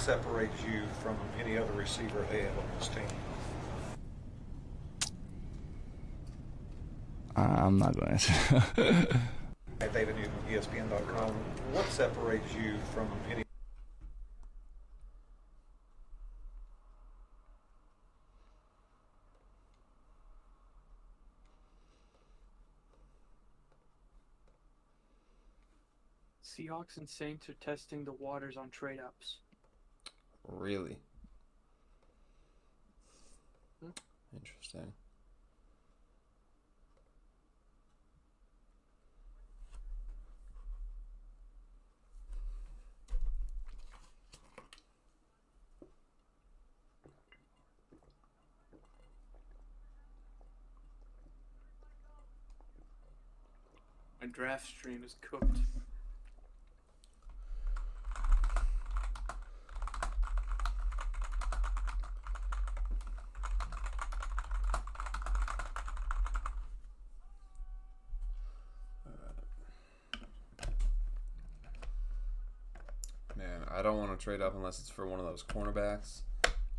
separates you from any other receiver they have on this team? I'm not going to answer. David Newton, ESPN.com. What separates you from any? Seahawks and Saints are testing the waters on trade ups. Really? Hmm? Interesting. My draft stream is cooked. Man, I don't want to trade up unless it's for one of those cornerbacks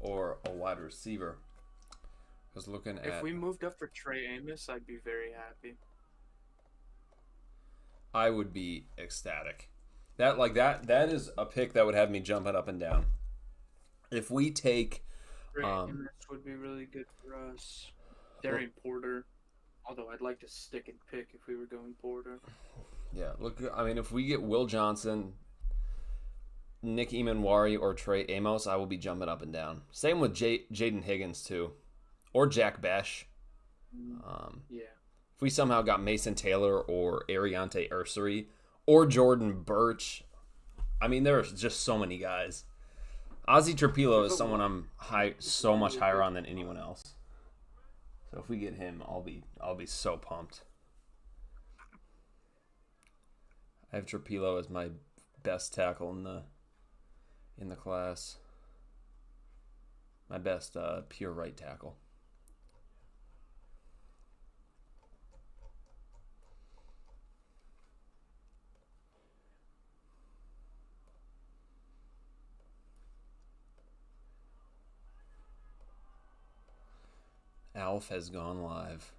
or a wide receiver. I was looking at. If we moved up for Trey Amos, I'd be very happy. I would be ecstatic. That is a pick that would have me jumping up and down. If we take Trey Amos would be really good for us. Darian Porter. Although I'd like to stick and pick if we were going Porter. Yeah, look, I mean, if we get Will Johnson, Nick Emanwari, or Trey Amos, I will be jumping up and down. Same with Jaden Higgins, too. Or Jack Besh. Yeah. If we somehow got Mason Taylor or Ariante Ursary or Jordan Birch, I mean, there's just so many guys. Ozzy Trapilo is someone I'm so much higher on than anyone else. So if we get him, I'll be so pumped. I have Trapilo as my best tackle in the class. My best pure right tackle. Alf has gone live.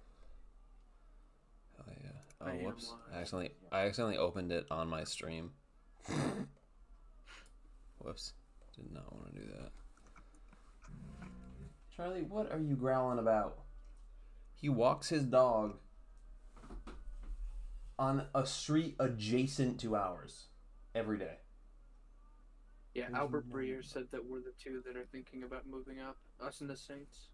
Oh yeah. Oh whoops. I accidentally opened it on my stream. Whoops. Did not want to do that. Charlie, what are you growling about? He walks his dog on a street adjacent to ours every day. Yeah, Albert Breer said that we're the two that are thinking about moving up. Us and the Saints.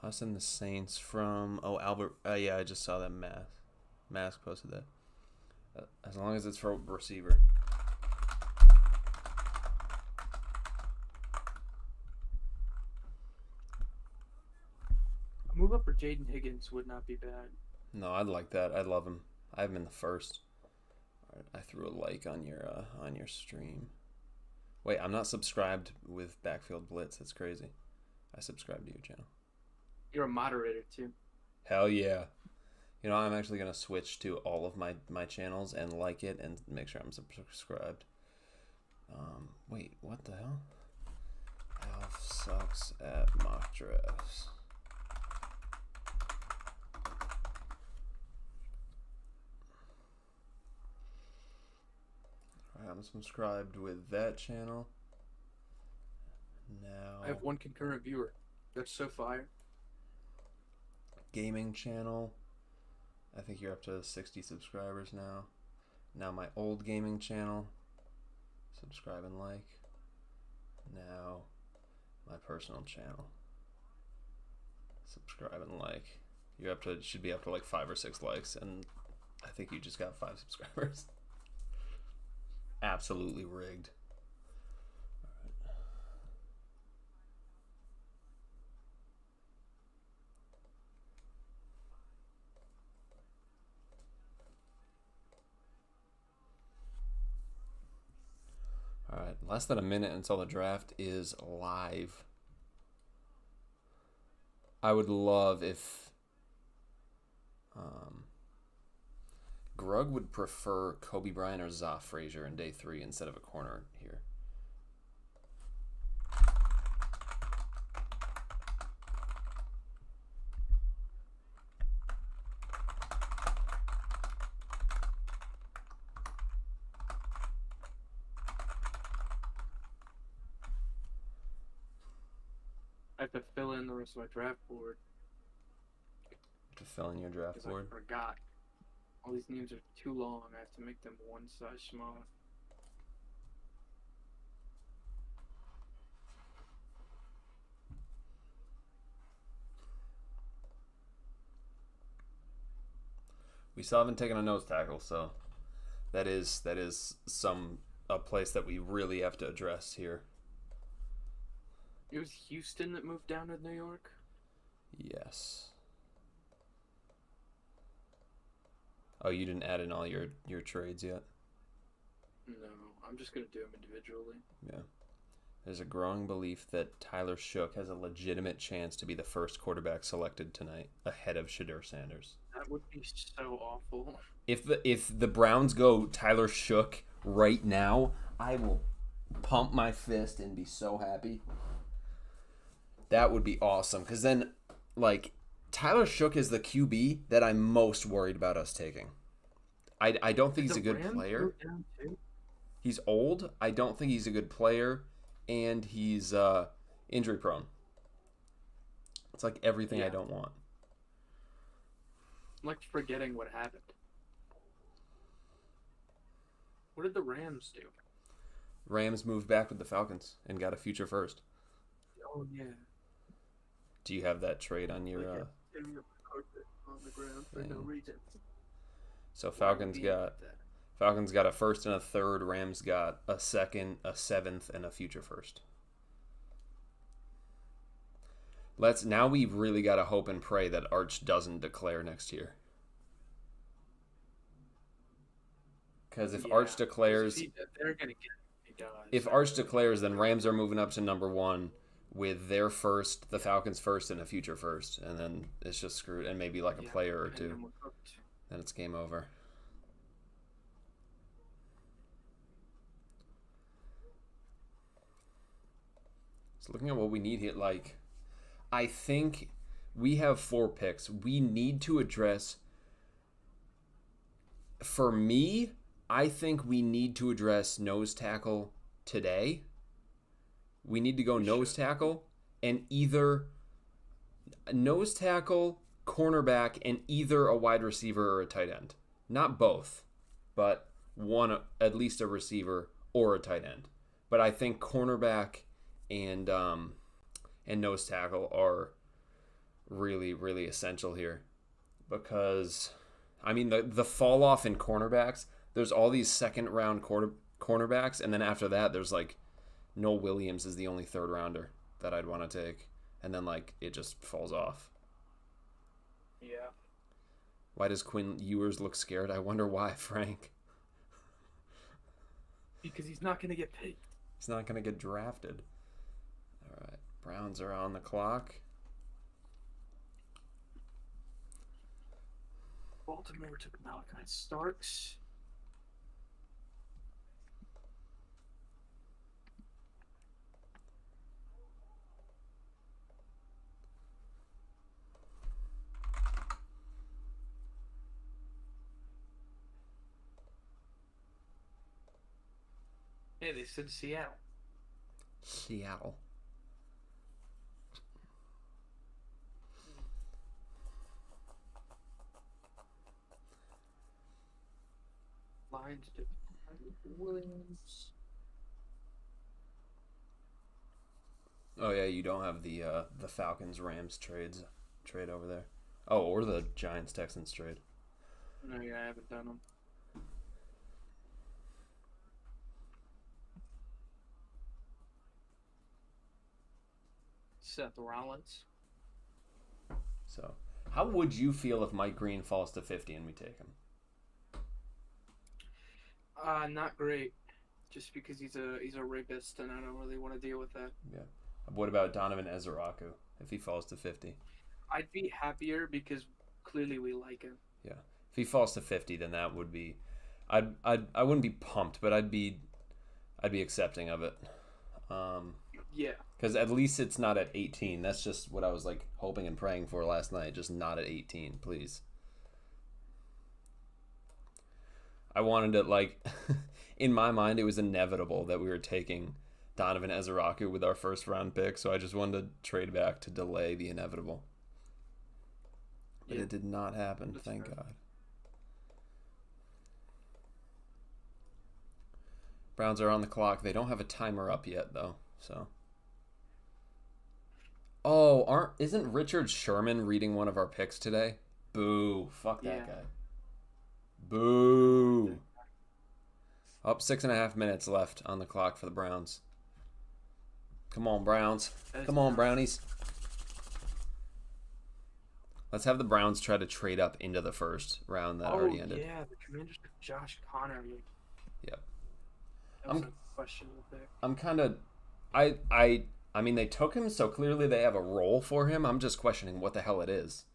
Us and the Saints from Albert. Yeah, I just saw that Mask posted that. As long as it's for receiver. A move up for Jaden Higgins would not be bad. No, I'd like that. I'd love him. I have him in the first. All right, I threw a like on your stream. Wait, I'm not subscribed with Backfield Blitz. That's crazy. I subscribe to your channel. You're a moderator too. Hell yeah. You know, I'm actually going to switch to all of my channels and like it and make sure I'm subscribed. Wait, what the hell? Alf sucks at mock drafts. Alright, I'm subscribed with that channel. Now I have one concurrent viewer. That's so fire. Gaming channel. I think you're up to 60 subscribers now. Now my old gaming channel. Subscribe and like. Now my personal channel. Subscribe and like. You're up to should be up to like 5 or 6 likes, and I think you just got 5 subscribers. Absolutely rigged. All right, less than a minute until the draft is live. I would love if Grug would prefer Kobe Bryant or Zoff Frazier in day 3 instead of a corner here. I have to fill in the rest of my draft board To fill in your draft because I board. forgot. All these names are too long. I have to make them one size smaller. We still haven't taken a nose tackle, so that is a place that we really have to address here. It was Houston that moved down to New York. Yes. Oh, you didn't add in all your trades yet? No, I'm just gonna do them individually. Yeah. There's a growing belief that Tyler Shook has a legitimate chance to be the first quarterback selected tonight, ahead of Shadur Sanders. That would be so awful. If the Browns go Tyler Shook right now, I will pump my fist and be so happy. That would be awesome, because then, like, Tyler Shook is the QB that I'm most worried about us taking. I don't think he's a good player. He's old. I don't think he's a good player, and he's injury prone. It's like everything I don't want. I'm like forgetting what happened. What did the Rams do? Rams moved back with the Falcons and got a future first. Oh yeah. Do you have that trade on your? On the ground for no reason. So Falcons got a first and a third. Rams got a second, a seventh, and a future first. Now we've really got to hope and pray that Arch doesn't declare next year. Because if Arch declares, they're gonna get he does. if Arch declares, then Rams are moving up to number 1 with their first, the Falcons first, and a future first, and then it's just screwed, and maybe like a player or two. Then it's game over. So looking at what we need here, like, I think we have 4 picks. We need to address, for me, I think we need to address nose tackle today. We need to go nose tackle and either nose tackle, cornerback, and either a wide receiver or a tight end. Not both, but one, at least a receiver or a tight end. But I think cornerback and nose tackle are really, really essential here, because I mean the fall off in cornerbacks. There's all these second round cornerbacks, and then after that, there's like Noel Williams is the only third rounder that I'd want to take, and then like it just falls off. Yeah. Why does Quinn Ewers look scared? I wonder why, Frank. Because he's not gonna get picked. He's not going to get drafted. All right, Browns are on the clock. Baltimore took Malachi Starks. Hey, they said Seattle. Seattle. Lions took Williams. Oh yeah, you don't have the Falcons Rams trade over there. Oh, or the Giants Texans trade. No, yeah, I haven't done them. Seth Rollins. So, how would you feel if Mike Green falls to 50 and we take him? Not great. Just because he's a rapist, and I don't really want to deal with that. Yeah. What about Donovan Ezeraku if he falls to 50? I'd be happier because clearly we like him. Yeah. If he falls to 50, then that would be, I wouldn't be pumped, but I'd be accepting of it. Yeah. Because at least it's not at 18. That's just what I was like hoping and praying for last night. Just not at 18, please. I wanted it like, in my mind, it was inevitable that we were taking Donovan Ezeraku with our first round pick. So I just wanted to trade back to delay the inevitable. But Yeah. it did not happen. That's Thank fair. God. Browns are on the clock. They don't have a timer up yet, though. So. Oh, isn't Richard Sherman reading one of our picks today? Boo! Fuck that Yeah. guy. Boo! Up 6.5 minutes left on the clock for the Browns. Come on, Browns. That's Come on, not- Brownies. Let's have the Browns try to trade up into the first round that already ended. yeah, the Commanders took Josh Connor. Yep. That was a questionable pick. I'm kind of, I mean, they took him, so clearly they have a role for him. I'm just questioning what the hell it is.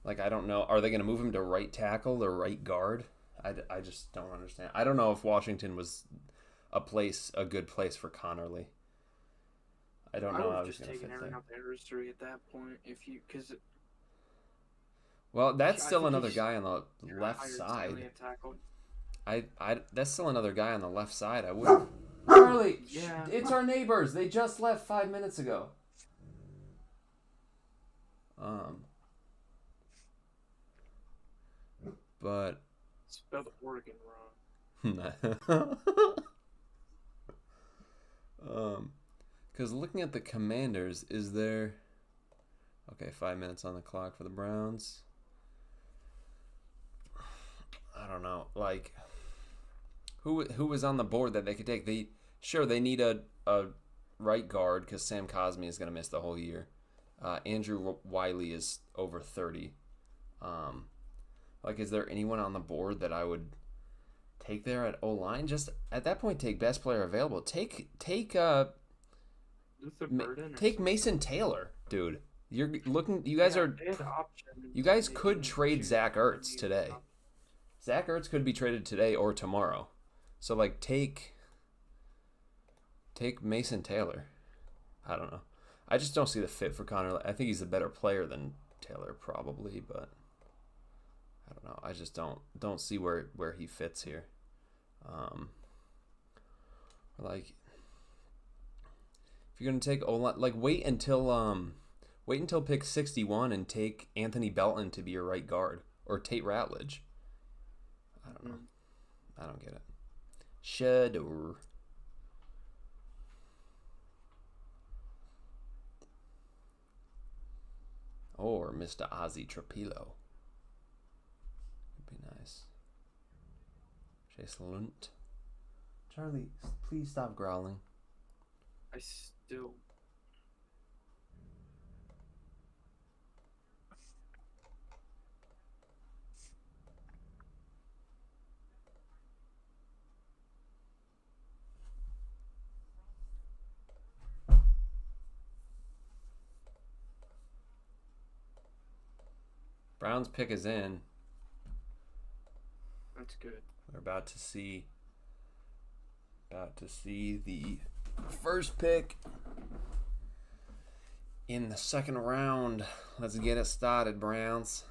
Like, I don't know. Are they going to move him to right tackle or right guard? I just don't understand. I don't know if Washington was a good place for Connerly. I don't I know would how have he's just going to taken fit Aaron there. out the nursery at that point because Well, that's I still think another he's guy on the left higher side. ceiling at tackle. That's still another guy on the left side. I wouldn't. Charlie, Yeah. it's our neighbors. They just left 5 minutes ago. But Spelled Oregon wrong. because looking at the Commanders, is there? Okay, 5 minutes on the clock for the Browns. I don't know, like who was on the board that they could take. They need a right guard because Sam Cosmi is going to miss the whole year. Andrew Wiley is over 30. Like, is there anyone on the board that I would take there at O-line? Just at that point, take best player available. Take Luther Burden. take Mason Taylor, dude. You're looking. You guys are. They had options. You guys They could didn't trade choose Zach one. Ertz today. Zach Ertz could be traded today or tomorrow. So like take Mason Taylor. I don't know. I just don't see the fit for Connor. I think he's a better player than Taylor probably, but I don't know. I just don't see where he fits here. Like if you're gonna take O-line, like wait until pick 61 and take Anthony Belton to be your right guard or Tate Ratledge. I don't know. I don't get it. Shedder. Or Mr. Ozzy Trapilo. Would be nice. Chase Lunt. Charlie, please stop growling. I still. Brown's pick is in. That's good. We're about to see the first pick in the second round. Let's get it started, Browns.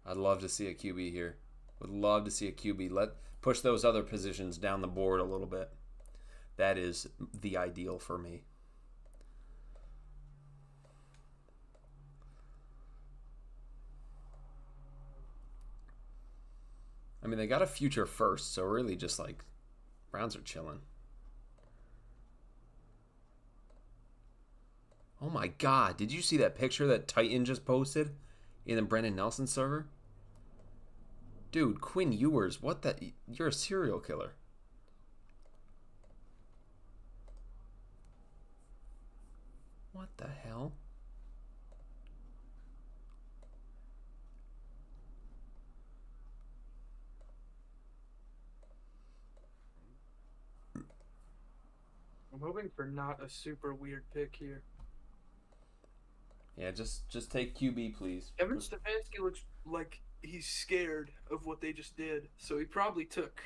I'd love to see a QB here. Would love to see a QB. Push those other positions down the board a little bit. That is the ideal for me. I mean, they got a future first, so really just like Browns are chilling. Oh my God, did you see that picture that Titan just posted in the Brendan Nelson server? Dude, Quinn Ewers, what the? You're a serial killer. What the hell? I'm hoping for not a super weird pick here. Yeah, just take QB, please. Kevin Stefanski looks like he's scared of what they just did, so he probably took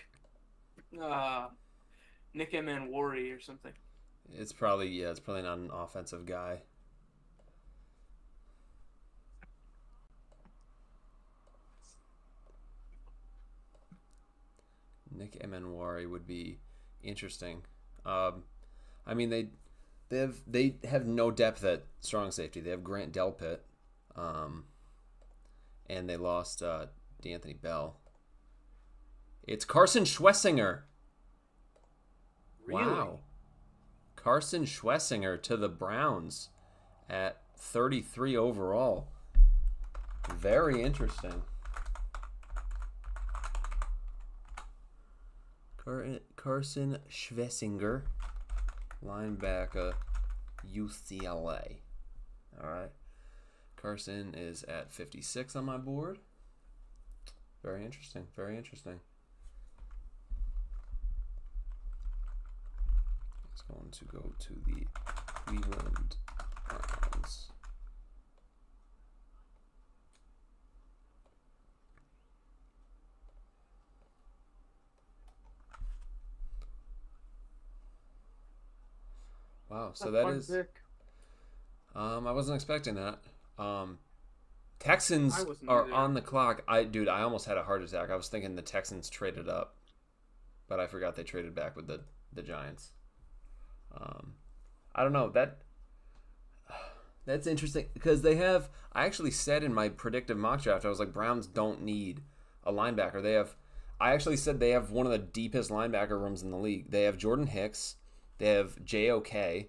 Nick Emanwari or something. It's probably not an offensive guy. Nick Emanwari would be interesting. I mean they have no depth at strong safety. They have Grant Delpit, and they lost D'Anthony Bell. It's Carson Schwessinger. Really? Wow. Carson Schwessinger to the Browns at 33 overall. Very interesting. Carson Schwessinger, linebacker, UCLA. All right. Carson is at 56 on my board. Very interesting. Very interesting. It's going to go to the Cleveland Browns. Wow, so that is pick. I wasn't expecting that. Texans I wasn't are either. on the clock. I almost had a heart attack. I was thinking the Texans traded up, but I forgot they traded back with the Giants. I don't know, that's interesting because they have. I actually said in my predictive mock draft, I was like, Browns don't need a linebacker. I actually said they have one of the deepest linebacker rooms in the league. They have Jordan Hicks. They have JOK,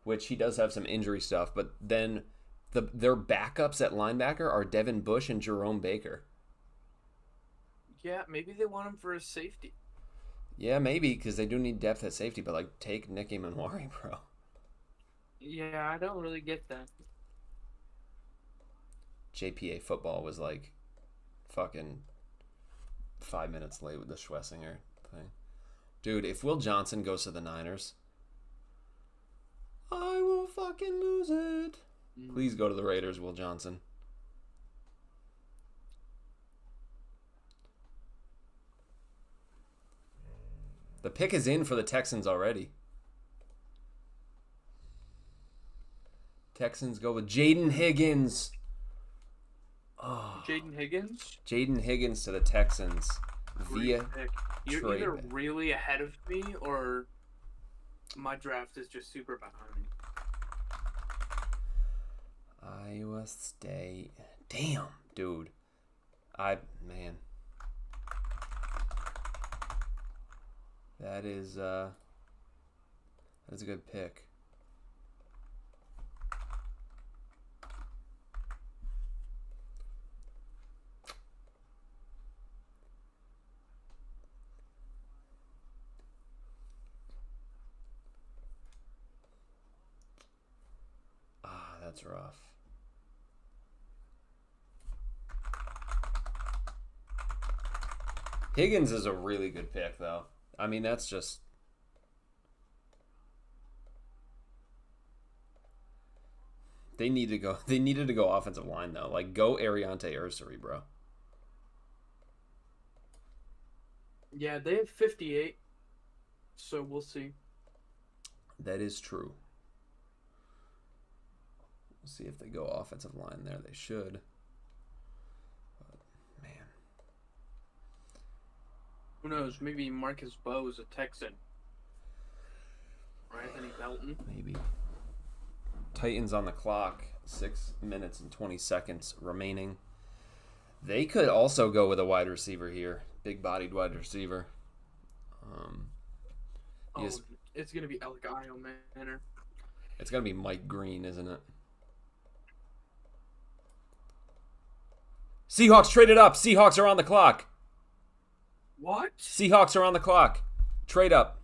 which he does have some injury stuff, but then their backups at linebacker are Devin Bush and Jerome Baker. Yeah, maybe they want him for his safety. Yeah, maybe, because they do need depth at safety, but like take Nick Emanwari, bro. Yeah, I don't really get that. JPA football was like fucking 5 minutes late with the Schwessinger thing. Dude, if Will Johnson goes to the Niners, I will fucking lose it. Please go to the Raiders, Will Johnson. The pick is in for the Texans already. Texans go with Jaden Higgins. Oh, Jaden Higgins? Jaden Higgins to the Texans via Great pick. You're trade either back. really ahead of me or my draft is just super behind me. Iowa State. Damn, dude. Man. That is a good pick. That's rough. Higgins is a really good pick, though. I mean, that's just... They needed to go offensive line, though. Like, go Ariante Ursary, bro. Yeah, they have 58, so we'll see. That is true. We'll see if they go offensive line there. They should. But, man. Who knows? Maybe Marcus Bowe is a Texan. Or Anthony Belton. Maybe. Titans on the clock. 6 minutes and 20 seconds remaining. They could also go with a wide receiver here. Big-bodied wide receiver. Yes. It's going to be Alec Manor. It's going to be Mike Green, isn't it? Seahawks traded up. Seahawks are on the clock. What? Seahawks are on the clock. Trade up.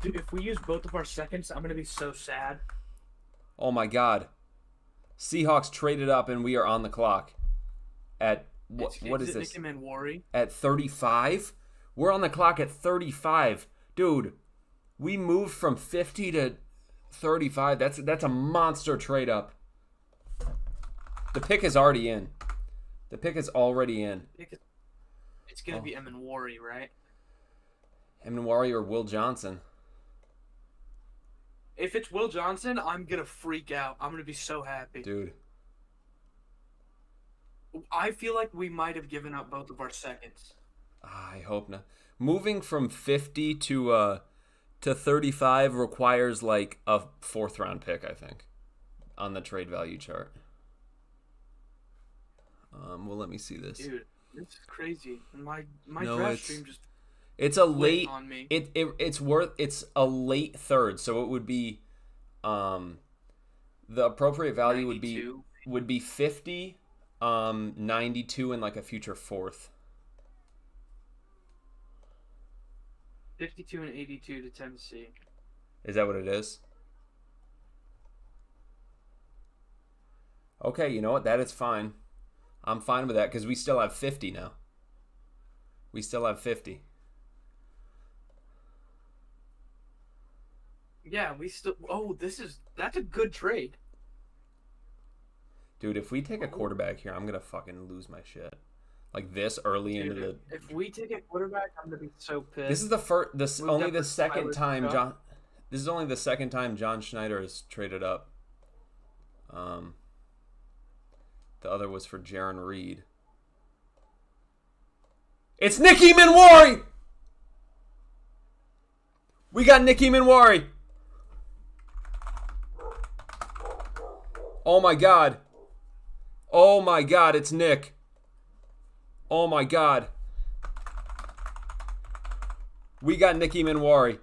Dude, if we use both of our seconds, I'm going to be so sad. Oh, my God. Seahawks traded up, and we are on the clock. At what is this? Nick Emanwari? At 35? We're on the clock at 35. Dude, We moved from 50 to 35. That's a monster trade up. The pick is already in. The pick is already in. It's gonna be Emin Wari, right? Emin Wari or Will Johnson. If it's Will Johnson, I'm gonna freak out. I'm gonna be so happy. Dude. I feel like we might have given up both of our seconds. I hope not. Moving from 50 to 35 requires like a 4th round pick, I think, on the trade value chart. Well, let me see this. Dude, this is crazy. My No, draft it's- stream just It's a went late. on me. It's a late third, so it would be, the appropriate value 92. would be 50, 92, and like a future 4th. 52 and 82 to Tennessee. Is that what it is? Okay, you know what? That is fine. I'm fine with that because we still have 50 now. We still have 50. Yeah, we still. Oh, that's a good trade. Dude, if we take a quarterback here, I'm gonna fucking lose my shit. Like this early into Dude, the. if we take a quarterback, I'm gonna be so pissed. This is the first. This Move only that the for second Tyler time Scott. John. This is only the second time John Schneider has traded up. The other was for Jaron Reed. It's Nicky Minwari. We got Nicky Minwari. Oh my God. Oh my God, it's Nick. Oh my God. We got Nicky Minwari.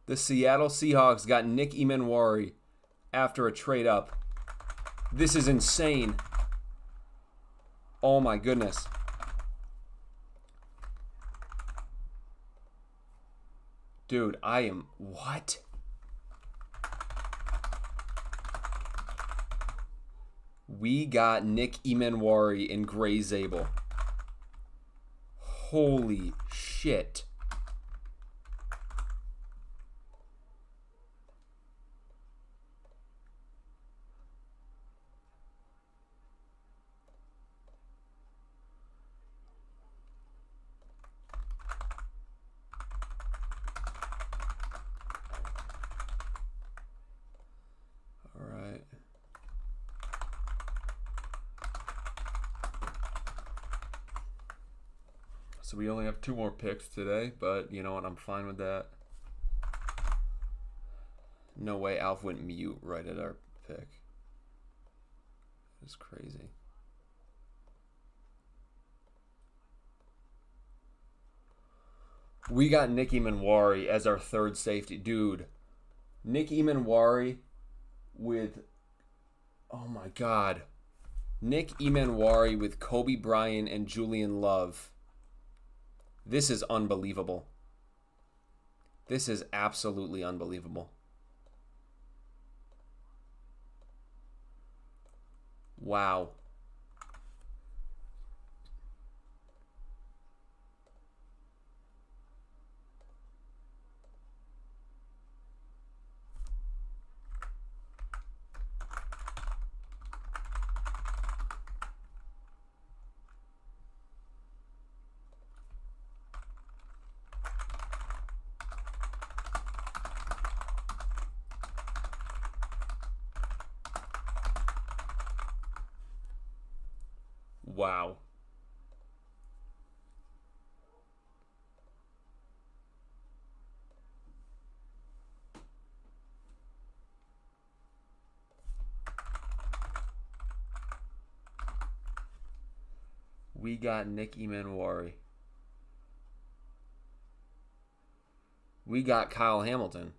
The Seattle Seahawks got Nick Emenwari after a trade up. This is insane. Oh my goodness. Dude, I am... What? We got Nick Emenwari in Gray Zabel. Holy shit. All right. So we only have 2 more picks today, but you know what? I'm fine with that. No way Alf went mute right at our pick. It's crazy. We got Nick Emenwari as our 3rd safety. Dude, Nick Emenwari with... Oh my God. Nick Emenwari with Kobe Bryant and Julian Love. This is unbelievable. This is absolutely unbelievable. Wow. Wow. We got Nick Emenwari. We got Kyle Hamilton.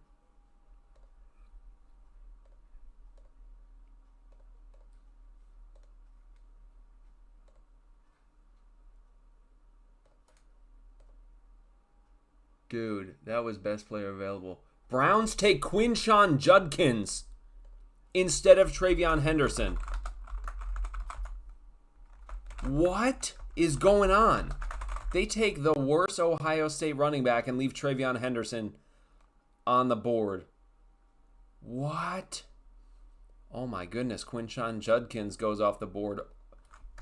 Dude, that was best player available. Browns take Quinshawn Judkins instead of Travion Henderson. What is going on? They take the worst Ohio State running back and leave Travion Henderson on the board. What? Oh my goodness. Quinshon Judkins goes off the board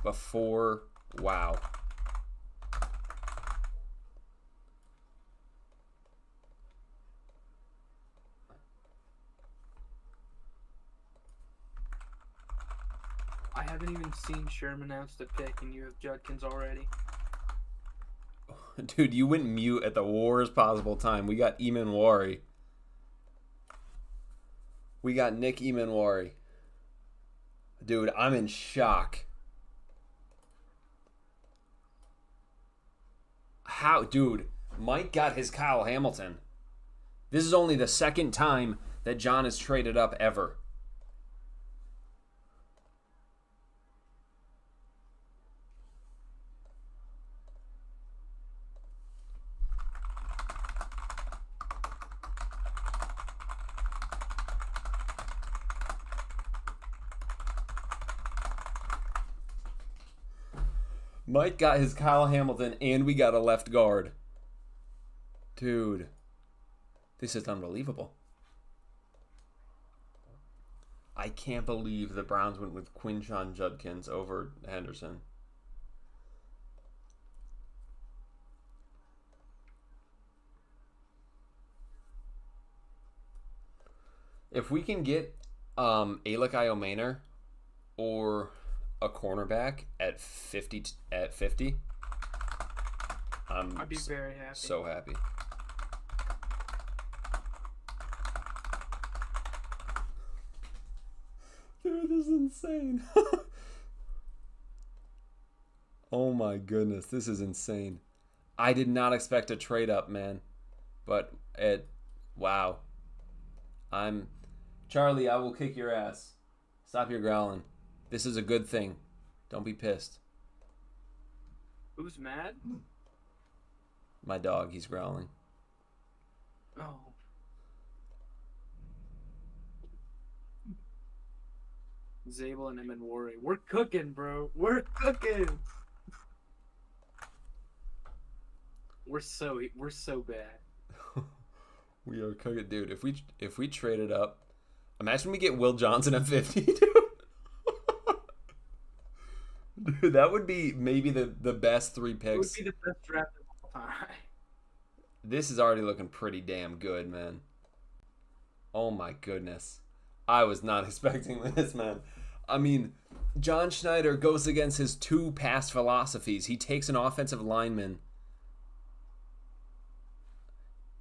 before. Wow. I haven't even seen Sherman announce the pick, and you have Judkins already. Dude, you went mute at the worst possible time. We got Emanwari. We got Nick Emanwari. Dude, I'm in shock. How? Dude, Mike got his Kyle Hamilton. This is only the second time that John has traded up ever. Mike got his Kyle Hamilton, and we got a left guard. Dude, this is unbelievable. I can't believe the Browns went with Quinshon Judkins over Henderson. If we can get Alec Iomaner or a cornerback at 50, I'd be very happy. So happy. Dude, this is insane. Oh my goodness, this is insane. I did not expect a trade up, man. But wow. Charlie, I will kick your ass. Stop your growling. This is a good thing. Don't be pissed. Who's mad? My dog, he's growling. Oh. Zabel and Emanwari. We're cooking, bro. We're cooking. We're so bad. We are cooking, dude. If we trade it up, imagine we get Will Johnson at 50, dude. Dude, that would be maybe the best three picks. It would be the best draft of all time. This is already looking pretty damn good, man. Oh my goodness. I was not expecting this, man. I mean, John Schneider goes against his two past philosophies. He takes an offensive lineman.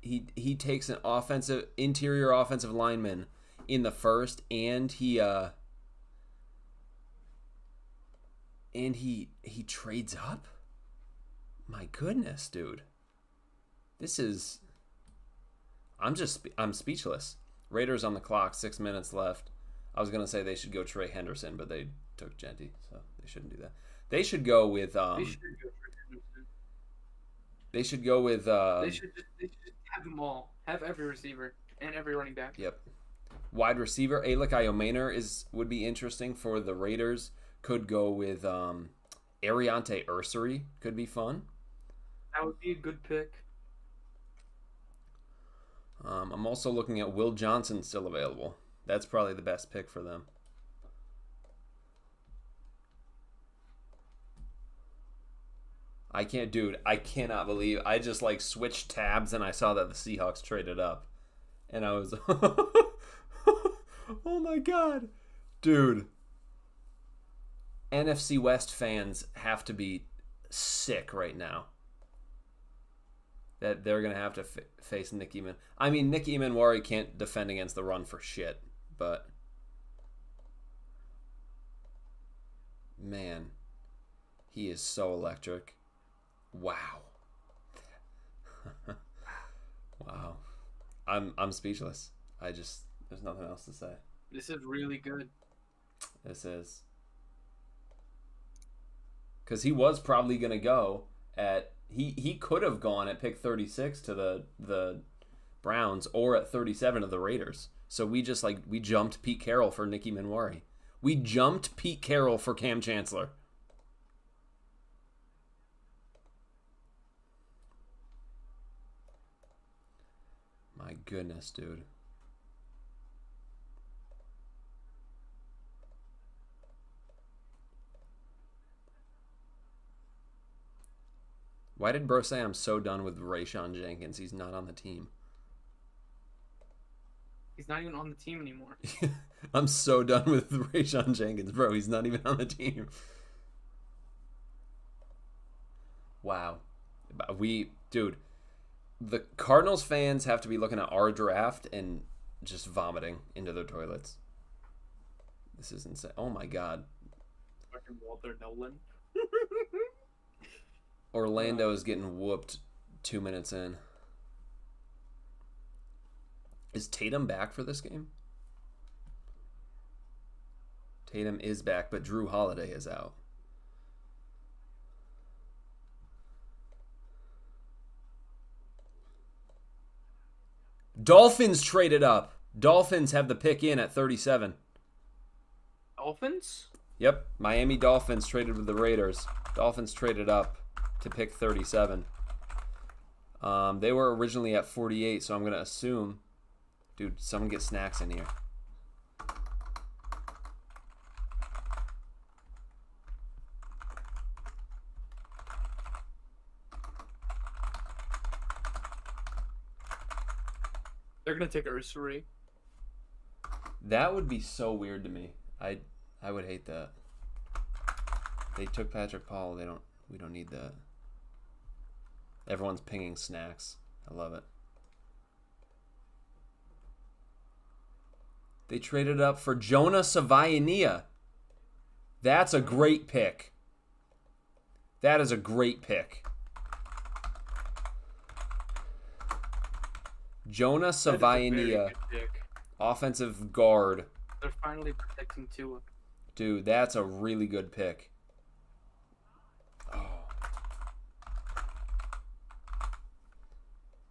He takes an interior offensive lineman in the first, and he trades up? My goodness, dude. This is... I'm speechless. Raiders on the clock, 6 minutes left. I was going to say they should go Trey Henderson, but they took Genty, so they shouldn't do that. They should go with... They should go for Henderson. They should go with... They should just have them all. Have every receiver and every running back. Yep. Wide receiver, Alec Iomaner would be interesting for the Raiders. Could go with Ariante Ursary. Could be fun. That would be a good pick. I'm also looking at Will Johnson still available. That's probably the best pick for them. I cannot believe I just switched tabs and I saw that the Seahawks traded up. And I was oh my god. Dude. NFC West fans have to be sick right now that they're going to have to face Nick Eman. I mean, Nick Emanwari can't defend against the run for shit, but man, he is so electric. Wow. Wow. I'm speechless. There's nothing else to say. This is really good. This is. Because he was probably going to go at... He could have gone at pick 36 to the Browns or at 37 of the Raiders. So we just we jumped Pete Carroll for Nicky Manwari. We jumped Pete Carroll for Cam Chancellor. goodness, dude. Why did bro say I'm so done with Rayshon Jenkins? He's not on the team. He's not even on the team anymore. I'm so done with Rayshon Jenkins, bro. He's not even on the team. Wow. Dude, the Cardinals fans have to be looking at our draft and just vomiting into their toilets. This is insane. Oh my god. Fucking Walter Nolan. Orlando is getting whooped 2 minutes in. Is Tatum back for this game? Tatum is back, but Drew Holiday is out. Dolphins traded up. Dolphins have the pick in at 37. Dolphins? Yep, Miami Dolphins traded with the Raiders. Dolphins traded up to pick 37. They were originally at 48, so I'm going to assume... Dude, someone get snacks in here. They're going to take Ursary. That would be so weird to me. I would hate that. They took Patrick Paul. We don't need that. Everyone's pinging snacks. I love it. They traded up for Jonah Savaiania. That's a great pick. That is a great pick. Jonah Savaiania, offensive guard. They're finally protecting Tua. Dude, that's a really good pick. Oh.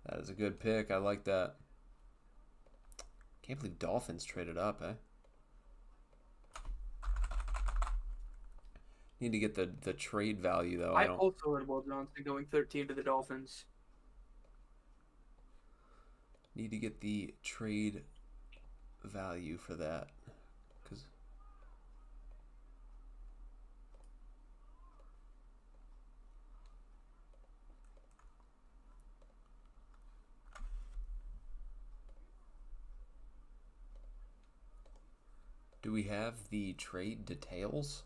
That is a good pick. I like that. Can't believe Dolphins traded up, eh? Need to get the trade value, though. I also heard Will Johnson going 13 to the Dolphins. Need to get the trade value for that. Cause do we have the trade details?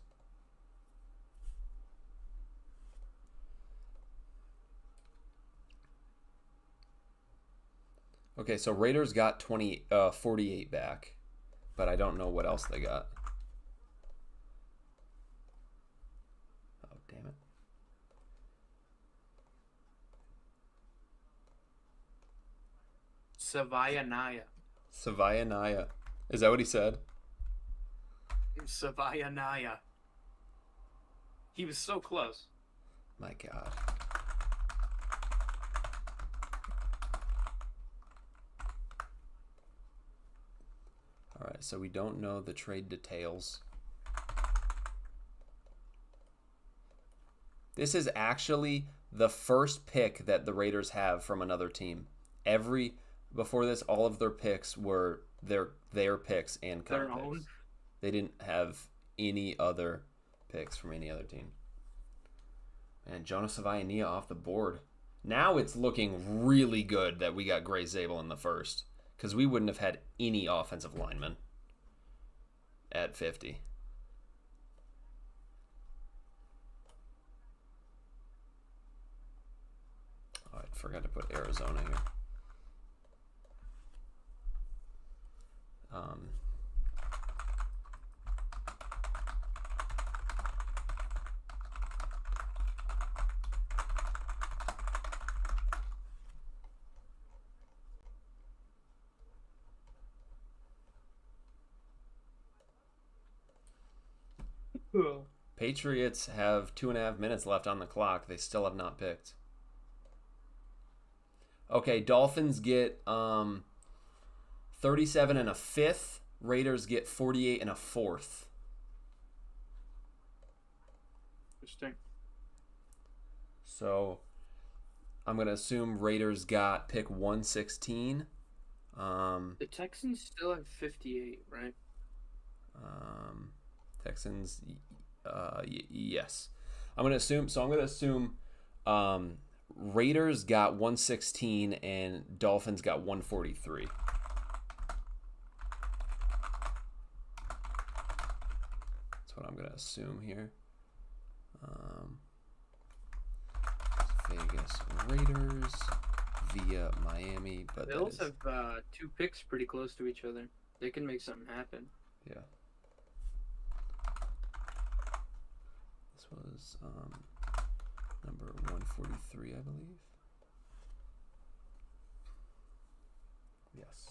Okay, so Raiders got 48 back, but I don't know what else they got. Oh, damn it. Savaiania. Savaiania. Is that what he said? Savaiania. He was so close. My God. All right, so we don't know the trade details. This is actually the first pick that the Raiders have from another team. Before this, all of their picks were their picks and Their comp own? picks. They didn't have any other picks from any other team. And Jonas Savaiania off the board. Now it's looking really good that we got Gray Zabel in the first, because we wouldn't have had any offensive linemen at 50. Oh, I forgot to put Arizona here. Patriots have 2.5 minutes left on the clock. They still have not picked. Okay, Dolphins get 37 and a fifth. Raiders get 48 and a fourth. Interesting. So I'm going to assume Raiders got pick 116. The Texans still have 58, right? Texans, yes. I'm gonna assume. So I'm gonna assume Raiders got 116 and Dolphins got 143. That's what I'm gonna assume here. Vegas Raiders via Miami, but They that also is, have 2 picks pretty close to each other. They can make something happen. yeah. This was number 143, I believe. Yes.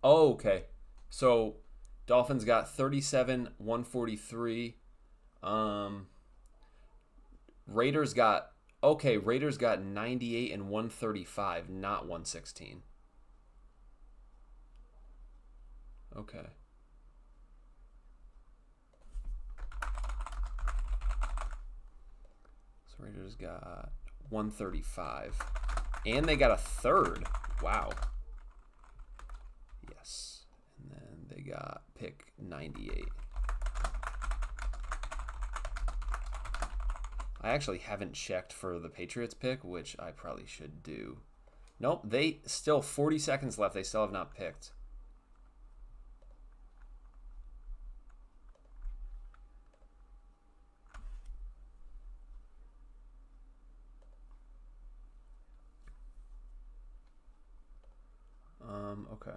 Oh, okay. So Dolphins got 37, 143. Raiders got Raiders got 98 and 135, not 116. Okay. So Raiders got 135. And they got a third. Wow. Yes. And then they got pick 98. I actually haven't checked for the Patriots pick, which I probably should do. Nope, they still 40 seconds left. They still have not picked. Okay.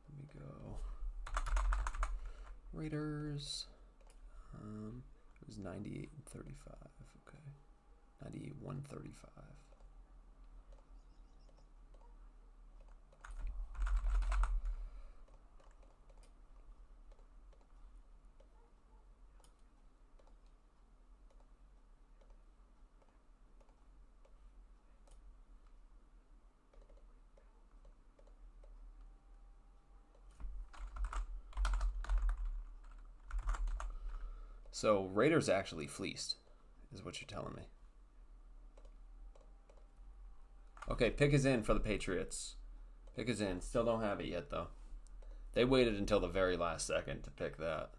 Let me go. Raiders. It was 98 and 35. Okay. 98, 135. So Raiders actually fleeced, is what you're telling me. Okay, pick is in for the Patriots. Pick is in. Still don't have it yet, though. They waited until the very last second to pick that.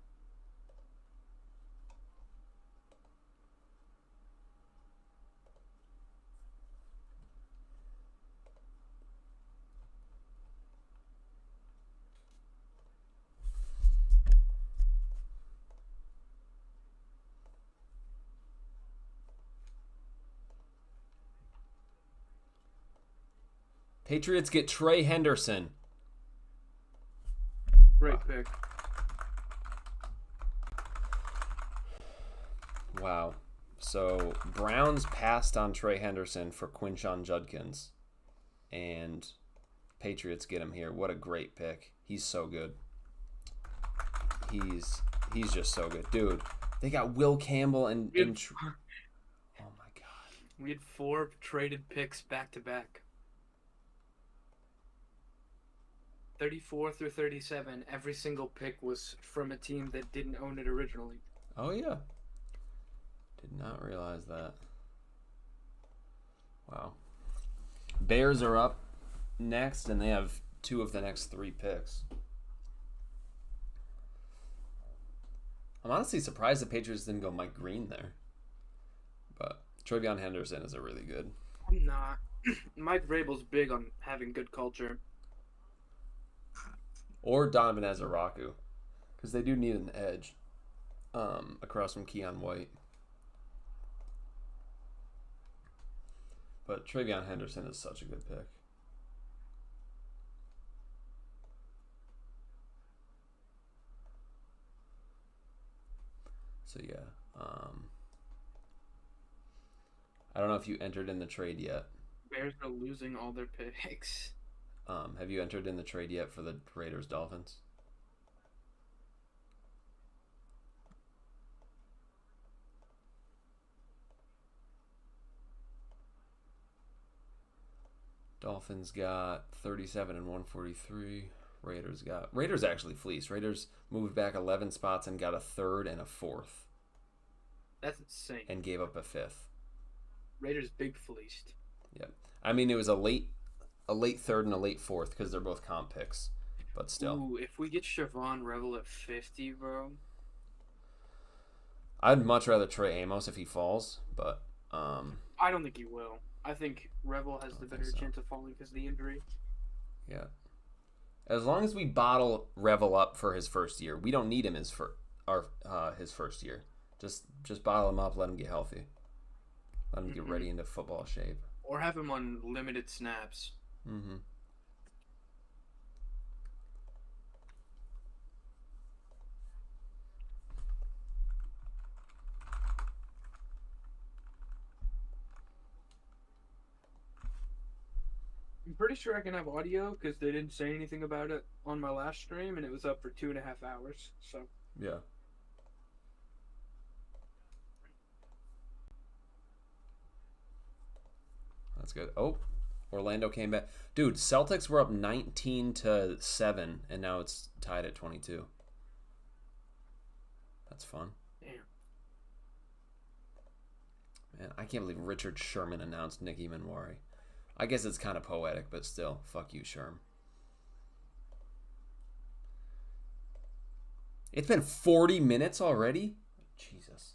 Patriots get Trey Henderson. Great pick. Wow. So Browns passed on Trey Henderson for Quinshon Judkins, and Patriots get him here. What a great pick. He's so good. He's just so good, dude. They got Will Campbell and oh my god. We had 4 traded picks back to back. 34 through 37, every single pick was from a team that didn't own it originally. Oh yeah. Did not realize that. Wow. Bears are up next, and they have 2 of the next 3 picks. I'm honestly surprised the Patriots didn't go Mike Green there. But Trevion Henderson is a really good. I'm not. Mike Vrabel's big on having good culture. Or Donovan Azaraku. Because they do need an edge across from Keon White. But Trevion Henderson is such a good pick. So yeah. I don't know if you entered in the trade yet. Bears are losing all their picks. Have you entered in the trade yet for the Raiders Dolphins? Dolphins got 37 and 143. Raiders actually fleeced. Raiders moved back 11 spots and got a third and a fourth. That's insane. And gave up a fifth. Raiders big fleeced. Yeah. I mean, it was a late third and a late fourth because they're both comp picks, but still. Ooh, if we get Siobhan Revel at 50, bro. I'd much rather Trey Amos if he falls, but I don't think he will. I think Revel has the better so. chance of falling because of the injury. yeah. As long as we bottle Revel up for his first year, we don't need him his first year. Just bottle him up, let him get healthy, let him get ready into football shape. Or have him on limited snaps. Mm-hmm. I'm pretty sure I can have audio because they didn't say anything about it on my last stream, and it was up for 2.5 hours. So Yeah. That's good. Oh, Orlando came back. Dude, Celtics were up 19-7, and now it's tied at 22. That's fun. damn. Man, I can't believe Richard Sherman announced Nicky Manwari. I guess it's kind of poetic, but still, fuck you, Sherm. It's been 40 minutes already? Jesus.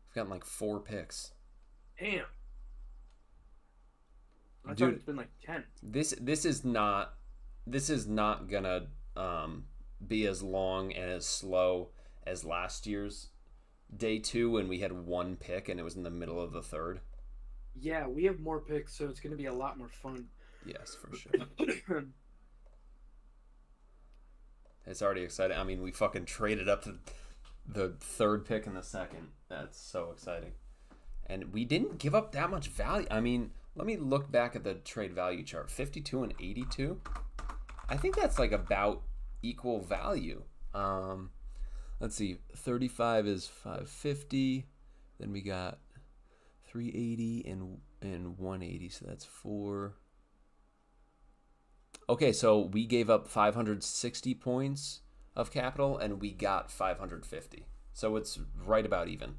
I've gotten like 4 picks. Damn. I Dude, thought it's been like 10. This is not gonna be as long and as slow as last year's day 2 when we had 1 pick and it was in the middle of the third. Yeah, we have more picks, so it's going to be a lot more fun. Yes, for sure. It's already exciting. I mean, we fucking traded up to the 3rd pick and the 2nd. That's so exciting. And we didn't give up that much value. I mean, let me look back at the trade value chart. 52 and 82. I think that's like about equal value. Let's see. 35 is 550. Then we got 380 and 180. So that's 4. Okay, so we gave up 560 points of capital and we got 550. So it's right about even.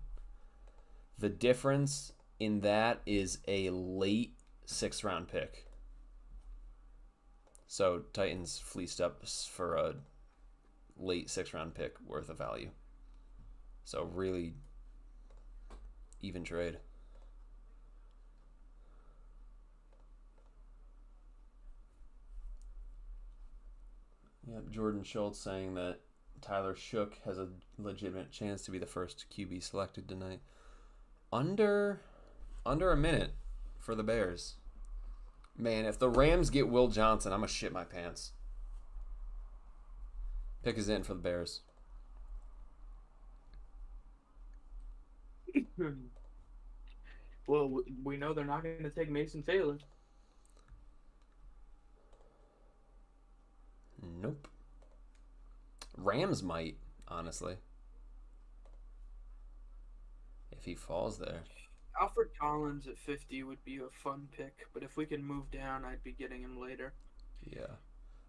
The difference in that is a late 6th round pick. So Titans fleeced up for a late 6th round pick worth of value. So really even trade. Yeah, Jordan Schultz saying that Tyler Shook has a legitimate chance to be the first QB selected tonight. Under a minute for the Bears. Man, if the Rams get Will Johnson, I'm going to shit my pants. Pick is in for the Bears. Well, we know they're not going to take Mason Taylor. Nope. Rams might, honestly. If he falls there. Alfred Collins at 50 would be a fun pick, but if we can move down, I'd be getting him later. Yeah.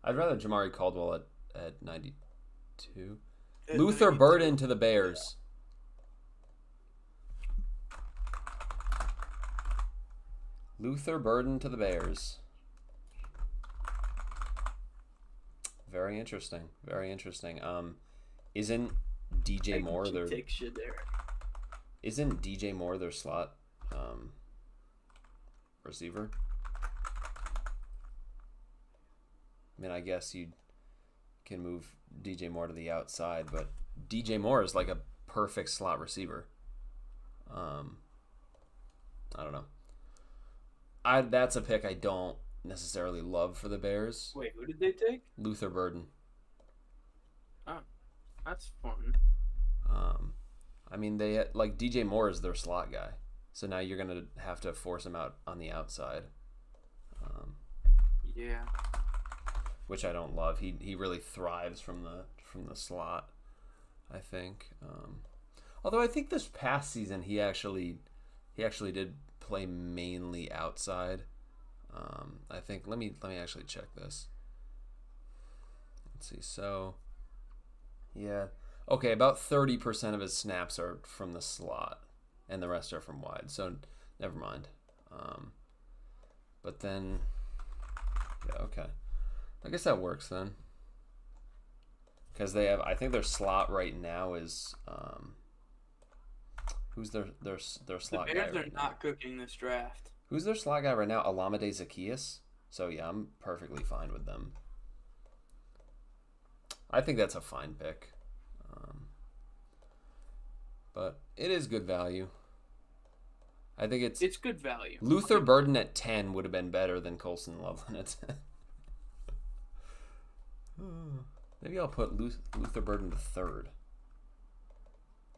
I'd rather Jamari Caldwell at 92. At Luther 92. Burden to the Bears. Luther Burden to the Bears. Very interesting. Very interesting. Isn't DJ Moore their take shit there. Isn't DJ Moore their slot receiver? I mean, I guess you can move DJ Moore to the outside, but DJ Moore is like a perfect slot receiver. I don't know. That's a pick I don't necessarily love for the Bears. Wait, who did they take? Luther Burden. Oh, that's fun. I mean, they like DJ Moore is their slot guy, so now you're gonna have to force him out on the outside. Yeah. Which I don't love. He really thrives from the slot, I think. Although I think this past season he actually did play mainly outside. I think let me actually check this. Let's see. So yeah. Okay, about 30% of his snaps are from the slot and the rest are from wide. So Never mind. But then, yeah, okay. I guess that works then. Because they have, I think their slot right now is, who's their slot The guy Bears are right now? not cooking this draft. Who's their slot guy right now? Alameda Zacchaeus. So yeah, I'm perfectly fine with them. I think that's a fine pick. But it is good value. I think It's good value. Luther Burden at 10 would have been better than Colson Loveland at 10. Maybe I'll put Luther Burden to 3rd.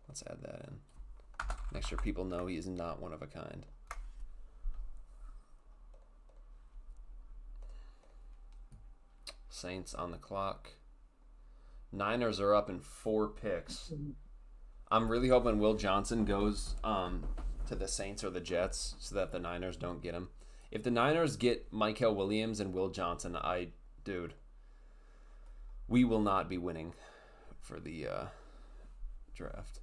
Let's add that in. Make sure people know he is not one of a kind. Saints on the clock. Niners are up in 4 picks. I'm really hoping Will Johnson goes to the Saints or the Jets so that the Niners don't get him. If the Niners get Michael Williams and Will Johnson, dude, we will not be winning for the draft.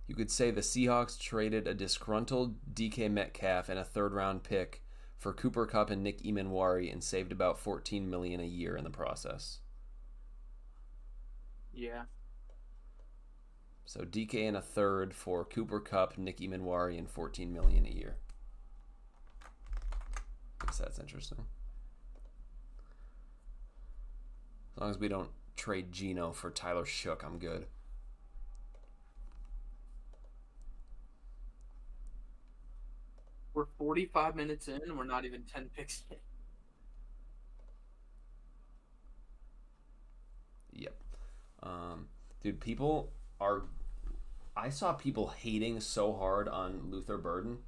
You could say the Seahawks traded a disgruntled DK Metcalf and a 3rd-round pick for Cooper Kupp and Nick Emanwari and saved about $14 million a year in the process. Yeah. So DK and a 3rd for Cooper Kupp, Nick Emanwari, and $14 million a year. I guess that's interesting. As long as we don't trade Geno for Tyler Shook, I'm good. We're 45 minutes in and we're not even 10 picks in. Yep. Dude, people are... I saw people hating so hard on Luther Burden,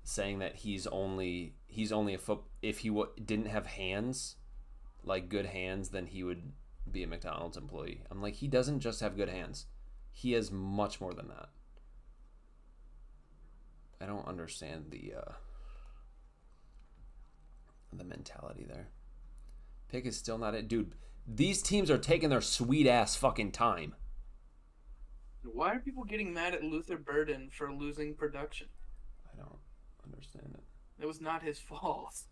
saying that he's only a foot. If he didn't have hands, like good hands, then he would be a McDonald's employee. I'm like, he doesn't just have good hands. He has much more than that. I don't understand the mentality there. Pick is still not it. Dude, these teams are taking their sweet ass fucking time. Why are people getting mad at Luther Burden for losing production? I don't understand it. It was not his fault.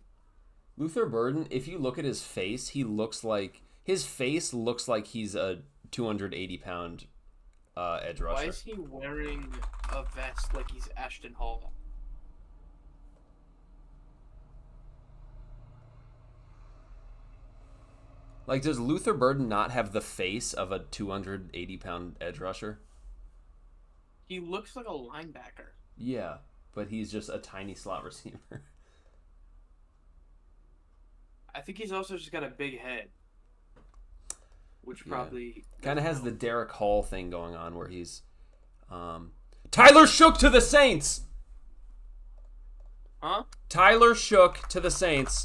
Luther Burden, if you look at his face, his face looks like he's a 280-pound edge rusher. Why is he wearing a vest like he's Ashton Hall? Like, does Luther Burden not have the face of a 280-pound edge rusher? He looks like a linebacker. Yeah, but he's just a tiny slot receiver. I think he's also just got a big head. Which Yeah. probably... Kind of has the Derek Hall thing going on where he's... Tyler Shook to the Saints! Huh? Tyler Shook to the Saints.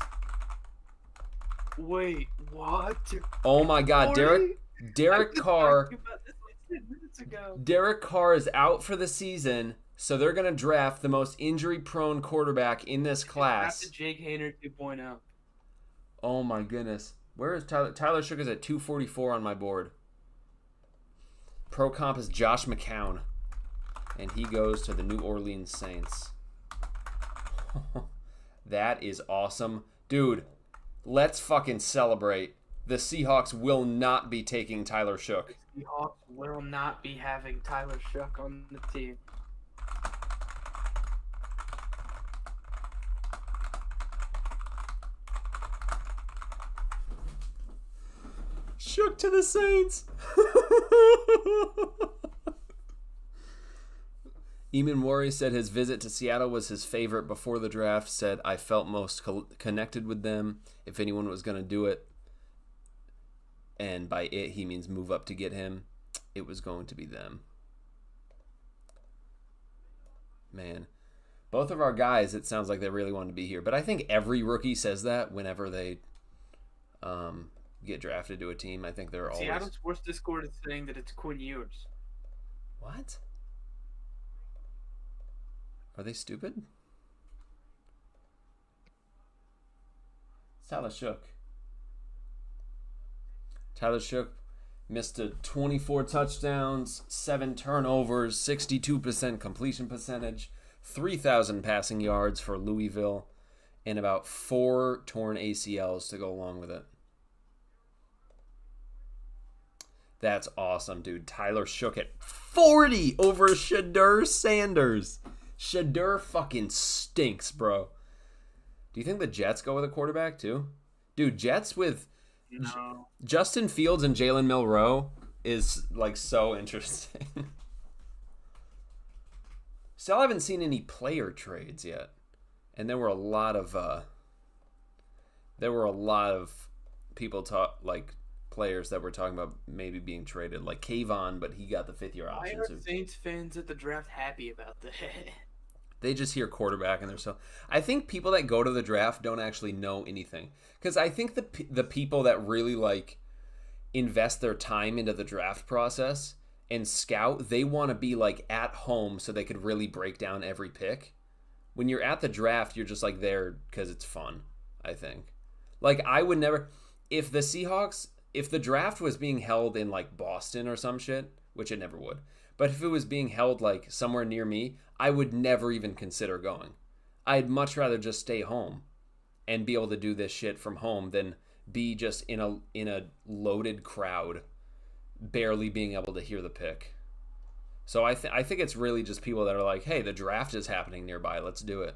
Wait, what? Oh my god, Derek Carr... Talking about this like 10 minutes ago. Derek Carr is out for the season, so they're going to draft the most injury-prone quarterback in this class. Drafted Jake Hayner 2.0. Oh my goodness. Where is Tyler? Tyler Shook is at 244 on my board. Pro comp is Josh McCown. And he goes to the New Orleans Saints. That is awesome. Dude, let's fucking celebrate. The Seahawks will not be taking Tyler Shook. The Hawks will not be having Tyler Shook on the team. Shook to the Saints. Emanwari said his visit to Seattle was his favorite before the draft. Said, I felt most connected with them. If anyone was going to do it, and by it he means move up to get him, it was going to be them. Man, both of our guys, it sounds like they really wanted to be here. But I think every rookie says that whenever they get drafted to a team. I think they're always... Seattle's sports Discord is saying that it's Quinn Ewers. What? Are they stupid? Tyler Shook. Tyler Shook missed to 24 touchdowns, 7 turnovers, 62% completion percentage, 3,000 passing yards for Louisville, and about 4 torn ACLs to go along with it. That's awesome, dude. Tyler Shook at 40 over Shadur Sanders. Shadur fucking stinks, bro. Do you think the Jets go with a quarterback too? Dude, Jets with No. Justin Fields and Jalen Milroe is like so interesting. Still haven't seen any player trades yet. And there were a lot of people players that were talking about maybe being traded, like Kayvon, but he got the 5th-year Why option. are So Saints fans at the draft happy about that? they just hear quarterback and they're so. I think people that go to the draft don't actually know anything, because I think the people that really like invest their time into the draft process and scout, they want to be like at home so they could really break down every pick. When you're at the draft, you're just like there because it's fun. I think, like, I would never, if the draft was being held in like Boston or some shit, which it never would, but if it was being held like somewhere near me, I would never even consider going. I'd much rather just stay home and be able to do this shit from home than be just in a loaded crowd, barely being able to hear the pick. So I think it's really just people that are like, hey, the draft is happening nearby, let's do it.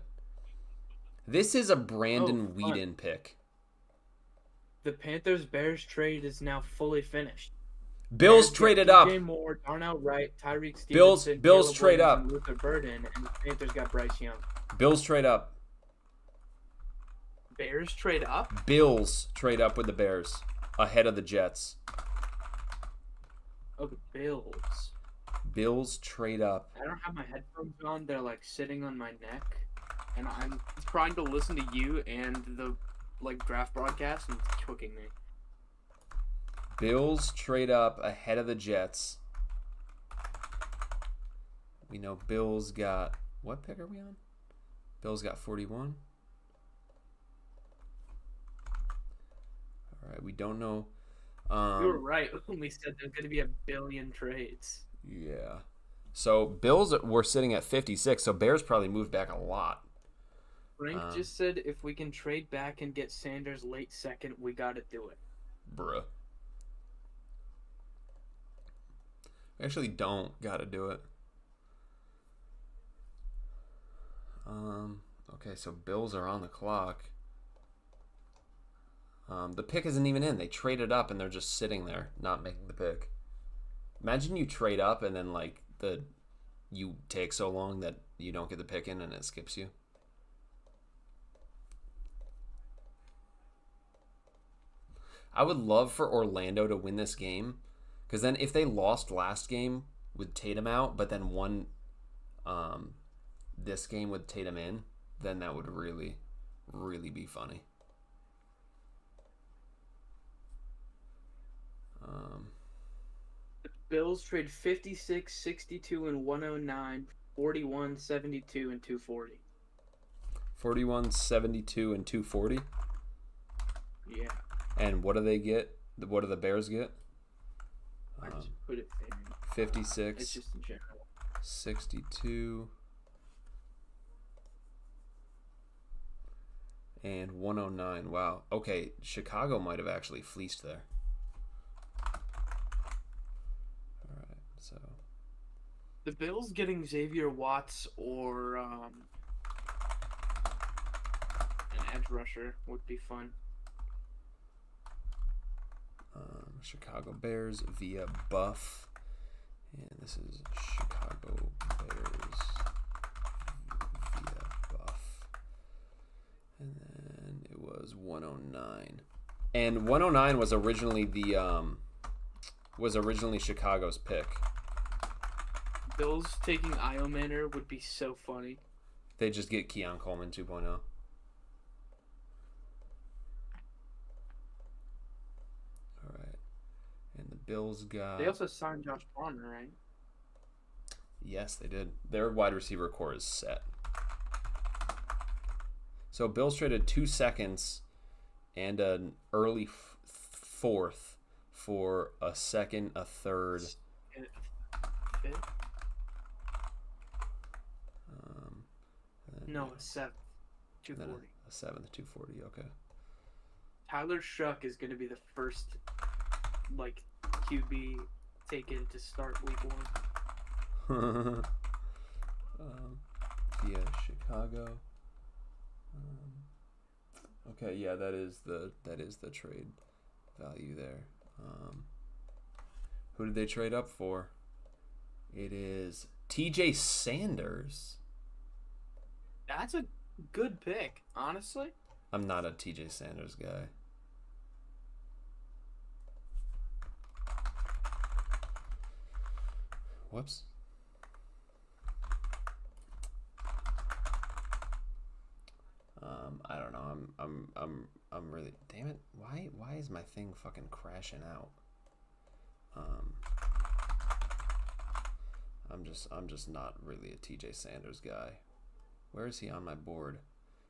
This is a Brandon Weeden pick. The Panthers-Bears trade is now fully finished. Bills Bears get traded up. DJ Moore, Darnell Wright, Tyreek Bills Stevenson, Bills Caleb trade Williams, up. and Luther Burden, and the Panthers got Bryce Young. Bills trade up. Bears trade up? Bills trade up with the Bears ahead of the Jets. Oh, the Bills. Bills trade up. I don't have my headphones on. They're like sitting on my neck, and I'm trying to listen to you and the draft broadcast, and it's cooking me. Bills trade up ahead of the Jets. We know Bills got, what pick are we on? Bills got 41. All right, we don't know. You were right when we said there's going to be 1 billion trades. Yeah. So Bills were sitting at 56, so Bears probably moved back a lot. Frank just said if we can trade back and get Sanders late second, we got to do it. Bruh. We actually don't got to do it. Okay, so Bills are on the clock. The pick isn't even in. They traded up and they're just sitting there, not making the pick. Imagine you trade up and then you take so long that you don't get the pick in and it skips you. I would love for Orlando to win this game, because then if they lost last game with Tatum out, but then won this game with Tatum in, then that would really, really be funny. The Bills trade 56, 62, and 109, 41, 72, and 240. 41, 72, and 240. Yeah. And what do they get? What do the Bears get? I just put it there. 56, It's just in general. 62, and 109. Wow. Okay, Chicago might have actually fleeced there. All right, so The Bills getting Xavier Watts or an edge rusher would be fun. Chicago Bears via Buff, and this is Chicago Bears via Buff, and then it was 109, and 109 was originally Chicago's pick. Bills taking Io Manor would be so funny. They just get Keon Coleman 2.0. And the Bills got... They also signed Josh Palmer, right? Yes, they did. Their wide receiver core is set. So Bills traded 2 seconds and an early fourth for a second, a third. Fifth? Um, No, a seventh. and then 240. a seventh, 240. Okay. Tyler Shuck is going to be the first, like, QB taken to start week 1. Yeah, Chicago. Okay, yeah, that is the trade value there. Who did they trade up for? It is TJ Sanders. That's a good pick, honestly. I'm not a TJ Sanders guy. Whoops. I don't know. I'm really. Damn it! Why is my thing fucking crashing out? I'm just not really a TJ Sanders guy. Where is he on my board?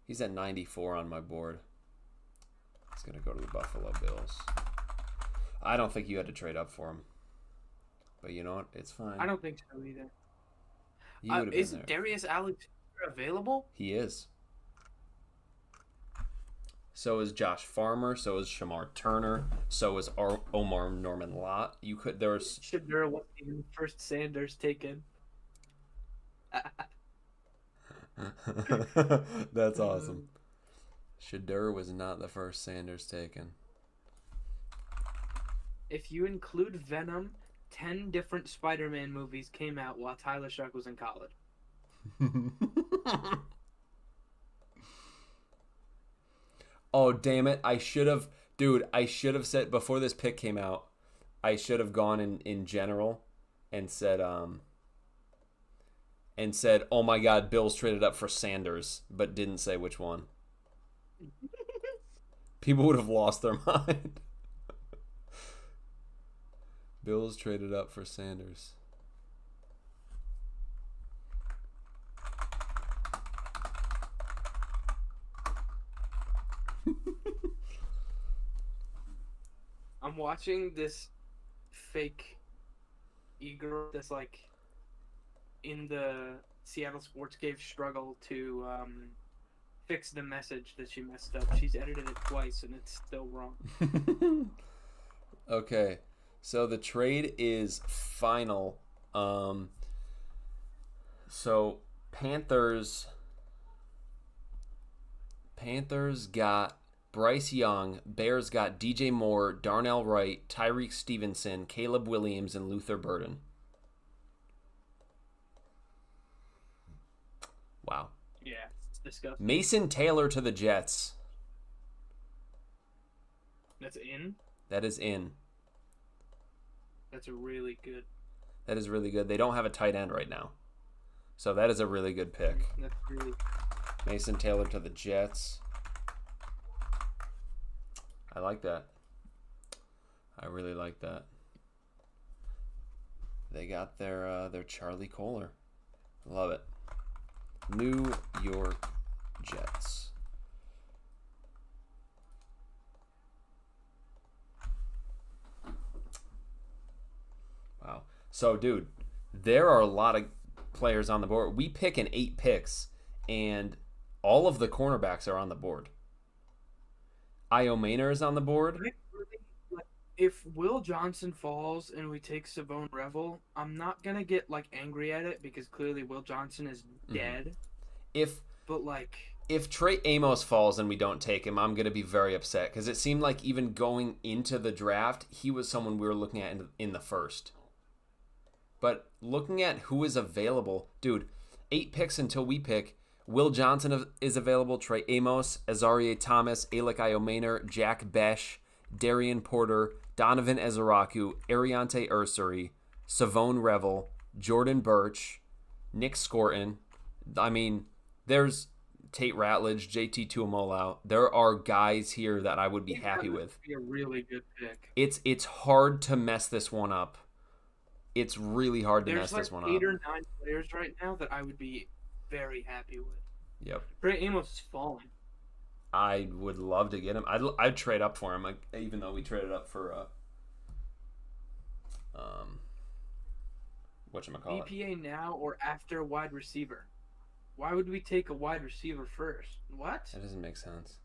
He's at 94 on my board. He's gonna go to the Buffalo Bills. I don't think you had to trade up for him, but you know what? It's fine. I don't think so either. You would have Is been there. Darius Alexander available? He is. So is Josh Farmer. So is Shamar Turner. So is Omar Norman Lott. You could. There's. Shedeur wasn't even the first Sanders taken. That's awesome. Shedeur was not the first Sanders taken. If you include Venom, 10 different Spider-Man movies came out while Tyler Shuck was in college. Oh, damn it. I should have said before this pick came out, I should have gone in general and said, oh my God, Bills traded up for Sanders, but didn't say which one. People would have lost their mind. Bills traded up for Sanders. I'm watching this fake e-girl that's like in the Seattle Sports Cave struggle to fix the message that she messed up. She's edited it twice and it's still wrong. Okay, so the trade is final. So Panthers got Bryce Young. Bears got DJ Moore, Darnell Wright, Tyreek Stevenson, Caleb Williams, and Luther Burden. Wow. Yeah, it's disgusting. Mason Taylor to the Jets. That's in. That is in. That's a really good. That is really good. They don't have a tight end right now. So that is a really good pick. That's really. Mason Taylor to the Jets. I like that. I really like that. They got their Charlie Kohler. Love it. New York Jets. Wow. So, dude, there are a lot of players on the board. We pick in 8 picks, and all of the cornerbacks are on the board. Io Maynor is on the board. If Will Johnson falls and we take Savone Revel, I'm not gonna get like angry at it because clearly Will Johnson is dead. But If Trey Amos falls and we don't take him, I'm gonna be very upset because it seemed like even going into the draft, he was someone we were looking at in the first. But looking at who is available, dude, 8 picks until we pick. Will Johnson is available. Trey Amos, Azareye'h Thomas, Alec Io Maynor, Jack Besh, Darian Porter, Donovan Ezeraku, Ariante Ursary, Savone Revel, Jordan Birch, Nick Scorton. I mean, there's Tate Ratledge, JT Tuimoloau. There are guys here that I would be happy with. Be a really good pick. It's hard to mess this one up. It's really hard to mess There's this one like up. 8 or 9 players right now that I would be very happy with. Yep. Trey Amos is falling. I would love to get him. I'd trade up for him, like, even though we traded up for Whatchamacallit? BPA now or after wide receiver? Why would we take a wide receiver first? What? That doesn't make sense.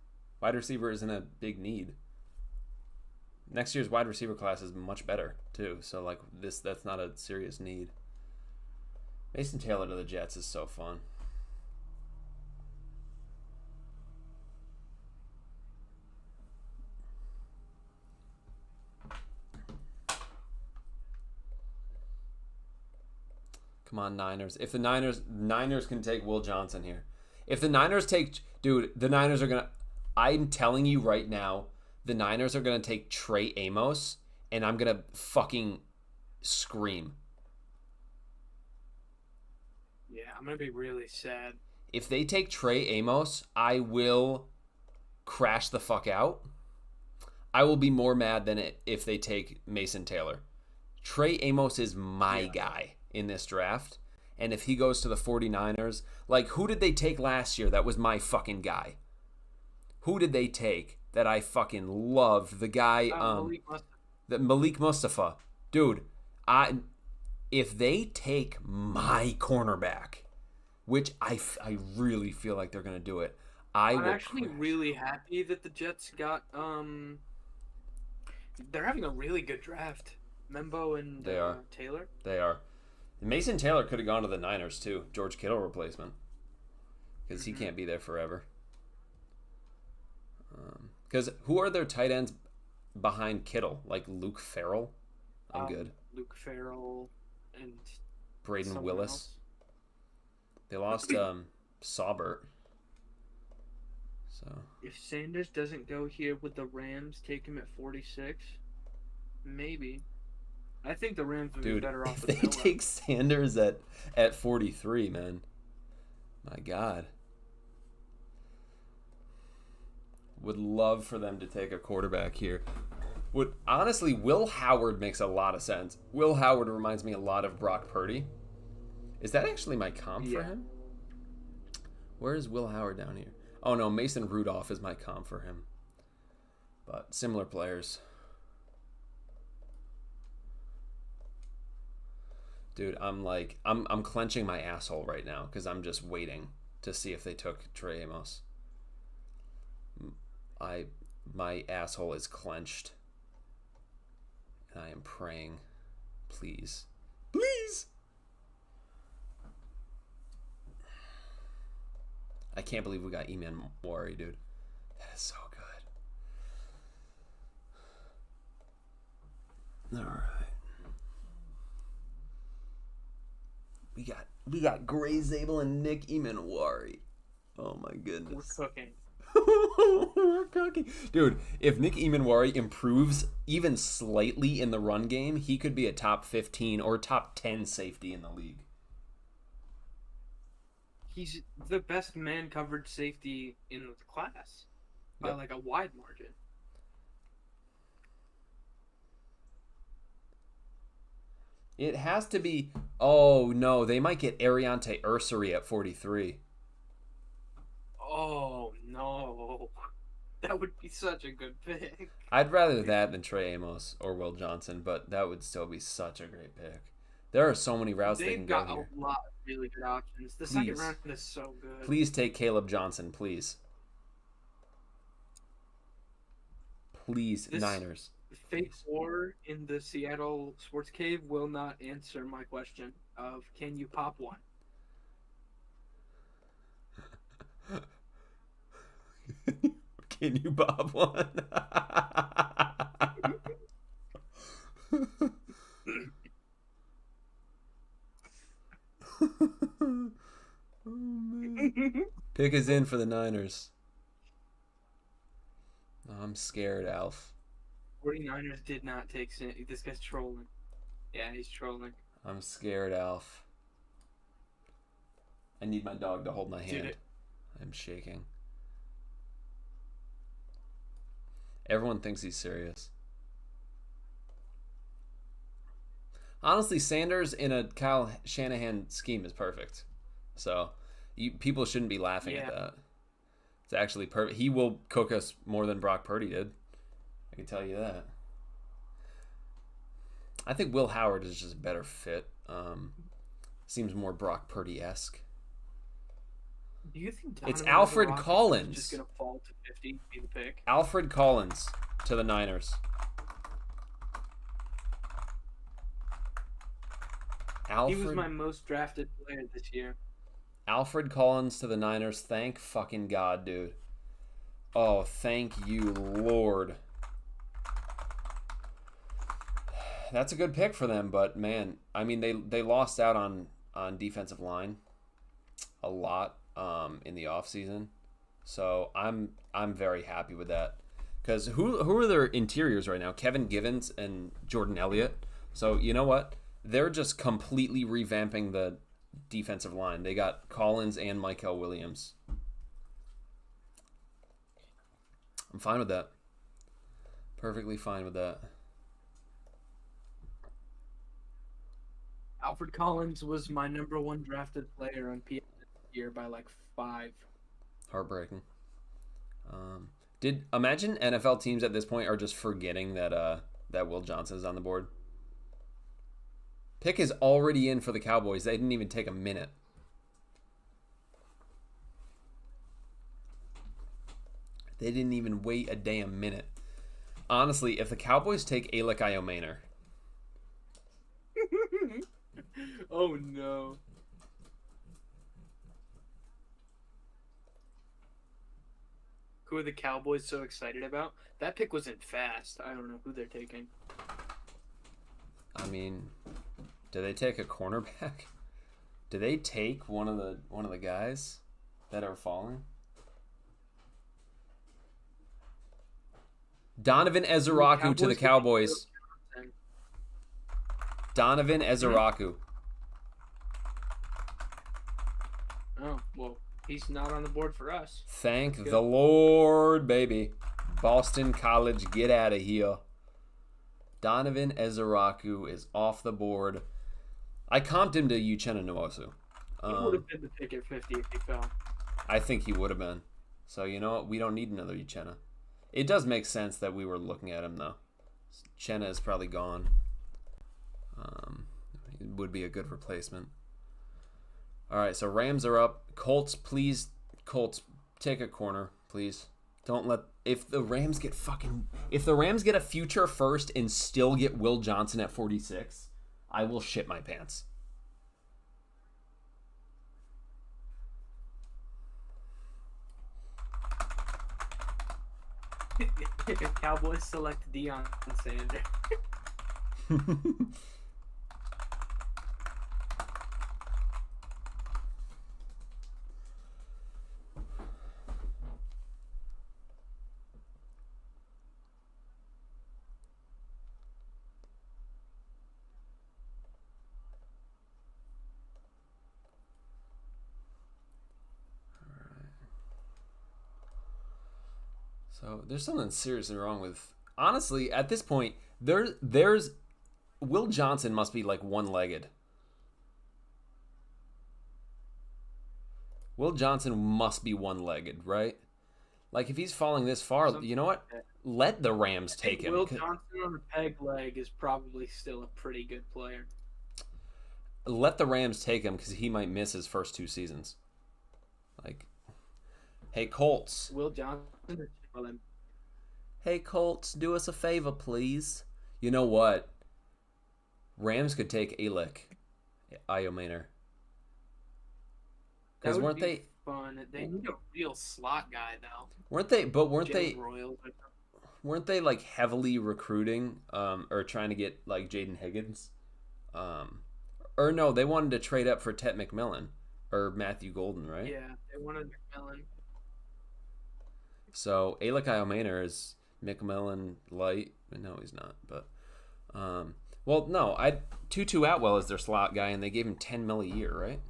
Wide receiver isn't a big need. Next year's wide receiver class is much better too. So like that's not a serious need. Mason Taylor to the Jets is so fun. Come on, Niners. If the Niners can take Will Johnson here. If the Niners take, dude, the Niners are going to, I'm telling you right now, the Niners are going to take Trey Amos, and I'm going to fucking scream. Yeah, I'm going to be really sad. If they take Trey Amos, I will crash the fuck out. I will be more mad than if they take Mason Taylor. Trey Amos is my guy in this draft. And if he goes to the 49ers, like, who did they take last year that was my fucking guy? Who did they take that I fucking loved? The guy, Malik Mustafa. Dude, if they take my cornerback, which I really feel like they're going to do it, I'm actually really happy that the Jets got, they're having a really good draft. Membo and Taylor. They are. Mason Taylor could have gone to the Niners too. George Kittle replacement. Because he can't be there forever. Because who are their tight ends behind Kittle? Like Luke Farrell? I'm good. Luke Farrell and Braden Willis. Else. They lost Saubert. So if Sanders doesn't go here, would the Rams take him at 46? Maybe. I think the Rams would be better off with They take Sanders at 43, man. My God. Would love for them to take a quarterback here. Honestly, Will Howard makes a lot of sense. Will Howard reminds me a lot of Brock Purdy. Is that actually my comp for him? Where is Will Howard down here? Oh no, Mason Rudolph is my comp for him. But similar players. Dude, I'm clenching my asshole right now because I'm just waiting to see if they took Trey Amos. My asshole is clenched. And I am praying. Please. Please! I can't believe we got Eman Wari, dude. That is so good. Alright. We got Gray Zabel and Nick Emanwari. Oh my goodness. We're cooking. We're cooking. Dude, if Nick Emanwari improves even slightly in the run game, he could be a top 15 or top 10 safety in the league. He's the best man-covered safety in the class by like a wide margin. It has to be. Oh no, they might get Ariante Ursary at 43. Oh no, that would be such a good pick. I'd rather that than Trey Amos or Will Johnson, but that would still be such a great pick. There are so many routes they can go here. They've got a lot of really good options. The second round is so good. Please take Caleb Johnson, please. Please, Niners. Fake war in the Seattle Sports Cave will not answer my question of can you pop one? Can you pop one? Oh, man. Pick is in for the Niners. Oh, I'm scared, Alf. 49ers did not take this guy's trolling. Yeah, he's trolling. I'm scared, Alf. I need my dog to hold my hand. I'm shaking. Everyone thinks he's serious. Honestly, Sanders in a Kyle Shanahan scheme is perfect. So, people shouldn't be laughing at that. It's actually perfect. He will cook us more than Brock Purdy did. I can tell you that. I think Will Howard is just a better fit. Seems more Brock Purdy-esque. Do you think It's Donovan Alfred Ezra-Rock Collins. is just gonna fall to 50 to be the pick? Alfred Collins to the Niners. He was my most drafted player this year. Alfred Collins to the Niners. Thank fucking God, dude. Oh, thank you, Lord. That's a good pick for them, but man, I mean they lost out on defensive line a lot in the offseason. So I'm very happy with that. Because who are their interiors right now? Kevin Givens and Jordan Elliott. So you know what? They're just completely revamping the defensive line. They got Collins and Michael Williams. I'm fine with that. Perfectly fine with that. Alfred Collins was my number 1 drafted player on PS this year by like 5. Heartbreaking. Imagine NFL teams at this point are just forgetting that Will Johnson is on the board. Pick is already in for the Cowboys. They didn't even take a minute. They didn't even wait a damn minute. Honestly, if the Cowboys take Alec Iomaner, Oh no. Who are the Cowboys so excited about? That pick wasn't fast. I don't know who they're taking. I mean, do they take a cornerback? Do they take one of the guys that are falling? Donovan Ezeraku to the Cowboys. Donovan Ezeraku. Oh, well, he's not on the board for us. Thank the Lord, baby. Boston College, get out of here. Donovan Ezeraku is off the board. I comped him to Uchenna Nwosu. He would have been the pick at 50 if he fell. I think he would have been. So, you know what? We don't need another Uchenna. It does make sense that we were looking at him, though. Uchenna is probably gone. It would be a good replacement. All right, so Rams are up. Colts, please. Colts, take a corner, please. Don't let... If the Rams get a future first and still get Will Johnson at 46, I will shit my pants. If Cowboys select Deion Sanders. So there's something seriously wrong with... Honestly, at this point, there's... Will Johnson must be like one-legged. Will Johnson must be one-legged, right? Like, if he's falling this far, you know what? Let the Rams take him. Will Johnson on a peg leg is probably still a pretty good player. Let the Rams take him because he might miss his first 2 seasons. Like, hey, Colts. Will Johnson or Chamberlain? Hey, Colts, do us a favor, please. You know what? Rams could take Alec Iomaner. Because weren't they fun? They need a real slot guy though. Weren't they? But weren't Jalen they? Royals, Weren't they like heavily recruiting, or trying to get like Jaden Higgins, or no? They wanted to trade up for Tet McMillan or Matthew Golden, right? Yeah, they wanted McMillan. So Alec Iomaner is McMillan light. No, he's not. But well, no. Tutu Atwell is their slot guy, and they gave him $10 million a year, right?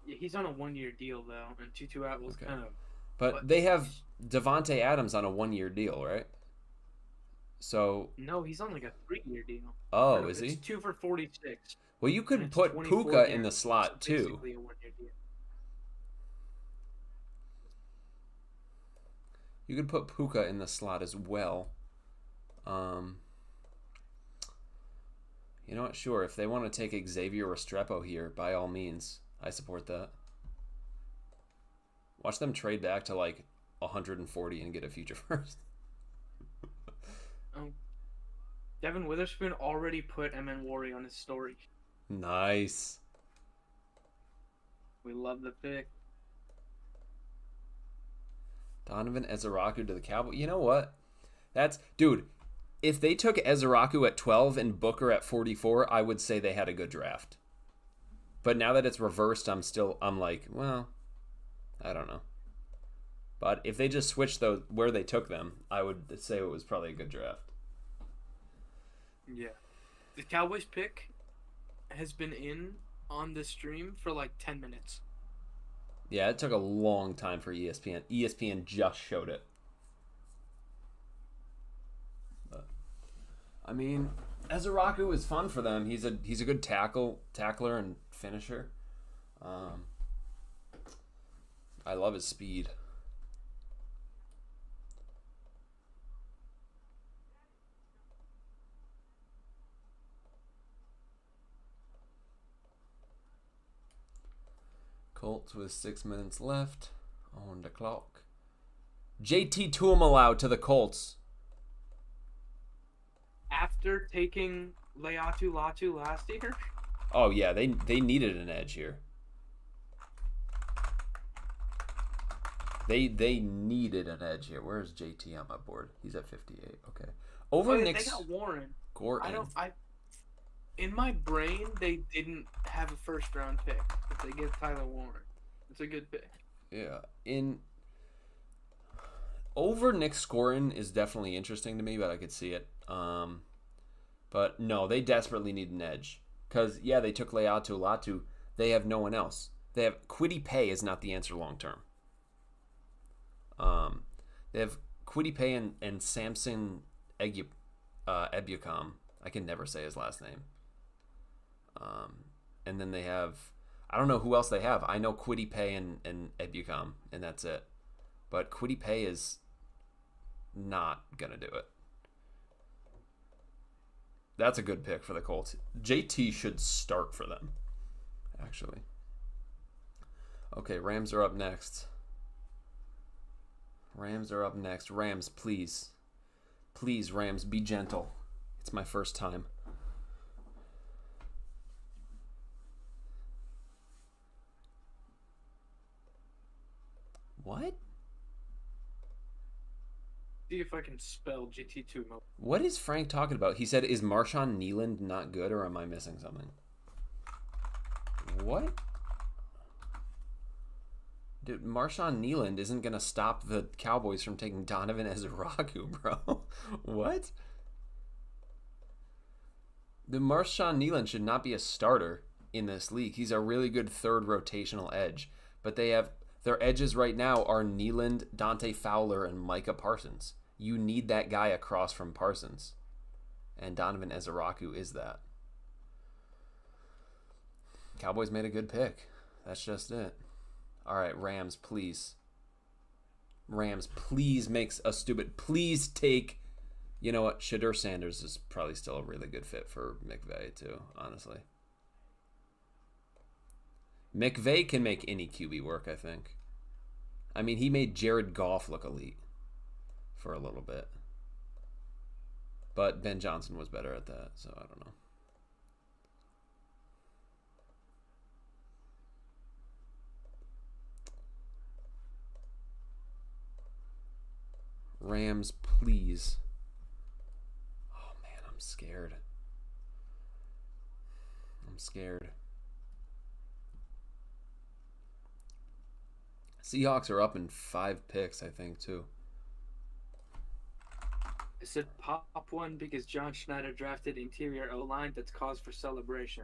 Yeah, he's on a 1-year deal though, and Tutu Atwell's kind of. But they have Devontae Adams on a 1-year deal, right? So No, he's on like a 3-year deal. oh, is It's he? 2 for 46. Well, you and could it's put 24 Puka in games, the slot so too. basically a 1-year deal. You could put Puka in the slot as well. You know what? Sure, if they want to take Xavier Restrepo here, by all means, I support that. Watch them trade back to like 140 and get a future first. Oh, Devin Witherspoon already put MN Warrior on his story. Nice. We love the pick. Donovan Ezeraku to the Cowboys. You know what? Dude, if they took Ezeraku at 12 and Booker at 44, I would say they had a good draft. But now that it's reversed, I'm like, well, I don't know. But if they just switched those where they took them, I would say it was probably a good draft. Yeah. The Cowboys pick has been in on the stream for like 10 minutes. Yeah, it took a long time for ESPN. ESPN just showed it. But, I mean, Ezeraku is fun for them. He's a good tackler and finisher. I love his speed. Colts with 6 minutes left on the clock. JT Tuimoloau to the Colts. After taking Leatu Latu last year? Oh yeah, they needed an edge here. They needed an edge here. Where's JT on my board? He's at 58. Okay. Over They Nick's got Warren. Gorton. In my brain, they didn't have a first round pick, but they get Tyler Warren. It's a good pick. Yeah. Over Nick Scorin is definitely interesting to me, but I could see it. But no, they desperately need an edge. Because, yeah, they took Leatu Latu. They have no one else. They have Kwity Paye is not the answer long term. They have Kwity Paye and Samson Ebukam. I can never say his last name. And then they have, I don't know who else they have. I know Kwity Paye and Ebukam, and that's it. But Kwity Paye is not going to do it. That's a good pick for the Colts. JT should start for them, actually. Okay, Rams are up next. Rams, please. Please, Rams, be gentle. It's my first time. What? See if I can spell GT2. What is Frank talking about? He said, is Marshawn Nealand not good, or am I missing something? What? Dude, Marshawn Nealand isn't going to stop the Cowboys from taking Donovan Ezeraku, bro. What? The Marshawn Nealand should not be a starter in this league. He's a really good third rotational edge. But they have their edges right now are Nealand, Dante Fowler, and Micah Parsons. You need that guy across from Parsons. And Donovan Ezeraku is that. Cowboys made a good pick. That's just it. All right, Rams, please. Rams, please make a stupid. Please take. You know what? Shadur Sanders is probably still a really good fit for McVay, too, honestly. McVay can make any QB work, I think. I mean, he made Jared Goff look elite for a little bit. But Ben Johnson was better at that, so I don't know. Rams, please. Oh, man, I'm scared. Seahawks are up in 5 picks, I think, too. I said pop one because John Schneider drafted interior O-line that's cause for celebration.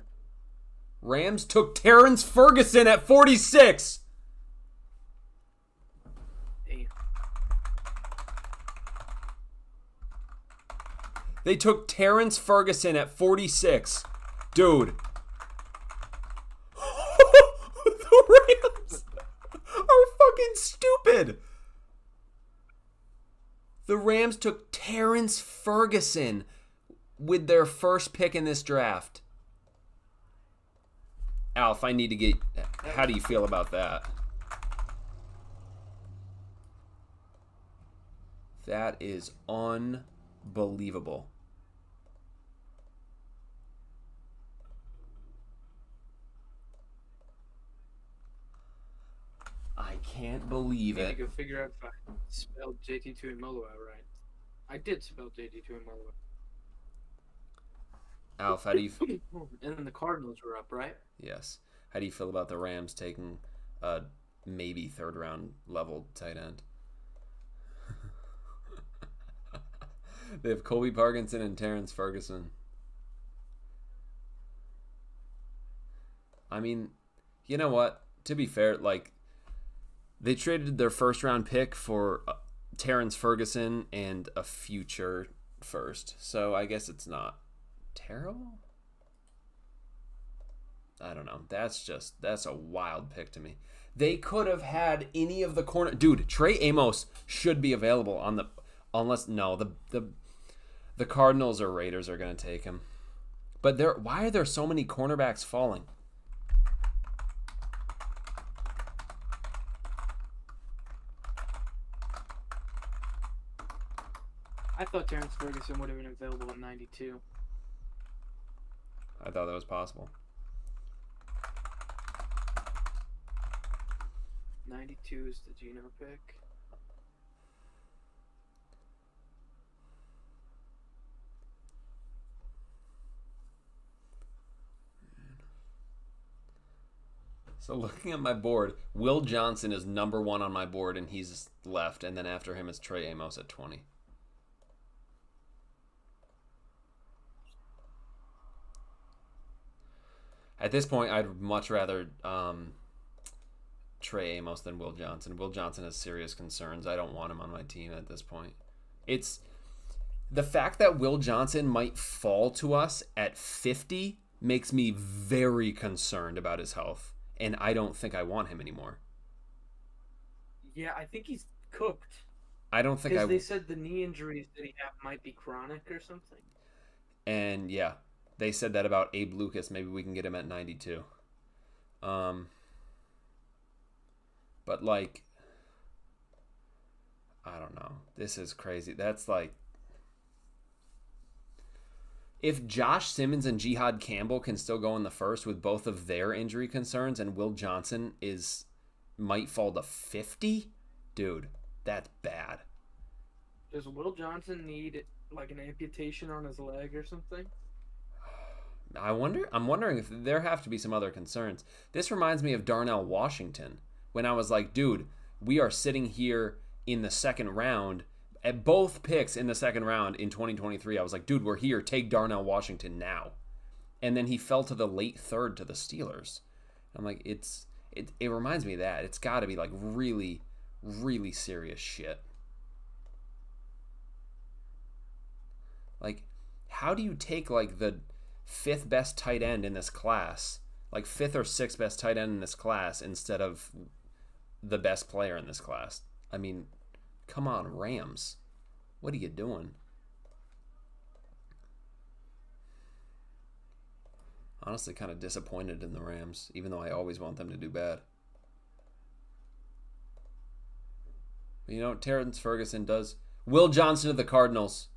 Rams took Terrence Ferguson at 46. Damn. They took Terrence Ferguson at 46. Dude. The Rams are fucking stupid. The Rams took Terrence Ferguson with their first pick in this draft. Alf, I need to get... How do you feel about that? That is unbelievable. I can't believe I need it. to go figure out if I spelled JT Tuimoloau right. I did spell JT Tuimoloau. Alf, how do you... And then the Cardinals were up, right? Yes. How do you feel about the Rams taking a maybe third-round level tight end? They have Colby Parkinson and Terrence Ferguson. I mean, you know what? To be fair, like, they traded their first-round pick for Terrence Ferguson and a future first. So I guess it's not terrible. I don't know. That's a wild pick to me. They could have had any of the corner. Dude, Trey Amos should be available on the, unless no, the Cardinals or Raiders are going to take him. But why are there so many cornerbacks falling? I thought Terrence Ferguson would have been available at 92. I thought that was possible. 92 is the Geno pick. So looking at my board, Will Johnson is number 1 on my board, and he's left. And then after him is Trey Amos at 20. At this point, I'd much rather Trey Amos than Will Johnson. Will Johnson has serious concerns. I don't want him on my team at this point. It's the fact that Will Johnson might fall to us at 50 makes me very concerned about his health, and I don't think I want him anymore. Yeah, I think he's cooked. I don't think Because they said the knee injuries that he have might be chronic or something. And yeah, they said that about Abe Lucas. Maybe we can get him at 92. But like, I don't know. This is crazy. That's like, if Josh Simmons and Jihad Campbell can still go in the first with both of their injury concerns, and Will Johnson might fall to 50, dude, that's bad. Does Will Johnson need like an amputation on his leg or something? I'm wondering if there have to be some other concerns. This reminds me of Darnell Washington, when I was like, dude, we are sitting here in the second round at both picks in the second round in 2023. I was like, dude, we're here. Take Darnell Washington now. And then he fell to the late third to the Steelers. I'm like, it reminds me of that. It's got to be like really, really serious shit. Like, how do you take like the 5th best tight end in this class, like 5th or 6th best tight end in this class, instead of the best player in this class? I mean, come on, Rams. What are you doing? Honestly, kind of disappointed in the Rams, even though I always want them to do bad. But you know, Terrence Ferguson does. Will Johnson of the Cardinals.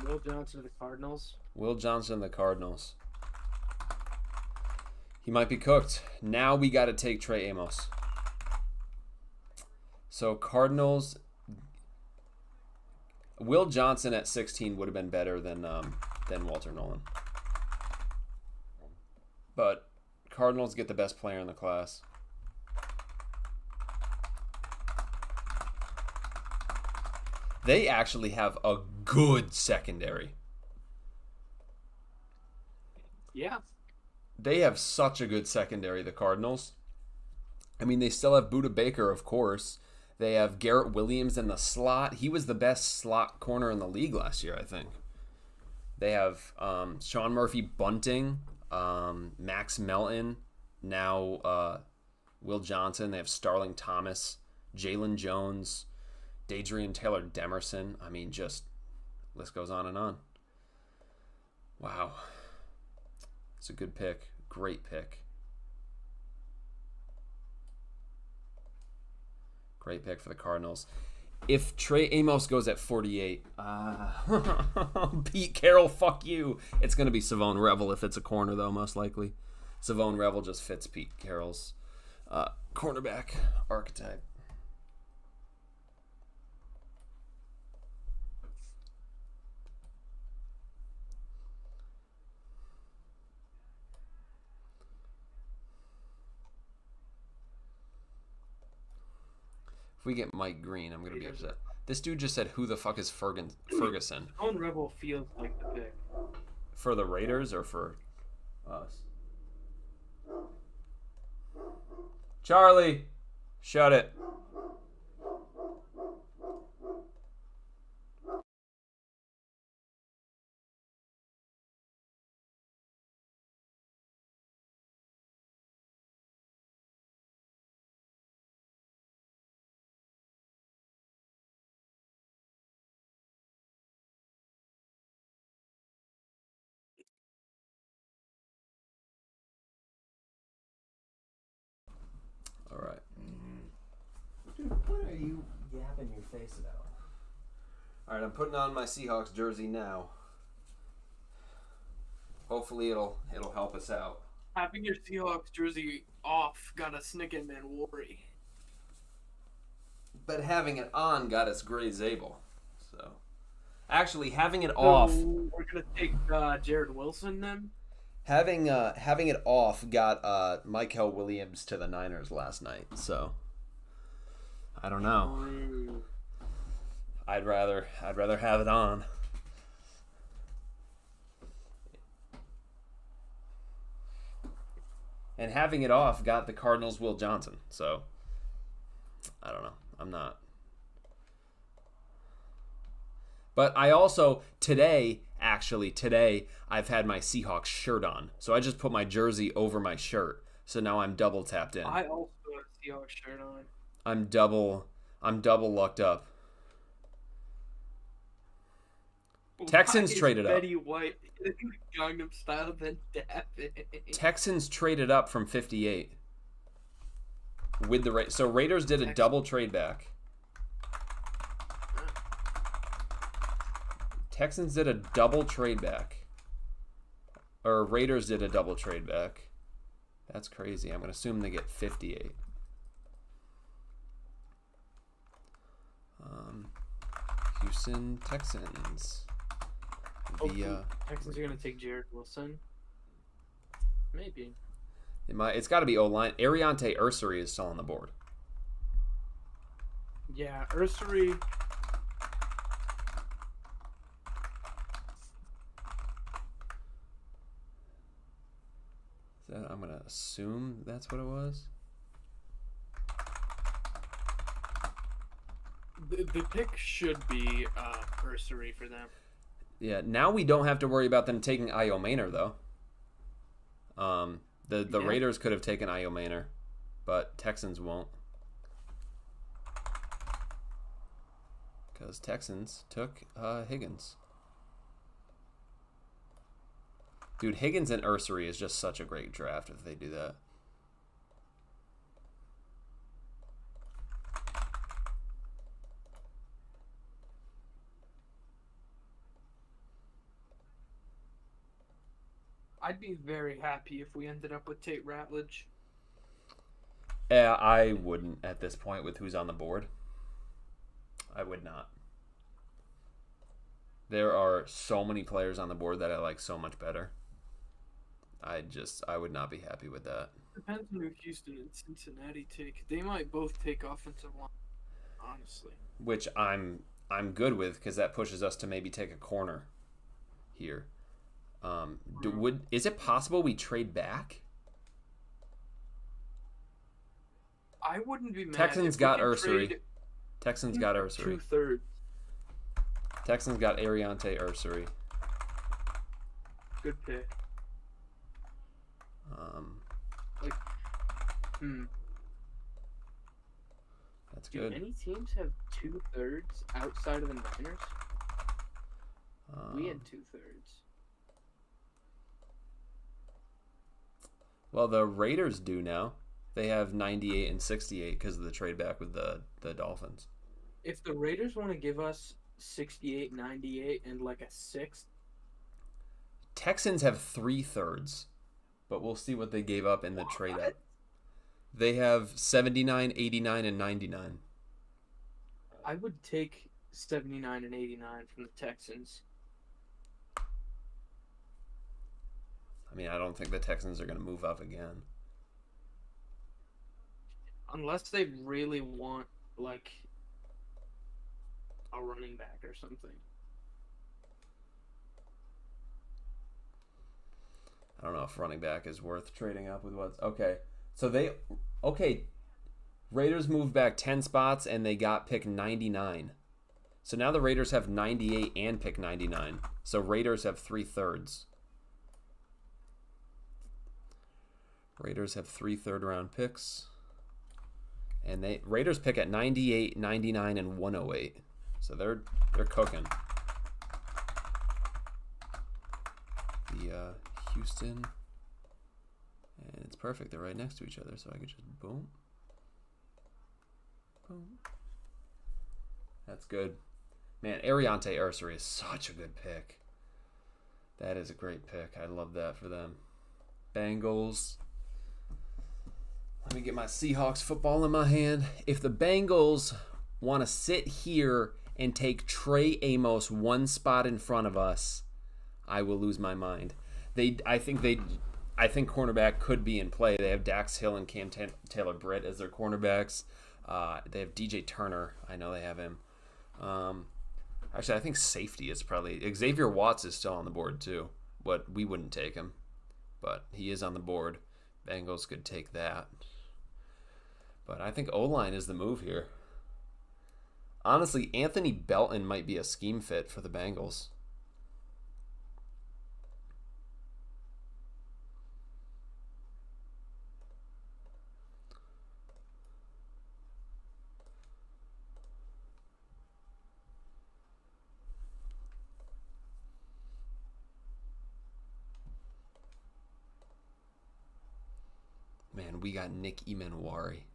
Will Johnson of the Cardinals. Will Johnson of the Cardinals. He might be cooked. Now we got to take Trey Amos. So Cardinals. Will Johnson at 16 would have been better than Walter Nolan. But Cardinals get the best player in the class. They actually have a good secondary. Yeah. They have such a good secondary, the Cardinals. I mean, they still have Budda Baker, of course. They have Garrett Williams in the slot. He was the best slot corner in the league last year, I think. They have Sean Murphy Bunting, Max Melton, now Will Johnson. They have Starling Thomas, Jalen Jones, Dadrian Taylor Demerson. I mean, just List goes on and on. Wow. It's a good pick. Great pick. Great pick for the Cardinals. If Trey Amos goes at 48, Pete Carroll, fuck you. It's going to be Savone Revel if it's a corner, though, most likely. Savone Revel just fits Pete Carroll's cornerback archetype. If we get Mike Green, I'm going to be upset. This dude just said, who the fuck is Ferguson? Own Rebel feels like the pick. For the Raiders or for us? Charlie, shut it. All right. Dude, what are you yapping your face about? All right, I'm putting on my Seahawks jersey now. Hopefully it'll help us out. Having your Seahawks jersey off got us Snicket Man worry. But having it on got us Gray Zabel. So, actually, having it off. We're gonna take Jared Wilson then. Having it off got Michael Williams to the Niners last night. So, I don't know. I'd rather have it on. And having it off got the Cardinals Will Johnson. So, I don't know. I'm not. But I also, today, I've had my Seahawks shirt on. So I just put my jersey over my shirt. So now I'm double tapped in. I also have a Seahawks shirt on. I'm double lucked up. Texans traded up. Betty White in Gangnam Style then dapping. Texans traded up from 58 with the so Raiders did a double trade back. Texans did a double trade back, or Raiders did a double trade back. That's crazy. I'm gonna assume they get 58. Houston Texans. Via Texans are gonna take Jared Wilson. Maybe. It's got to be O-line. Ariante Ursary is still on the board. Yeah, Ursary. I'm going to assume that's what it was. The pick should be Ursary for them. Yeah, now we don't have to worry about them taking Io Maynor, though. The Raiders could have taken Io Maynor, but Texans won't. Because Texans took Higgins. Dude, Higgins and Ursary is just such a great draft if they do that. I'd be very happy if we ended up with Tate Ratledge. I wouldn't at this point with who's on the board. I would not. There are so many players on the board that I like so much better. I would not be happy with that. Depends on who Houston and Cincinnati take. They might both take offensive line, honestly. Which I'm good with because that pushes us to maybe take a corner here. Is it possible we trade back? I wouldn't be mad. Texans got Ursary. Texans got Ursary. 2/3. Texans got Ariante Ursary. Good pick. That's Do good. any teams have 2/3 outside of the Niners? We had 2/3. Well, the Raiders do now. They have 98 and 68 because of the trade back with the Dolphins. If the Raiders want to give us 68, 98, and like a sixth, Texans have 3/3, but we'll see what they gave up in the trade up. They have 79, 89, and 99. I would take 79 and 89 from the Texans. I mean, I don't think the Texans are going to move up again. Unless they really want, like, a running back or something. I don't know if running back is worth trading up with what's... Okay, so Raiders moved back 10 spots and they got pick 99. So now the Raiders have 98 and pick 99. So Raiders have 3/3. Raiders have 3 third-round picks. And Raiders pick at 98, 99, and 108. So they're cooking. The Houston, and it's perfect. They're right next to each other, so I could just boom, boom. That's good, man. Ariante Ursary is such a good pick. That is a great pick. I love that for them. Bengals. Let me get my Seahawks football in my hand. If the Bengals want to sit here and take Trey Amos one spot in front of us, I will lose my mind. I think cornerback could be in play. They have Dax Hill and Cam Taylor Britt as their cornerbacks. They have DJ Turner. I know they have him. Actually, I think safety is probably... Xavier Watts is still on the board too, but we wouldn't take him. But he is on the board. Bengals could take that. But I think O-line is the move here. Honestly, Anthony Belton might be a scheme fit for the Bengals. Man, we got Nick Emanwari.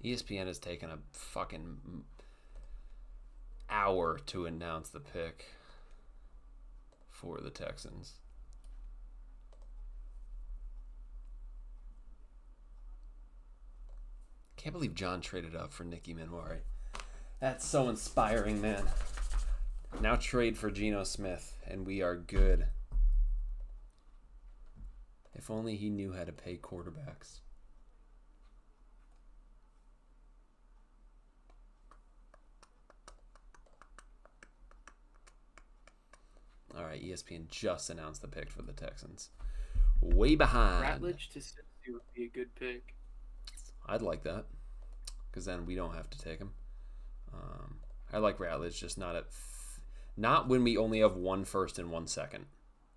ESPN has taken a fucking hour to announce the pick for the Texans. Can't believe John traded up for Nicky Manwari. That's so inspiring, man. Now trade for Geno Smith, and we are good. If only he knew how to pay quarterbacks. All right, ESPN just announced the pick for the Texans. Way behind. Ratledge to Cincy would be a good pick. I'd like that, because then we don't have to take him. I like Ratledge, just not when we only have 1 first and 1 second.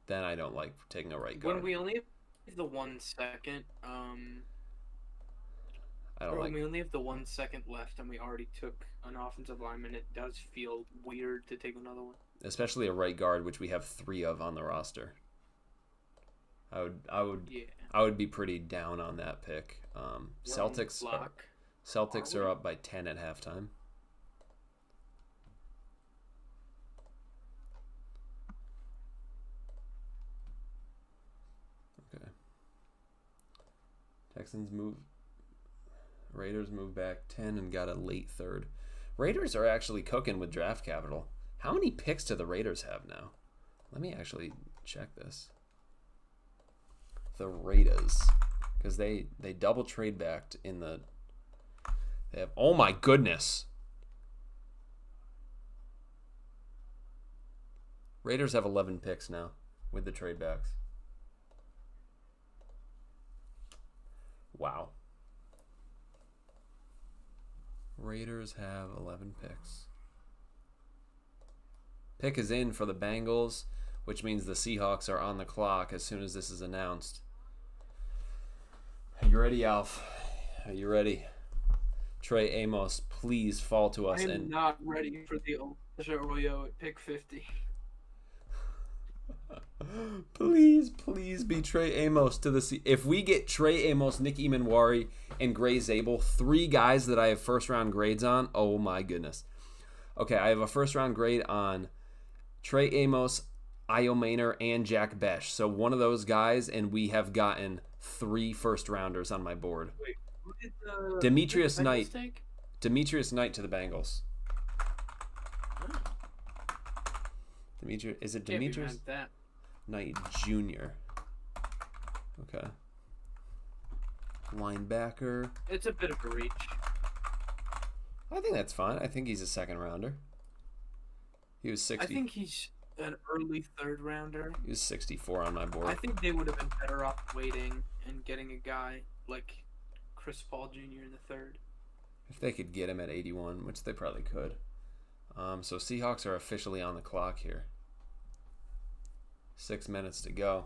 Then I don't like taking a right guard. When we only have the 1 second, when we only have the 1 second left, and we already took an offensive lineman, it does feel weird to take another one. Especially a right guard, which we have 3 of on the roster. I would be pretty down on that pick. Celtics are up by 10 at halftime. Okay. Raiders move back 10 and got a late third. Raiders are actually cooking with draft capital. How many picks do the Raiders have now? Let me actually check this. The Raiders, because they double trade backed in the. They have, oh my goodness. Raiders have 11 picks now with the trade backs. Raiders have 11 picks. Pick is in for the Bengals, which means the Seahawks are on the clock as soon as this is announced. Are you ready, Alf? Are you ready? Trey Amos, please fall to us. I am not ready for the Elijah Arroyo at pick 50. Please be Trey Amos to the If we get Trey Amos, Nick Emanwari, and Gray Zabel, 3 guys that I have first round grades on, oh my goodness. Okay, I have a first round grade on Trey Amos, Io Maynor, and Jack Besh. So one of those guys, and we have gotten 3 first rounders on my board. Wait, who did Demetrius who did the Bengals Knight. take? Demetrius Knight to the Bengals. Oh, Is it can't be Demetrius mad at that. Knight Jr.? Okay. Linebacker. It's a bit of a reach. I think that's fine. I think he's a second rounder. He was 60. I think he's an early third rounder. He was 64 on my board. I think they would have been better off waiting and getting a guy like Chris Paul Jr. in the third. If they could get him at 81, which they probably could. So Seahawks are officially on the clock here. 6 minutes to go.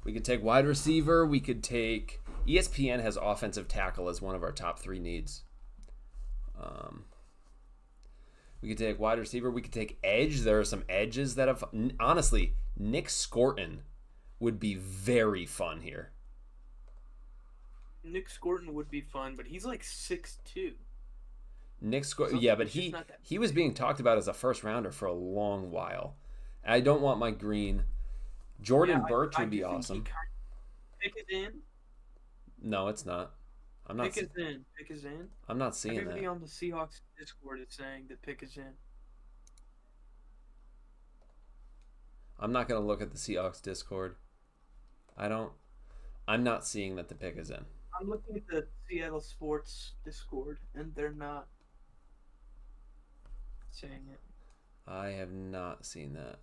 We could take wide receiver. We could take... ESPN has offensive tackle as one of our top 3 needs. We could take wide receiver. We could take edge. There are some edges that have... Honestly, Nick Scorton would be very fun here. Nick Scorton would be fun, but he's like 6'2". Nick Scorton, Something yeah, but that's just not that- he was being talked about as a first rounder for a long while. I don't want Mike Green. Jordan Birch would be awesome. Pick is in. No, it's not. I'm not. Pick is in. Pick is in. I'm not seeing Everybody that. on the Seahawks Discord is saying that pick is in. I'm not gonna look at the Seahawks Discord. I'm not seeing that the pick is in. I'm looking at the Seattle Sports Discord, and they're not saying it. I have not seen that.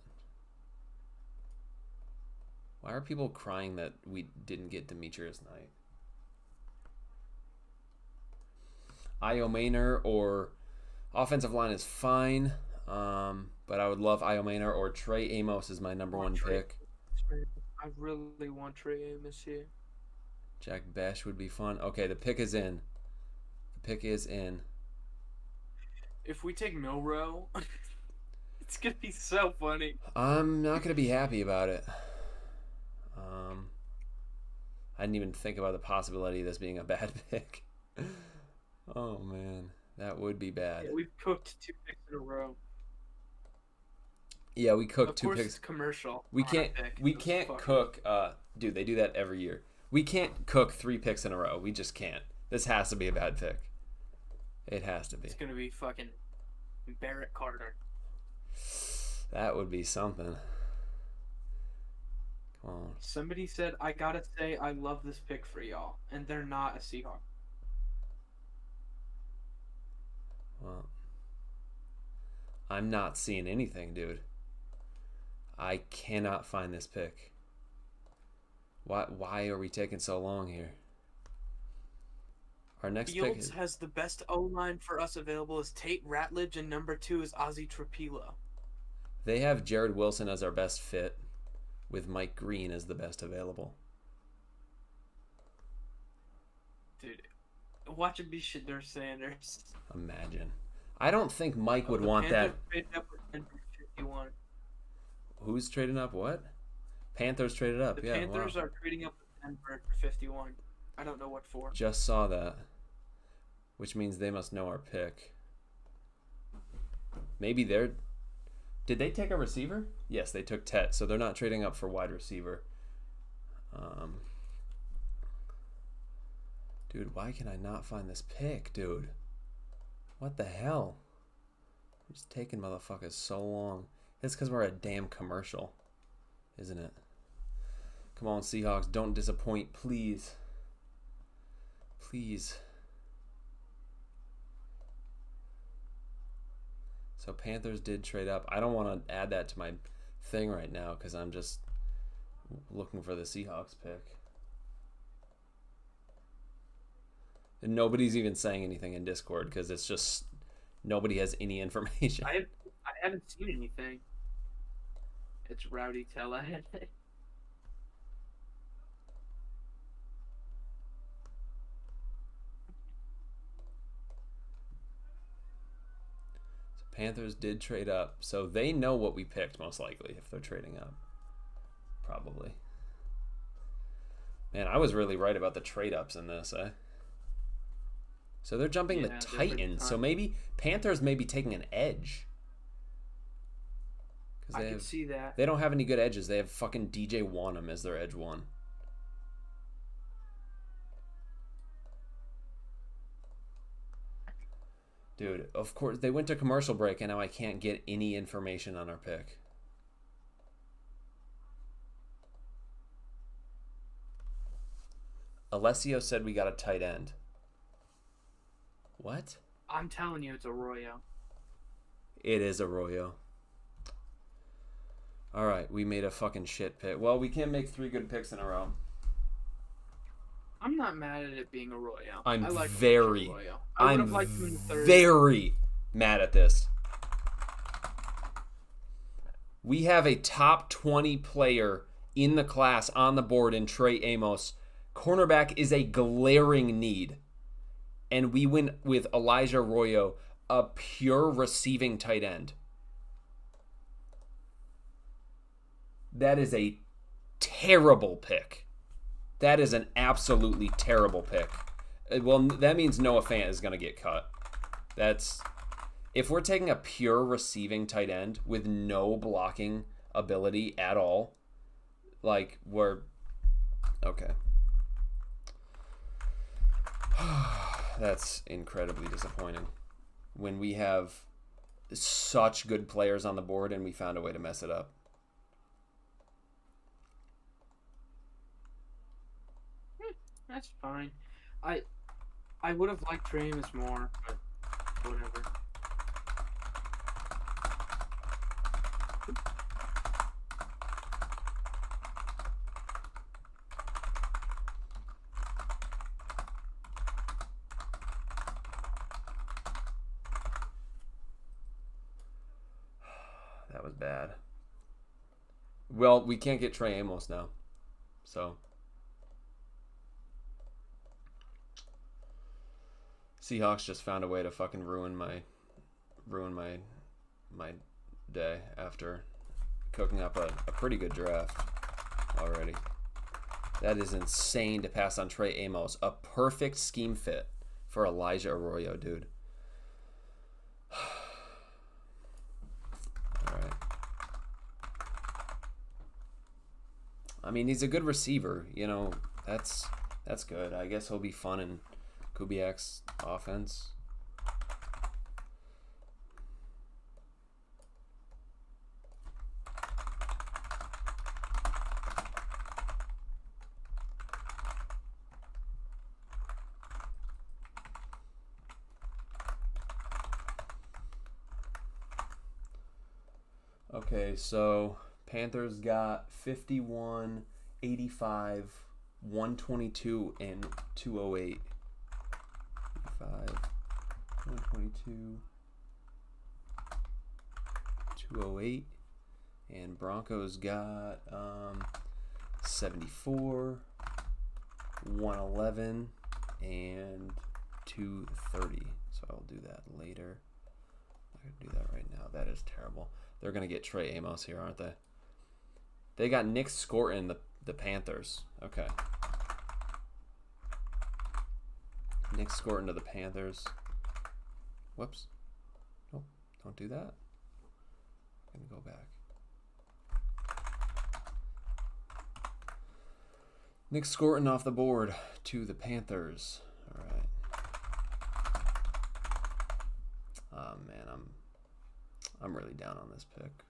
Why are people crying that we didn't get Demetrius Knight? Io Maynor or offensive line is fine, but I would love Io Maynor or Trey Amos is my number 1 pick. I really want Trey Amos here. Jack Besh would be fun. Okay, the pick is in. The pick is in. If we take Milrow, it's gonna be so funny. I'm not going to be happy about it. I didn't even think about the possibility of this being a bad pick. Oh, man. That would be bad. Yeah, we've cooked 2 picks in a row. Yeah, we cooked Of 2 course, picks. it's commercial. We on a can't pick. we Those can't fuckers. cook dude, they do that every year. We can't cook 3 picks in a row. We just can't. This has to be a bad pick. It has to be. It's gonna be fucking Barrett Carter. That would be something. Come on. Somebody said, I gotta say, I love this pick for y'all. And they're not a Seahawk. Well, I'm not seeing anything, dude. I cannot find this pick. Why are we taking so long here? Our next pick Fields is... has the best O-line for us available is Tate Ratledge, and number 2 is Ozzy Trapilo. They have Jared Wilson as our best fit, with Mike Green as the best available. Dude, watch it be Shedeur Sanders. Imagine. I don't think Mike would The want that. Panthers traded up with Denver 51. Who's trading up? What? Panthers traded up. The Yeah, Panthers wow. are trading up with Denver for 51. I don't know what for. Just saw that. Which means they must know our pick. Maybe they're... Did they take a receiver? Yes, they took Tet, so they're not trading up for wide receiver. Dude, why can I not find this pick, dude? What the hell? It's taking motherfuckers so long. It's because we're a damn commercial, isn't it? Come on, Seahawks, don't disappoint, please. Please. So Panthers did trade up. I don't want to add that to my thing right now because I'm just looking for the Seahawks pick. And nobody's even saying anything in Discord because it's just Nobody has any information. I haven't seen anything. It's Rowdy Tella. Panthers did trade up, so they know what we picked most likely if they're trading up. Probably. Man, I was really right about the trade ups in this, eh? So they're jumping the Titans. So maybe Panthers may be taking an edge. I can see that. They don't have any good edges. They have fucking DJ Wanham as their edge one. Dude, of course, they went to commercial break, and now I can't get any information on our pick. Alessio said we got a tight end. What? I'm telling you, it's Arroyo. It is Arroyo. All right, we made a fucking shit pick. Well, we can't make 3 good picks in a row. I'm not mad at it being Arroyo. I'm I like very, Arroyo. I would have liked him in the third. very mad at this. We have a top 20 player in the class on the board in Trey Amos. Cornerback is a glaring need. And we went with Elijah Arroyo, a pure receiving tight end. That is a terrible pick. That is an absolutely terrible pick. Well, that means Noah Fant is going to get cut. That's... If we're taking a pure receiving tight end with no blocking ability at all, like, we're... Okay. That's incredibly disappointing. When we have such good players on the board and we found a way to mess it up. That's fine. I would have liked Trey Amos more, but whatever. That was bad. Well, we can't get Trey Amos now. So... Seahawks just found a way to fucking ruin my day after cooking up a pretty good draft already. That is insane to pass on Trey Amos. A perfect scheme fit for Elijah Arroyo, dude. Alright. I mean, he's a good receiver, you know, that's good. I guess he'll be fun in Kubiak's offense. Okay, so Panthers got 51, 85, 122, and 208. 122, 208, and Broncos got 74, 111, and 230. So I'll do that later. I'm going to do that right now. That is terrible. They're going to get Trey Amos here, aren't they? They got Nick Scorton, the Panthers. Okay. Nick Scorton to the Panthers. Whoops. Nope. Don't do that. I'm going to go back. Nick Scorton off the board to the Panthers. All right. Oh, man, I'm really down on this pick.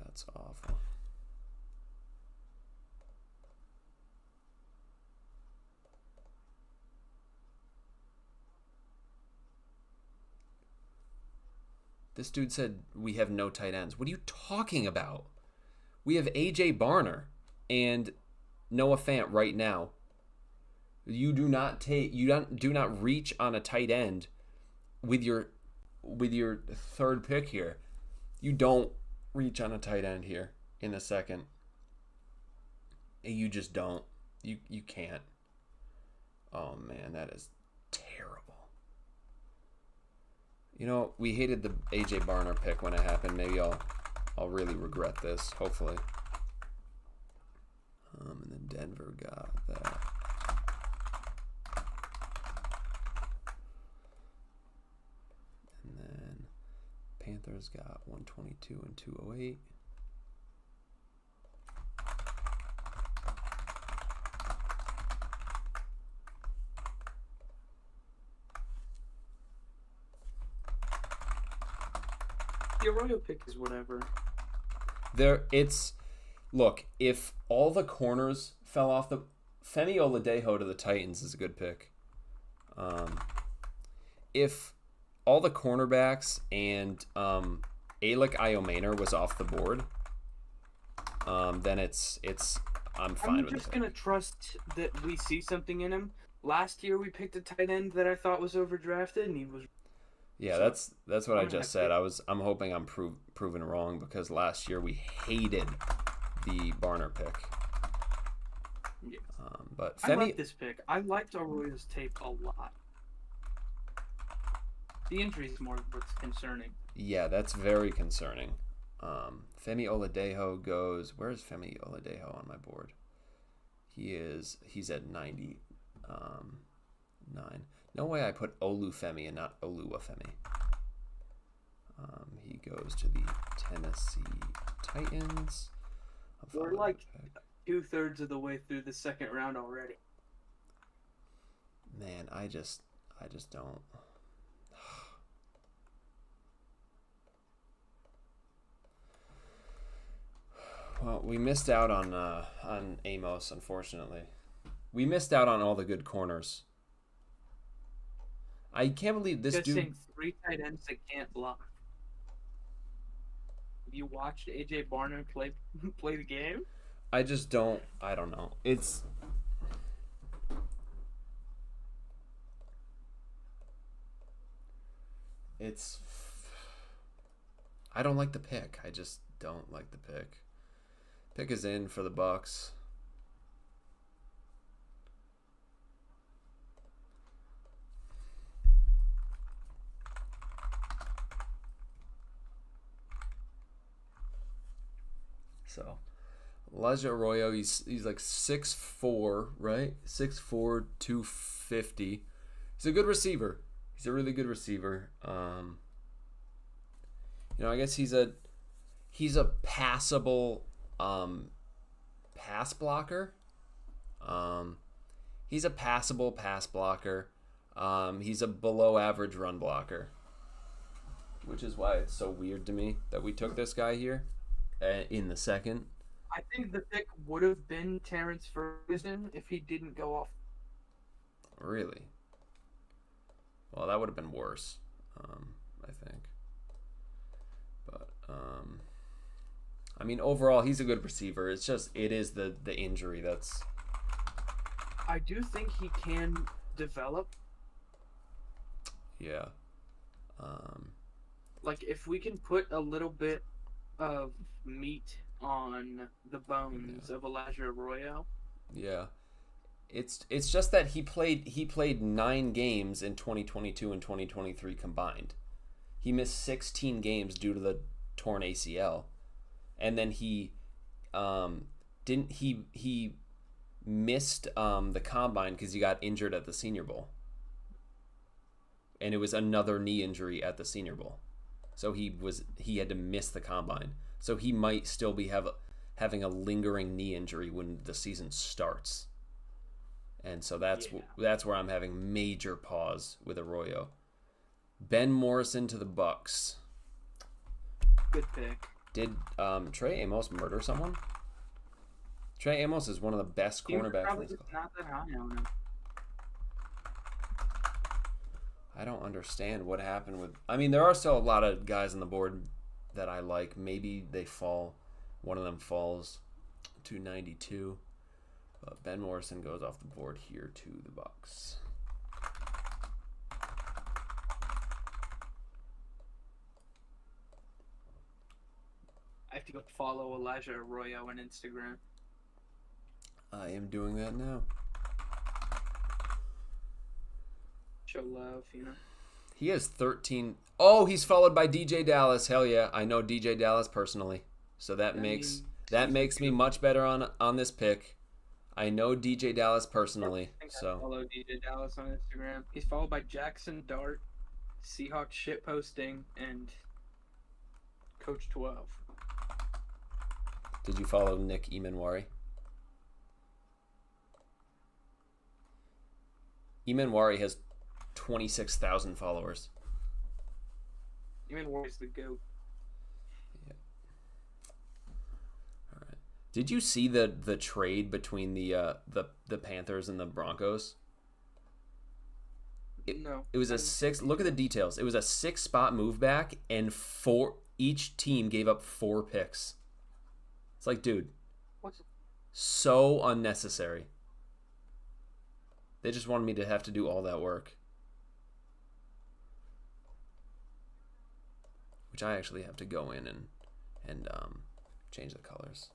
That's awful. This dude said we have no tight ends. What are you talking about? We have A.J. Barner and Noah Fant right now. You do not reach on a tight end with your third pick here. You don't reach on a tight end here in the second. You just don't. You can't. Oh man, that is terrible. You know, we hated the AJ Barner pick when it happened. Maybe I'll really regret this, hopefully. And then Denver got that. And then Panthers got 122 and 208. The Arroyo pick is whatever. Look, if all the corners fell off the Femi Oladejo to the Titans is a good pick. If all the cornerbacks and Alec Iomaner was off the board, then I'm fine with it. I'm just gonna trust that we see something in him. Last year we picked a tight end that I thought was overdrafted, and he was. Yeah, So, that's what I I'm just happy. said. I'm hoping I'm proven wrong because last year we hated the Barner pick. Yeah. But I Femi, like this pick. I liked Arroyo's tape a lot. The injury is more what's concerning. yeah, that's very concerning. Femi Oladejo goes. Where's Femi Oladejo on my board? He's at 99. No way I put Olufemi and not Oluwafemi. He goes to the Tennessee Titans. I'm We're following like the pick. 2/3 of the way through the second round already. Man, I just don't. Well, we missed out on Amos, unfortunately. We missed out on all the good corners. I can't believe this Just dude. saying 3 tight ends that can't block. Have you watched AJ Barner play the game? I just don't. I don't know. It's. I don't like the pick. I just don't like the pick. Pick is in for the Bucks. So, Elijah Arroyo, he's like 6'4", right? 6'4", 250. He's a good receiver. He's a really good receiver. I guess he's a passable pass blocker. He's a passable pass blocker. He's a below average run blocker, which is why it's so weird to me that we took this guy here in the second. I think the pick would have been Terrence Ferguson if he didn't go off. Really? Well, that would have been worse, I think. But I mean, overall, he's a good receiver. It's just it is the injury that's. I do think he can develop. Yeah. Like if we can put a little bit of meat on the bones of Elijah Arroyo. Yeah. It's just that he played 9 games in 2022 and 2023 combined. He missed 16 games due to the torn ACL, and then he missed the combine because he got injured at the Senior Bowl, and it was another knee injury at the Senior Bowl, so he had to miss the combine. So he might still be having a lingering knee injury when the season starts. And so that's where I'm having major pause with Arroyo. Ben Morrison to the Bucks. Good pick. Did Trey Amos murder someone? Trey Amos is one of the best He was cornerbacks in probably this just class. not that high on him. I don't understand what happened with. I mean, there are still a lot of guys on the board that I like. Maybe they fall. One of them falls to 92. But Ben Morrison goes off the board here to the Bucks. I have to go follow Elijah Arroyo on Instagram. I am doing that now. Show love, you know. He has 13. Oh, he's followed by DJ Dallas. Hell yeah, I know DJ Dallas personally, so that makes me much better on this pick. I know DJ Dallas personally, I so follow DJ Dallas on Instagram. He's followed by Jackson Dart, Seahawks shitposting, and Coach 12. did you follow Nick Emanwari? Emanwari has 26,000 followers. Even Warriors the GOAT. All right. Did you see the trade between the Panthers and the Broncos? No. It was a 6. Look at the details. It was a 6-spot move back, and each team gave up 4 picks. It's like, dude, What's so unnecessary. They just wanted me to have to do all that work, which I actually have to go in and change the colors.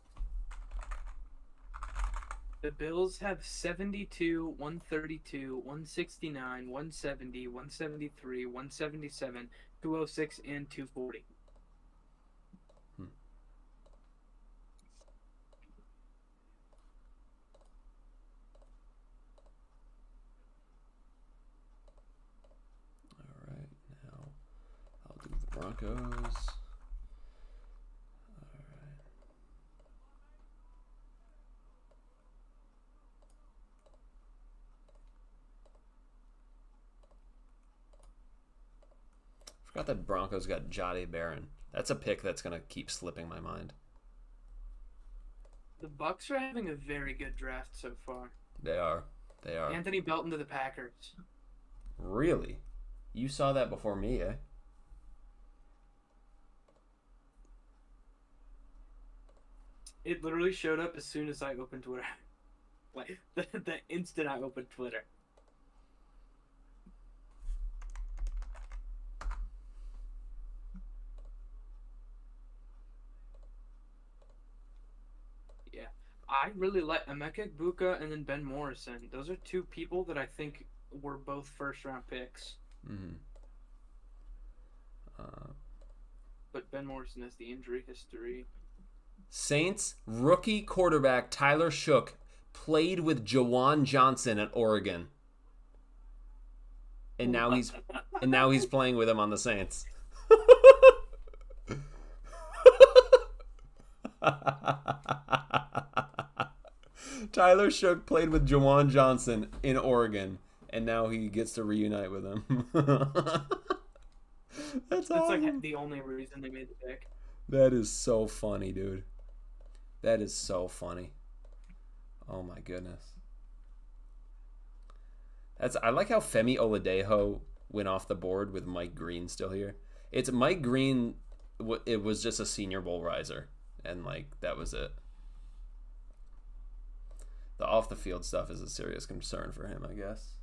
The Bills have 72, 132, 169, 170, 173, 177, 206, and 240. All right, now I'll do the Broncos. Forgot that Broncos got Jahdae Barron. That's a pick that's going to keep slipping my mind. The Bucks are having a very good draft so far. They are. They are. Anthony Belton to the Packers. Really? You saw that before me, eh? It literally showed up as soon as I opened Twitter. Like, the instant I opened Twitter. Yeah. I really like Emeka Egbuka and then Ben Morrison. Those are 2 people that I think were both first-round picks. Mm-hmm. But Ben Morrison has the injury history. Saints rookie quarterback Tyler Shook played with Jawan Johnson at Oregon, and now he's playing with him on the Saints. Tyler Shook played with Jawan Johnson in Oregon, and now he gets to reunite with him. That's awesome. Like the only reason they made the pick. That is so funny, dude. That is so funny. Oh my goodness. I like how Femi Oladejo went off the board with Mike Green still here. It's Mike Green. It was just a Senior Bowl riser, and like that was it. The off the field stuff is a serious concern for him, I guess.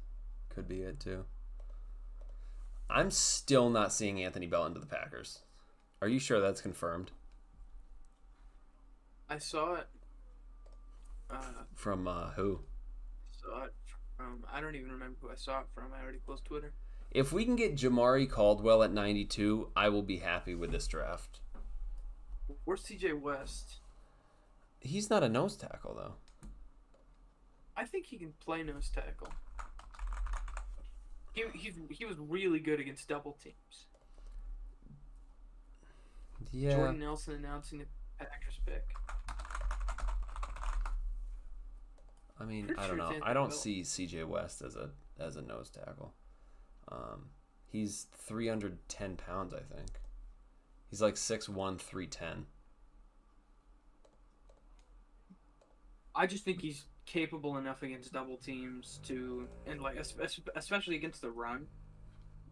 Could be it too. I'm still not seeing Anthony Belton to the Packers. Are you sure that's confirmed? I saw it. From who? Saw it from. I don't even remember who I saw it from. I already closed Twitter. If we can get Jamari Caldwell at 92, I will be happy with this draft. Where's TJ West? He's not a nose tackle though. I think he can play nose tackle. He was really good against double teams. Yeah. Jordan Nelson announcing the Packers pick. I mean, Pretty I don't sure know. it's I don't Anthony see CJ West as a nose tackle. He's 310 pounds, I think. He's like 6'1", 310. I just think he's capable enough against double teams and like especially against the run.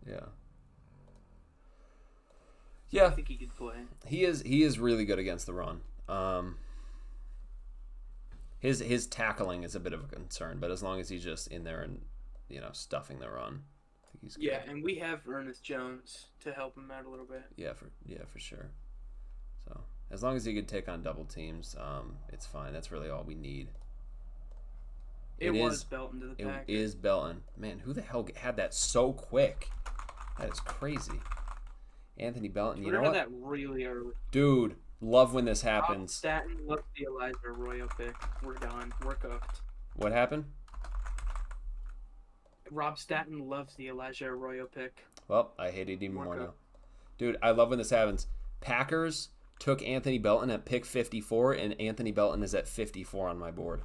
Yeah. I Yeah, think he could play. he is really good against the run. His tackling is a bit of a concern, but as long as he's just in there and stuffing the run, I think he's good. Yeah, and we have Ernest Jones to help him out a little bit. Yeah, for sure. So as long as he could take on double teams, it's fine. That's really all we need. It was Belton to the Packers. It is Belton. Man, who the hell had that so quick? That is crazy. Anthony Belton, you know what? that really early. Dude, love when this Rob happens. Staton loves the Elijah Arroyo pick. We're done. We're cooked. What happened? Rob Staton loves the Elijah Arroyo pick. Well, I hate it even We're more now. cooked. Dude, I love when this happens. Packers took Anthony Belton at pick 54, and Anthony Belton is at 54 on my board.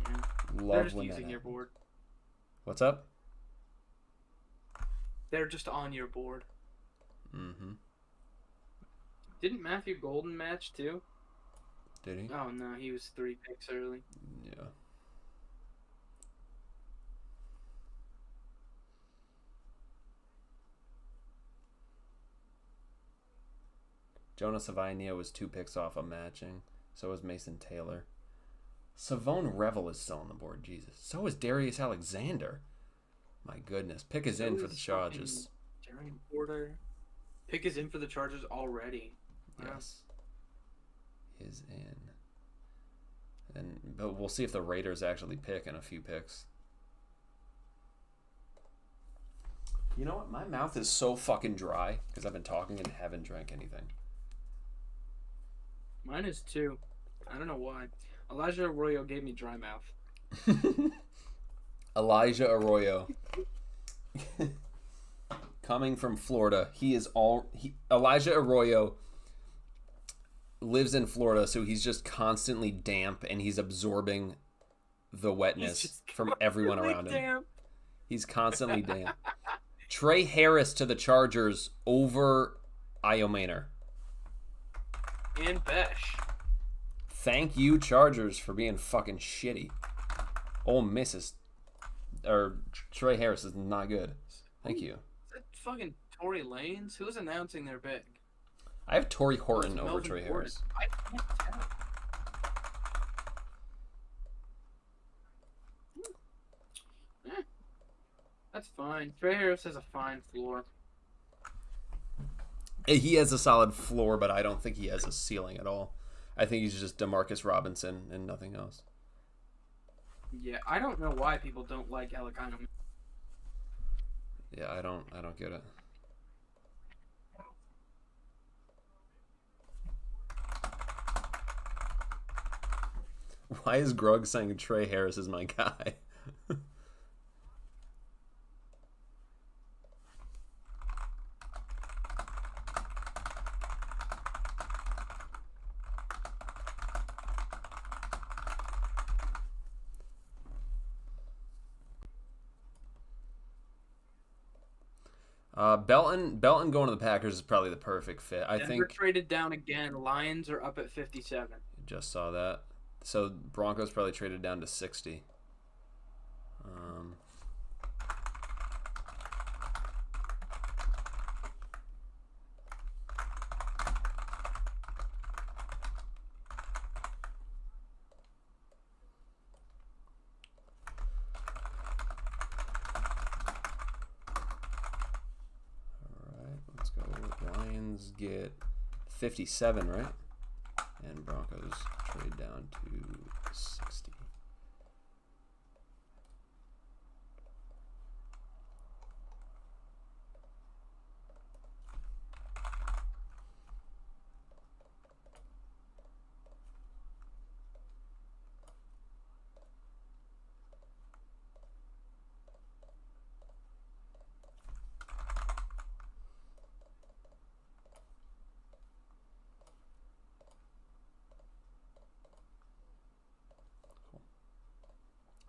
Yeah. They're Love just when that using your happens. board. What's up? They're just on your board. Mm-hmm. Didn't Matthew Golden match too? Did he? Oh no, he was 3 picks early. Yeah. Jonas Savainia was 2 picks off of matching. So was Mason Taylor. Savone Revel is still on the board. Jesus. So is Darius Alexander. My goodness. Pick is in for the Chargers. Jerry Porter. Pick is in for the Chargers already. Wow. Yes. Is in. But we'll see if the Raiders actually pick in a few picks. You know what? My mouth is so fucking dry because I've been talking and haven't drank anything. Mine is 2. I don't know why. Elijah Arroyo gave me dry mouth. Elijah Arroyo. Coming from Florida. Elijah Arroyo lives in Florida, so he's just constantly damp and he's absorbing the wetness from everyone around him. Damn. He's constantly damp. Trey Harris to the Chargers over Io Maynor. And Besh. Thank you, Chargers, for being fucking shitty. Ole Miss is... Or Trey Harris is not good. Thank you. Is that fucking Tory Lanez? Who's announcing their pick? I have Torrey Horton over Melvin Trey Gordon. Harris. I can't tell. That's fine. Trey Harris has a fine floor. He has a solid floor, but I don't think he has a ceiling at all. I think he's just DeMarcus Robinson and nothing else. Yeah, I don't know why people don't like Alec Heineman. Yeah, I don't get it. Why is Grug saying Trey Harris is my guy? Belton going to the Packers is probably the perfect fit. I Denver think traded down again. Lions are up at 57. just saw that. So Broncos probably traded down to 60. Let's go. Lions get 57, right? And Broncos trade down to 60.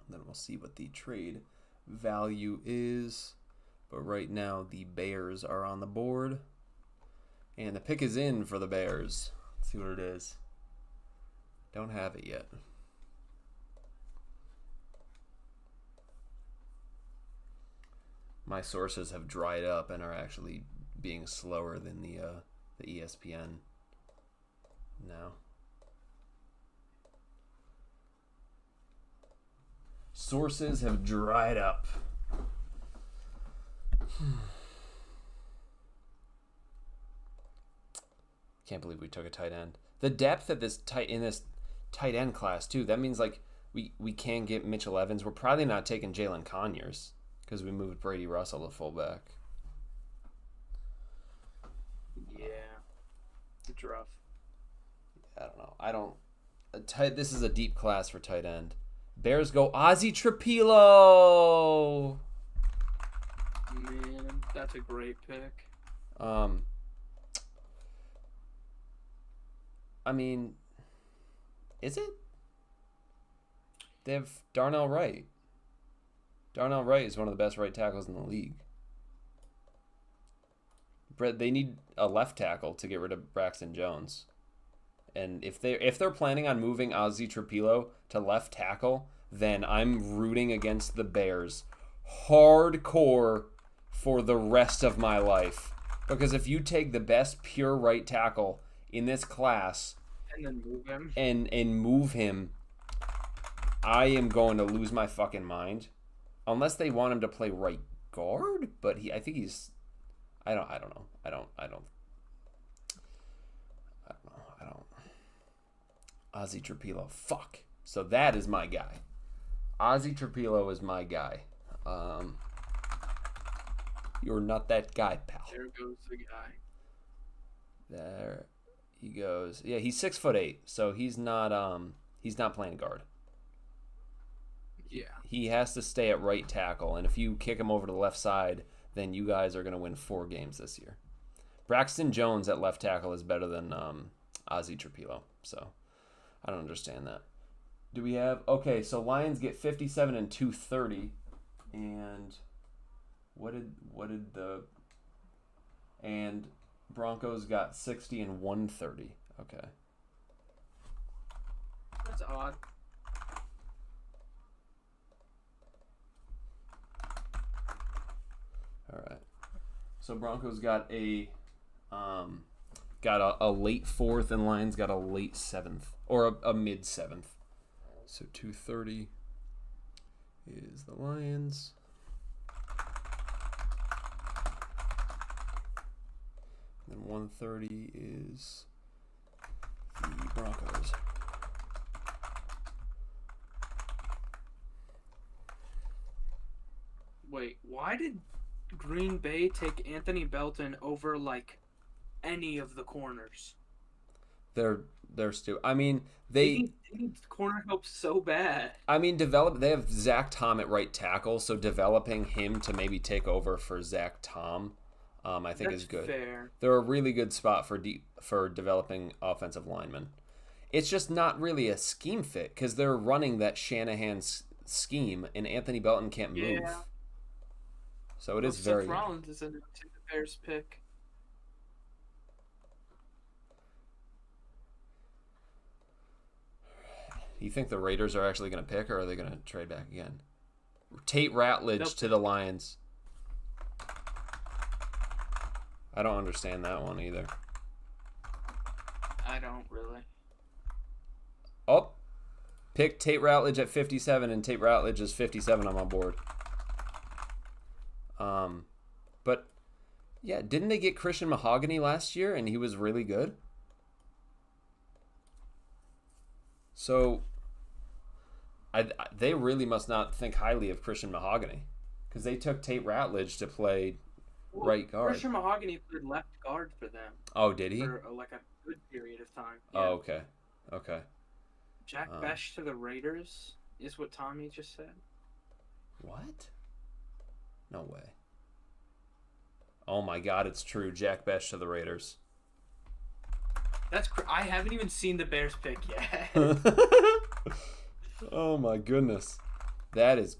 Then we'll see what the trade value is. But right now, the Bears are on the board. And the pick is in for the Bears. Let's see what it is. Don't have it yet. My sources have dried up and are actually being slower than the ESPN now. Sources have dried up. Can't believe we took a tight end. The depth at this tight end class too. That means like we can get Mitchell Evans. We're probably not taking Jalen Conyers because we moved Brady Russell to fullback. Yeah, it's rough. I don't know. This is a deep class for tight end. Bears go Ozzy Trapilo. Man, that's a great pick. I mean, is it? They have Darnell Wright. Darnell Wright is one of the best right tackles in the league. They need a left tackle to get rid of Braxton Jones. And if they're planning on moving Ozzy Trapilo to left tackle, then I'm rooting against the Bears hardcore for the rest of my life. Because if you take the best pure right tackle in this class and then move him and move him, I am going to lose my fucking mind. Unless they want him to play right guard, but I think he's I don't know. I don't Ozzy Trapilo. Fuck. So that is my guy. Ozzy Trapilo is my guy. You're not that guy, pal. There goes the guy. There he goes. Yeah, he's 6'8", so he's not playing guard. Yeah. He has to stay at right tackle, and if you kick him over to the left side, then you guys are going to win 4 games this year. Braxton Jones at left tackle is better than Ozzy Trapilo, so I don't understand that. Do we have... Okay, so Lions get 57 and 230, and what did the... And Broncos got 60 and 130. Okay. That's odd. All right. So Broncos got a late 4th, and Lions got a late 7th, or a mid 7th. So 230 is the Lions. And then 130 is the Broncos. Wait, why did Green Bay take Anthony Belton over like any of the corners? They're still. I mean, they need corner help so bad. I mean, They have Zach Tom at right tackle, so developing him to maybe take over for Zach Tom, I think is good. Fair. They're a really good spot for developing offensive linemen. It's just not really a scheme fit because they're running that Shanahan scheme, and Anthony Belton can't move. Yeah. So it is Seth very. Rollins is in the Bears pick. You think the Raiders are actually going to pick, or are they going to trade back again? Tate Ratledge to the Lions. I don't understand that one either. I don't really. Oh, pick Tate Ratledge at 57, and Tate Ratledge is 57 on my board. But yeah, didn't they get Christian Mahogany last year, and he was really good? So they really must not think highly of Christian Mahogany because they took Tate Ratledge to play right guard. Christian Mahogany played left guard for them. Oh, did he? For like a good period of time. Oh, Yeah. okay. Okay. Jack Besh to the Raiders is what Tommy just said. What? No way. Oh my God, it's true. Jack Besh to the Raiders. That's I haven't even seen the Bears pick yet. Oh my goodness. That is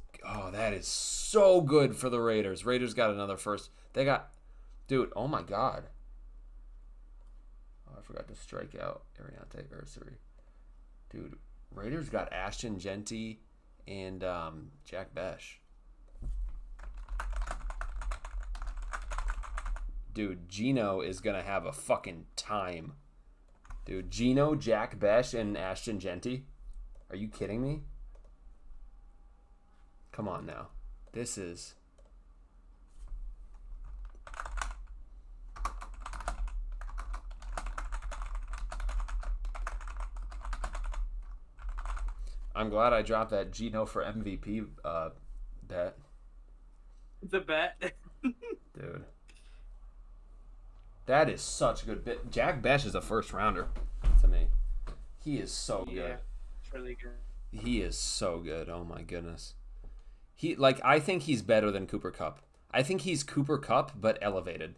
so good for the Raiders. Raiders got another first. They got oh my God. Oh, I forgot to strike out Ariante Ursary. Dude, Raiders got Ashton Genty and Jack Besh. Dude, Geno is going to have a fucking time. Dude, Geno, Jack Besh, and Ashton Genty? Are you kidding me? Come on now. This is... I'm glad I dropped that Geno for MVP bet. The bet. Dude. That is such a good bit. Jack Besh is a first rounder to me. He is so good. Yeah, it's really good. He is so good. Oh my goodness. I think he's better than Cooper Kupp. I think he's Cooper Kupp but elevated.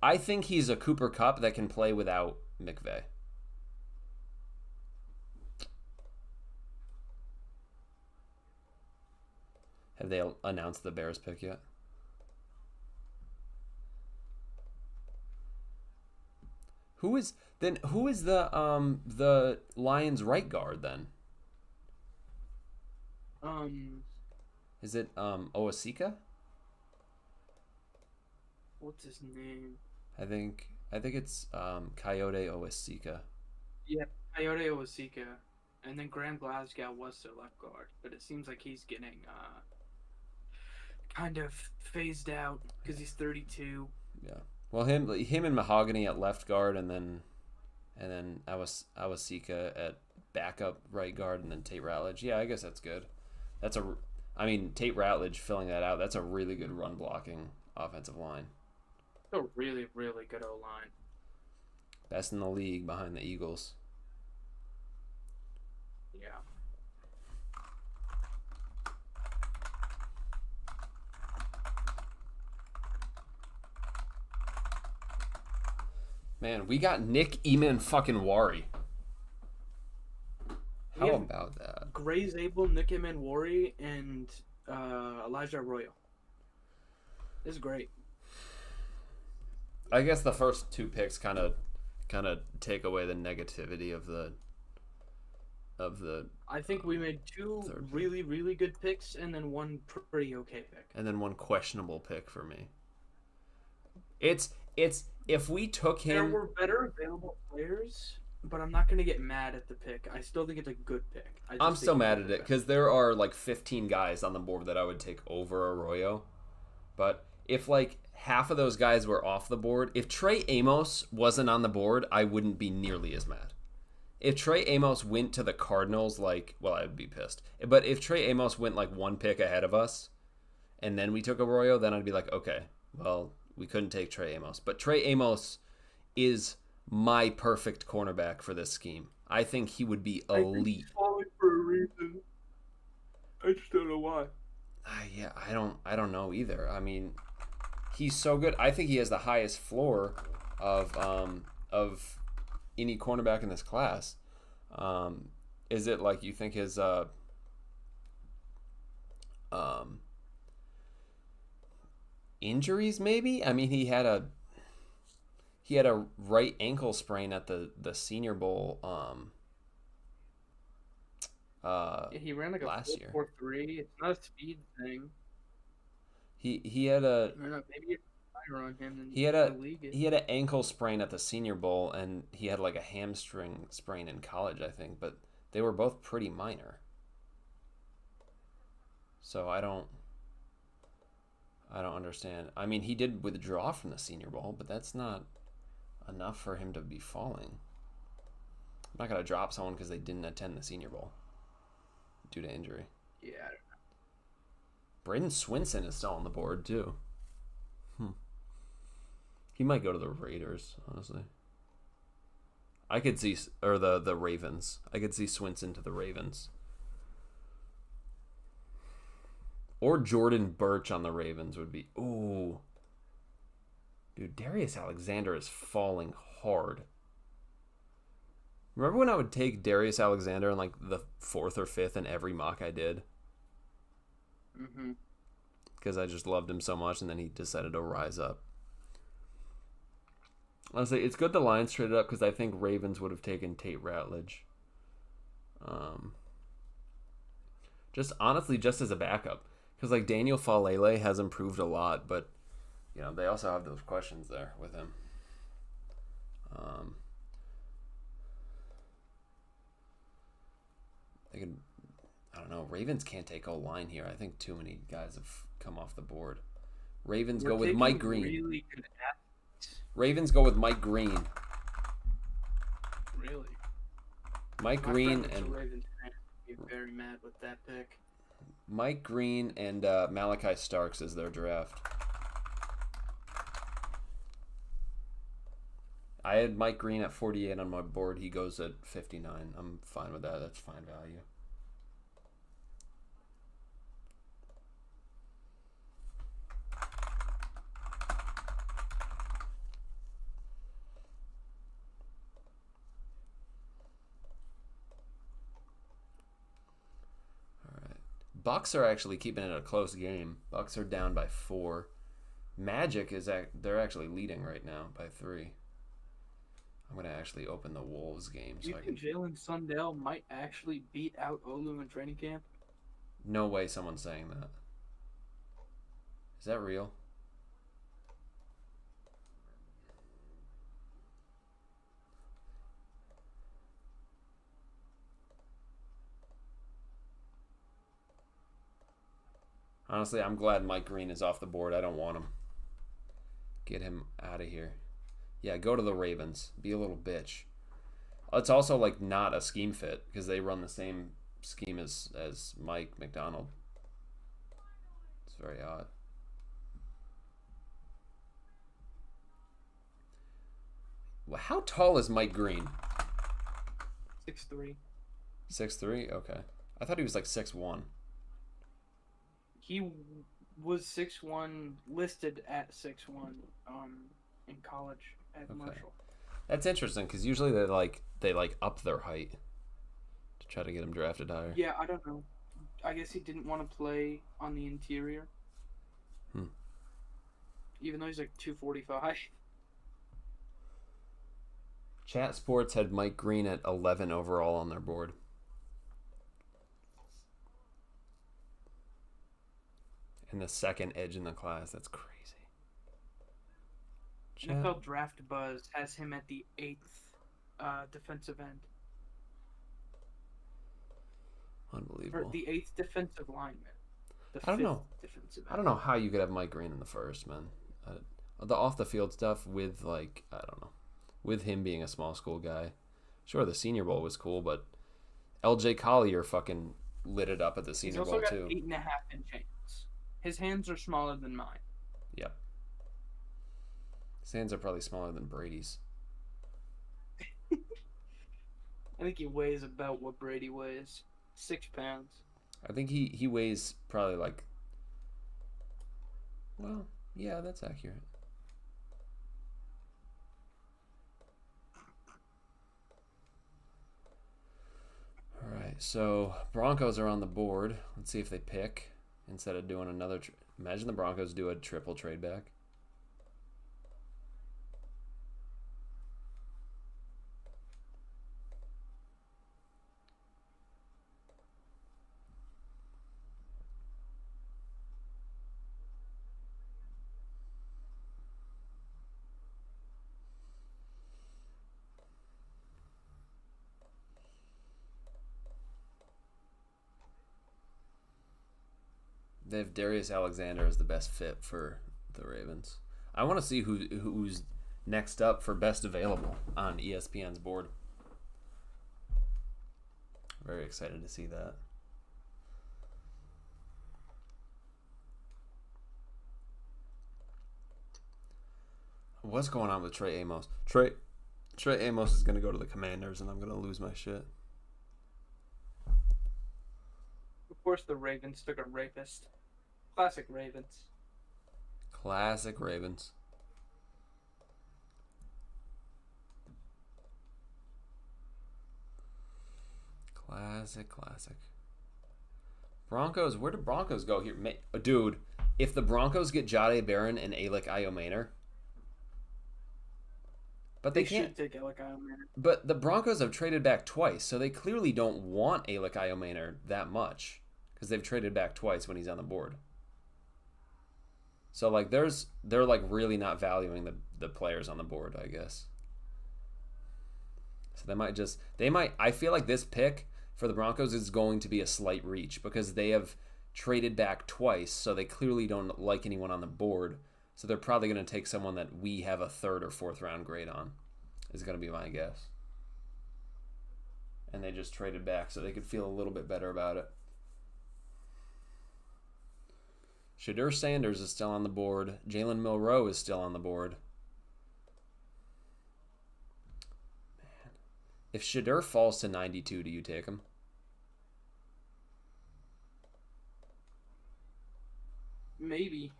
I think he's a Cooper Kupp that can play without McVay. Have they announced the Bears pick yet? Who is the Lions right guard then? Is it Oasika? What's his name? I think it's Coyote Oasika. Yeah, Coyote Owasika. And then Graham Glasgow was their left guard, but it seems like he's getting kind of phased out because he's 32. Yeah. Well, him and Mahogany at left guard, and then Awasika at backup right guard, and then Tate Ratledge. Yeah, I guess that's good. Tate Ratledge filling that out. That's a really good run blocking offensive line. A really, really good O line. Best in the league behind the Eagles. Yeah. Man, we got Nick Eman fucking Wari. How have about that? Gray Zabel, Nick Emanwari, and Elijah Arroyo. This is great. I guess the first two picks kind of take away the negativity of the. I think we made two really, really good picks and then one pretty okay pick. And then one questionable pick for me. It's if we took him. There were better available players, but I'm not going to get mad at the pick. I still think it's a good pick. I'm still mad at it because there are like 15 guys on the board that I would take over Arroyo. But if like half of those guys were off the board, if Trey Amos wasn't on the board, I wouldn't be nearly as mad. If Trey Amos went to the Cardinals, I would be pissed. But if Trey Amos went like one pick ahead of us and then we took Arroyo, then I'd be like, okay, well, we couldn't take Trey Amos. But Trey Amos is my perfect cornerback for this scheme. I think he would be elite. I think he's falling for a reason. I just don't know why. Yeah, I don't know either. I mean, he's so good. I think he has the highest floor of any cornerback in this class. Is it like you think his injuries maybe? I mean, he had a right ankle sprain at the Senior Bowl He ran like a last year. 4.43. It's not a speed thing. He had a I don't know, maybe it's higher on him than he had the league is. he had an ankle sprain at the Senior Bowl, and he had like a hamstring sprain in college, I think, but they were both pretty minor. So I don't understand. I mean, he did withdraw from the Senior Bowl, but that's not enough for him to be falling. I'm not gonna drop someone because they didn't attend the Senior Bowl due to injury. Yeah, I don't know. Braden Swinson is still on the board too. He might go to the Raiders, honestly. I could see, or the Ravens. I could see Swinson to the Ravens. Or Jordan Birch on the Ravens would be, ooh. Dude, Darius Alexander is falling hard. Remember when I would take Darius Alexander in like the 4th or 5th in every mock I did? Mm-hmm. Because I just loved him so much, and then he decided to rise up. Honestly, it's good the Lions traded up because I think Ravens would have taken Tate Ratledge. Just honestly, just as a backup. Because like Daniel Falele has improved a lot, but you know they also have those questions there with him. I don't know. Ravens can't take O-line here. I think too many guys have come off the board. Ravens go We're with taking Mike Green. Really good athletes. Ravens go with Mike Green. Really. Mike My Green friend that's a and Ravens fan would be very mad with that pick. Mike Green and Malachi Starks is their draft. I had Mike Green at 48 on my board. He goes at 59. I'm fine with that. That's fine value. Bucks are actually keeping it a close game. Bucks are down by 4. Magic they're actually leading right now by 3. I'm gonna actually open the Wolves game Do you so I think can. Jalen Sundell might actually beat out Olu in training camp? No way, someone's saying that. Is that real? Honestly, I'm glad Mike Green is off the board. I don't want him. Get him out of here. Yeah, go to the Ravens. Be a little bitch. It's also like not a scheme fit because they run the same scheme as Mike McDonald. It's very odd. Well, how tall is Mike Green? 6'3". 6'3"? Okay. I thought he was like 6'1". He was 6'1", listed at 6'1", in college at Okay. Marshall. That's interesting because usually they up their height to try to get him drafted higher. Yeah, I don't know. I guess he didn't want to play on the interior. Even though he's like 245. Chat Sports had Mike Green at 11 overall on their board. And the second edge in the class. That's crazy. NFL Draft Buzz has him at the 8th defensive end. Or Unbelievable. the 8th defensive lineman. The I don't 5th know. defensive I end. don't know how you could have Mike Green in the first, man. The off the field stuff with like I don't know, with him being a small school guy. Sure, the Senior Bowl was cool, but L.J. Collier fucking lit it up at the He's Senior also Bowl got too. 8.5 inch hands. His hands are smaller than mine. Yep. His hands are probably smaller than Brady's. I think he weighs about what Brady weighs. 6 pounds. I think he weighs probably like. Well, yeah, that's accurate. All right, so Broncos are on the board. Let's see if they pick instead of doing another. Imagine the Broncos do a triple trade back. They have Darius Alexander as the best fit for the Ravens. I want to see who's next up for best available on ESPN's board. Very excited to see that. What's going on with Trey Amos? Trey Amos is going to go to the Commanders, and I'm going to lose my shit. Of course, the Ravens took a rapist. Classic Ravens. Classic Ravens. Classic. Broncos, where do Broncos go here? Dude, if the Broncos get Jahdae Barron and Alec Iomaner, but they can't. Should take Alec Iomaner. But the Broncos have traded back twice, so they clearly don't want Alec Iomaner that much because they've traded back twice when he's on the board. So like they're like really not valuing the players on the board, I guess. So they might I feel like this pick For the Broncos, it's going to be a slight reach because they have traded back twice, so they clearly don't like anyone on the board. So they're probably going to take someone that we have a 3rd or 4th round grade on, is going to be my guess. And they just traded back so they could feel a little bit better about it. Shadur Sanders is still on the board. Jalen Milroe is still on the board. Man. If Shadur falls to 92, do you take him? Maybe.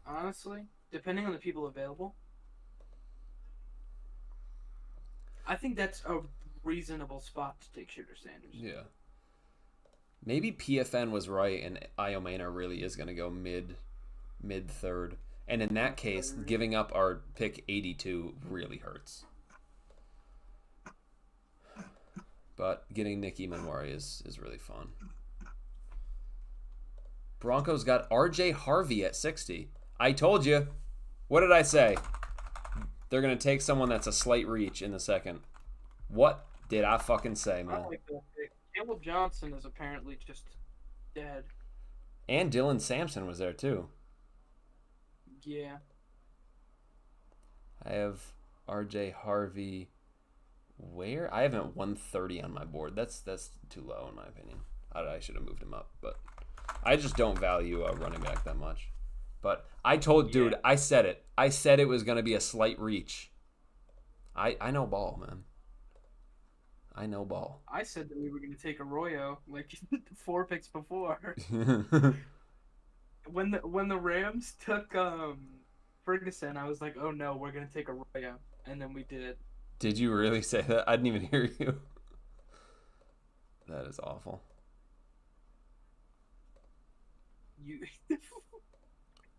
Honestly, depending on the people available. I think that's a reasonable spot to take Shooter Sanders. Yeah. Maybe PFN was right and Iomena really is going to go mid 3rd. And in that case, giving up our pick 82 really hurts. But getting Nicky Manwari is really fun. Broncos got RJ Harvey at 60. I told you. What did I say? They're going to take someone that's a slight reach in the 2nd. What did I fucking say, man? I like that pick. Caleb Johnson is apparently just dead. And Dylan Sampson was there too. Yeah. I have RJ Harvey. Where? I haven't 130 on my board. That's too low in my opinion. I should have moved him up, but I just don't value a running back that much. But I told, dude, I said it. I said it was going to be a slight reach. I know ball, man. I know ball. I said that we were going to take Arroyo like 4 picks before. When the Rams took Ferguson, I was like, oh no, we're going to take Arroyo. And then we did. Did you really say that? I didn't even hear you. That is awful. You.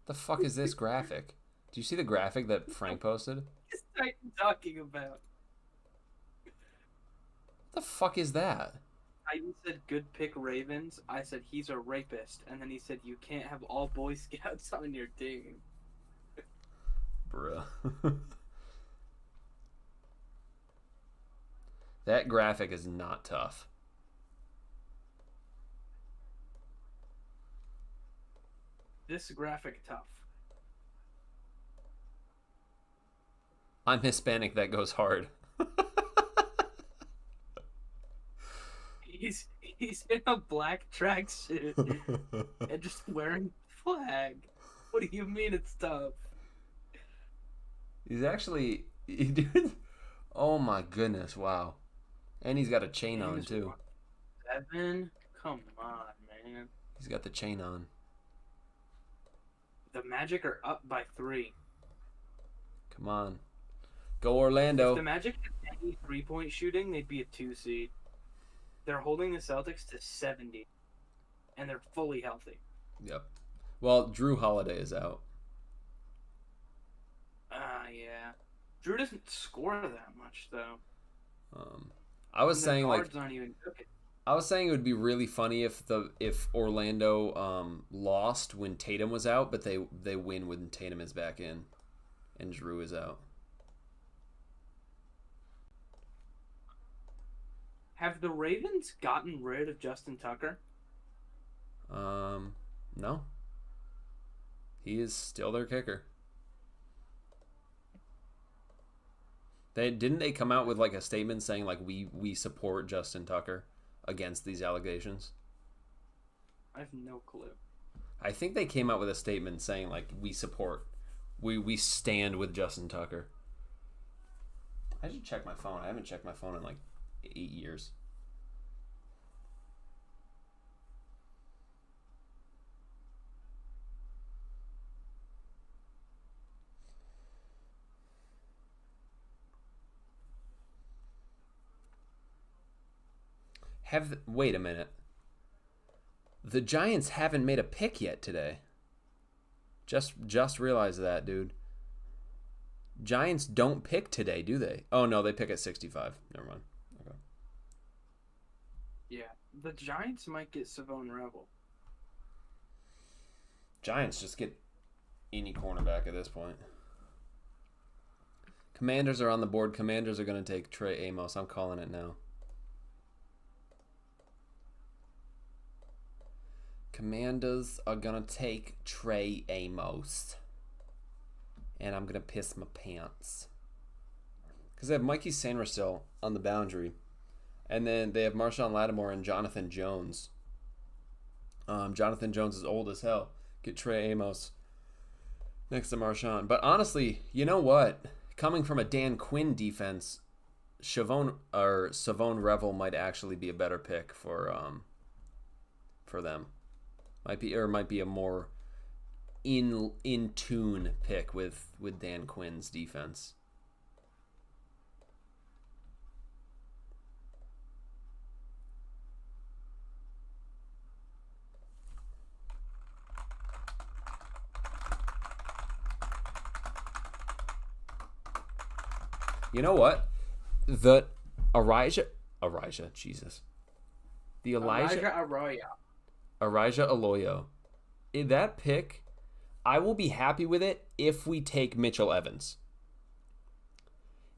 The fuck is this graphic? Do you see the graphic that Frank posted? What are you talking about? What the fuck is that? Titan said good pick Ravens. I said he's a rapist. And then he said you can't have all Boy Scouts on your team. Bruh. That graphic is not tough. This graphic tough. I'm Hispanic, that goes hard. He's in a black tracksuit and just wearing flag. What do you mean it's tough? He's actually... Dude, oh my goodness, wow. And he's got a chain on too. 7? Come on, man. He's got the chain on. The Magic are up by 3. Come on. Go Orlando. If the Magic had any 3-point shooting, they'd be a 2 seed. They're holding the Celtics to 70. And they're fully healthy. Yep. Well, Drew Holiday is out. Yeah. Drew doesn't score that much, though. I was saying like aren't even cooking. I was saying it would be really funny if Orlando lost when Tatum was out, but they win when Tatum is back in and Drew is out. Have the Ravens gotten rid of Justin Tucker? No. He is still their kicker. Didn't they come out with like a statement saying like we support Justin Tucker against these allegations? I have no clue. I think they came out with a statement saying like we stand with Justin Tucker. I should check my phone. I haven't checked my phone in like 8 years. Wait a minute. The Giants haven't made a pick yet today. Just realized that, dude. Giants don't pick today, do they? Oh no, they pick at 65. Never mind. Okay. Yeah, the Giants might get Savone Rebel. Giants just get any cornerback at this point. Commanders are on the board. Commanders are going to take Trey Amos. I'm calling it now. Commanders are gonna take Trey Amos. And I'm gonna piss my pants. Because they have Mikey Sainristil on the boundary. And then they have Marshawn Lattimore and Jonathan Jones. Jonathan Jones is old as hell. Get Trey Amos next to Marshawn. But honestly, you know what? Coming from a Dan Quinn defense, Savone Revel might actually be a better pick for them. Might be a more in tune pick with Dan Quinn's defense. You know what? The Elijah, Jesus. The Elijah Aloyo. In that pick, I will be happy with it if we take Mitchell Evans.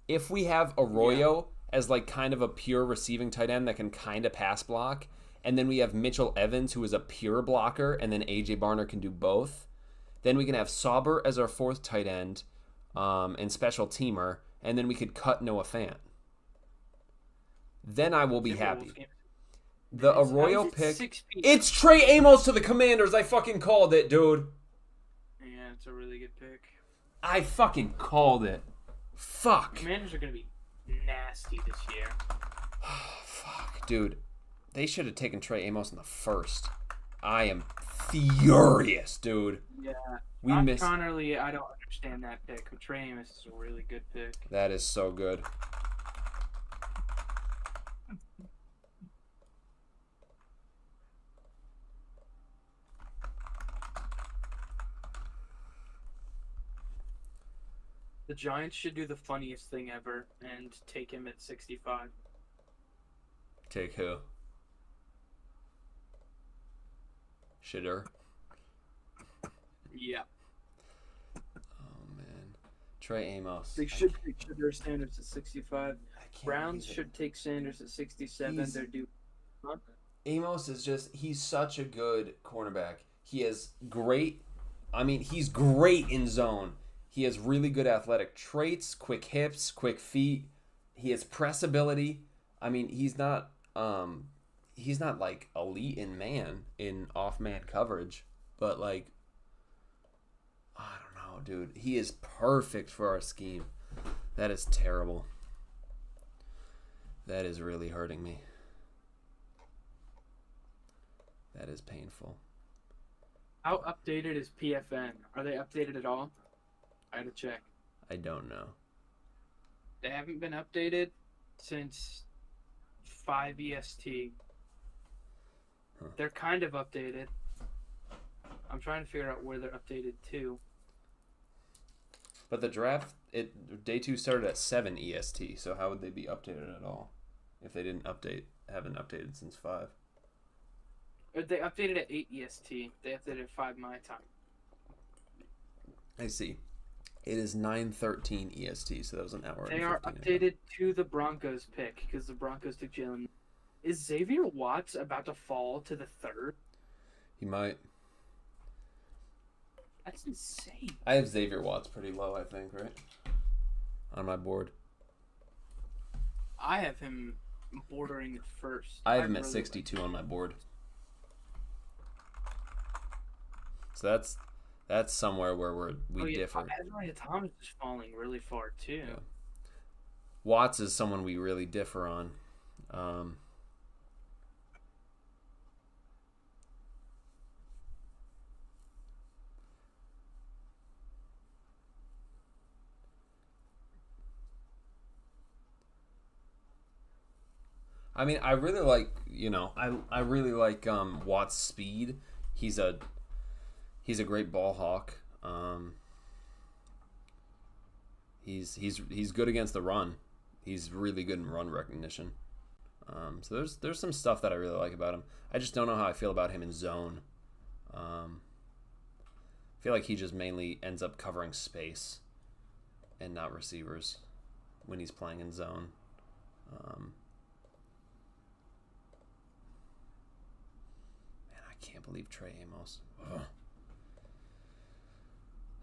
If we have Arroyo as like kind of a pure receiving tight end that can kind of pass block, and then we have Mitchell Evans who is a pure blocker, and then AJ Barner can do both, then we can have Sauber as our fourth tight end and special teamer, and then we could cut Noah Fant. Then I will be happy. The Arroyo pick. It's Trey Amos to the Commanders. I fucking called it, dude. Yeah, it's a really good pick. I fucking called it. Fuck. Commanders are going to be nasty this year. Fuck, dude. They should have taken Trey Amos in the first. I am furious, dude. Yeah. We missed. Connerly, I don't understand that pick. But Trey Amos is a really good pick. That is so good. The Giants should do the funniest thing ever and take him at 65. Take who? Shitter. Yeah. Oh, man. Trey Amos. They should take their Sanders at 65. Browns should take Sanders at 67. They're due. Huh? Amos is just, he's such a good cornerback. He is great. I mean, he's great in zone. He has really good athletic traits, quick hips, quick feet. He has press ability. I mean, he's not like elite in man, in off-man coverage, but like, I don't know, dude. He is perfect for our scheme. That is terrible. That is really hurting me. That is painful. How updated is PFN? Are they updated at all? I had to check. I don't know. They haven't been updated since 5 EST. Huh. They're kind of updated. I'm trying to figure out where they're updated to. But the draft, day 2 started at 7 EST, so how would they be updated at all if they haven't updated since 5? They updated at 8 EST. They updated at 5 my time. I see. It is 9:13 EST, so that was an hour. They are updated to the Broncos pick because the Broncos took Jalen. Is Xavier Watts about to fall to the 3rd? He might. That's insane. I have Xavier Watts pretty low, I think, right? On my board. I have him bordering at first. I have him at 62 on my board. So that's somewhere where we differ. Isaiah Thomas is falling really far too. Yeah. Watts is someone we really differ on. I mean, I really like, I really like Watt's speed. He's a great ball hawk. He's good against the run. He's really good in run recognition. So there's some stuff that I really like about him. I just don't know how I feel about him in zone. I feel like he just mainly ends up covering space and not receivers when he's playing in zone. Man, I can't believe Trey Amos.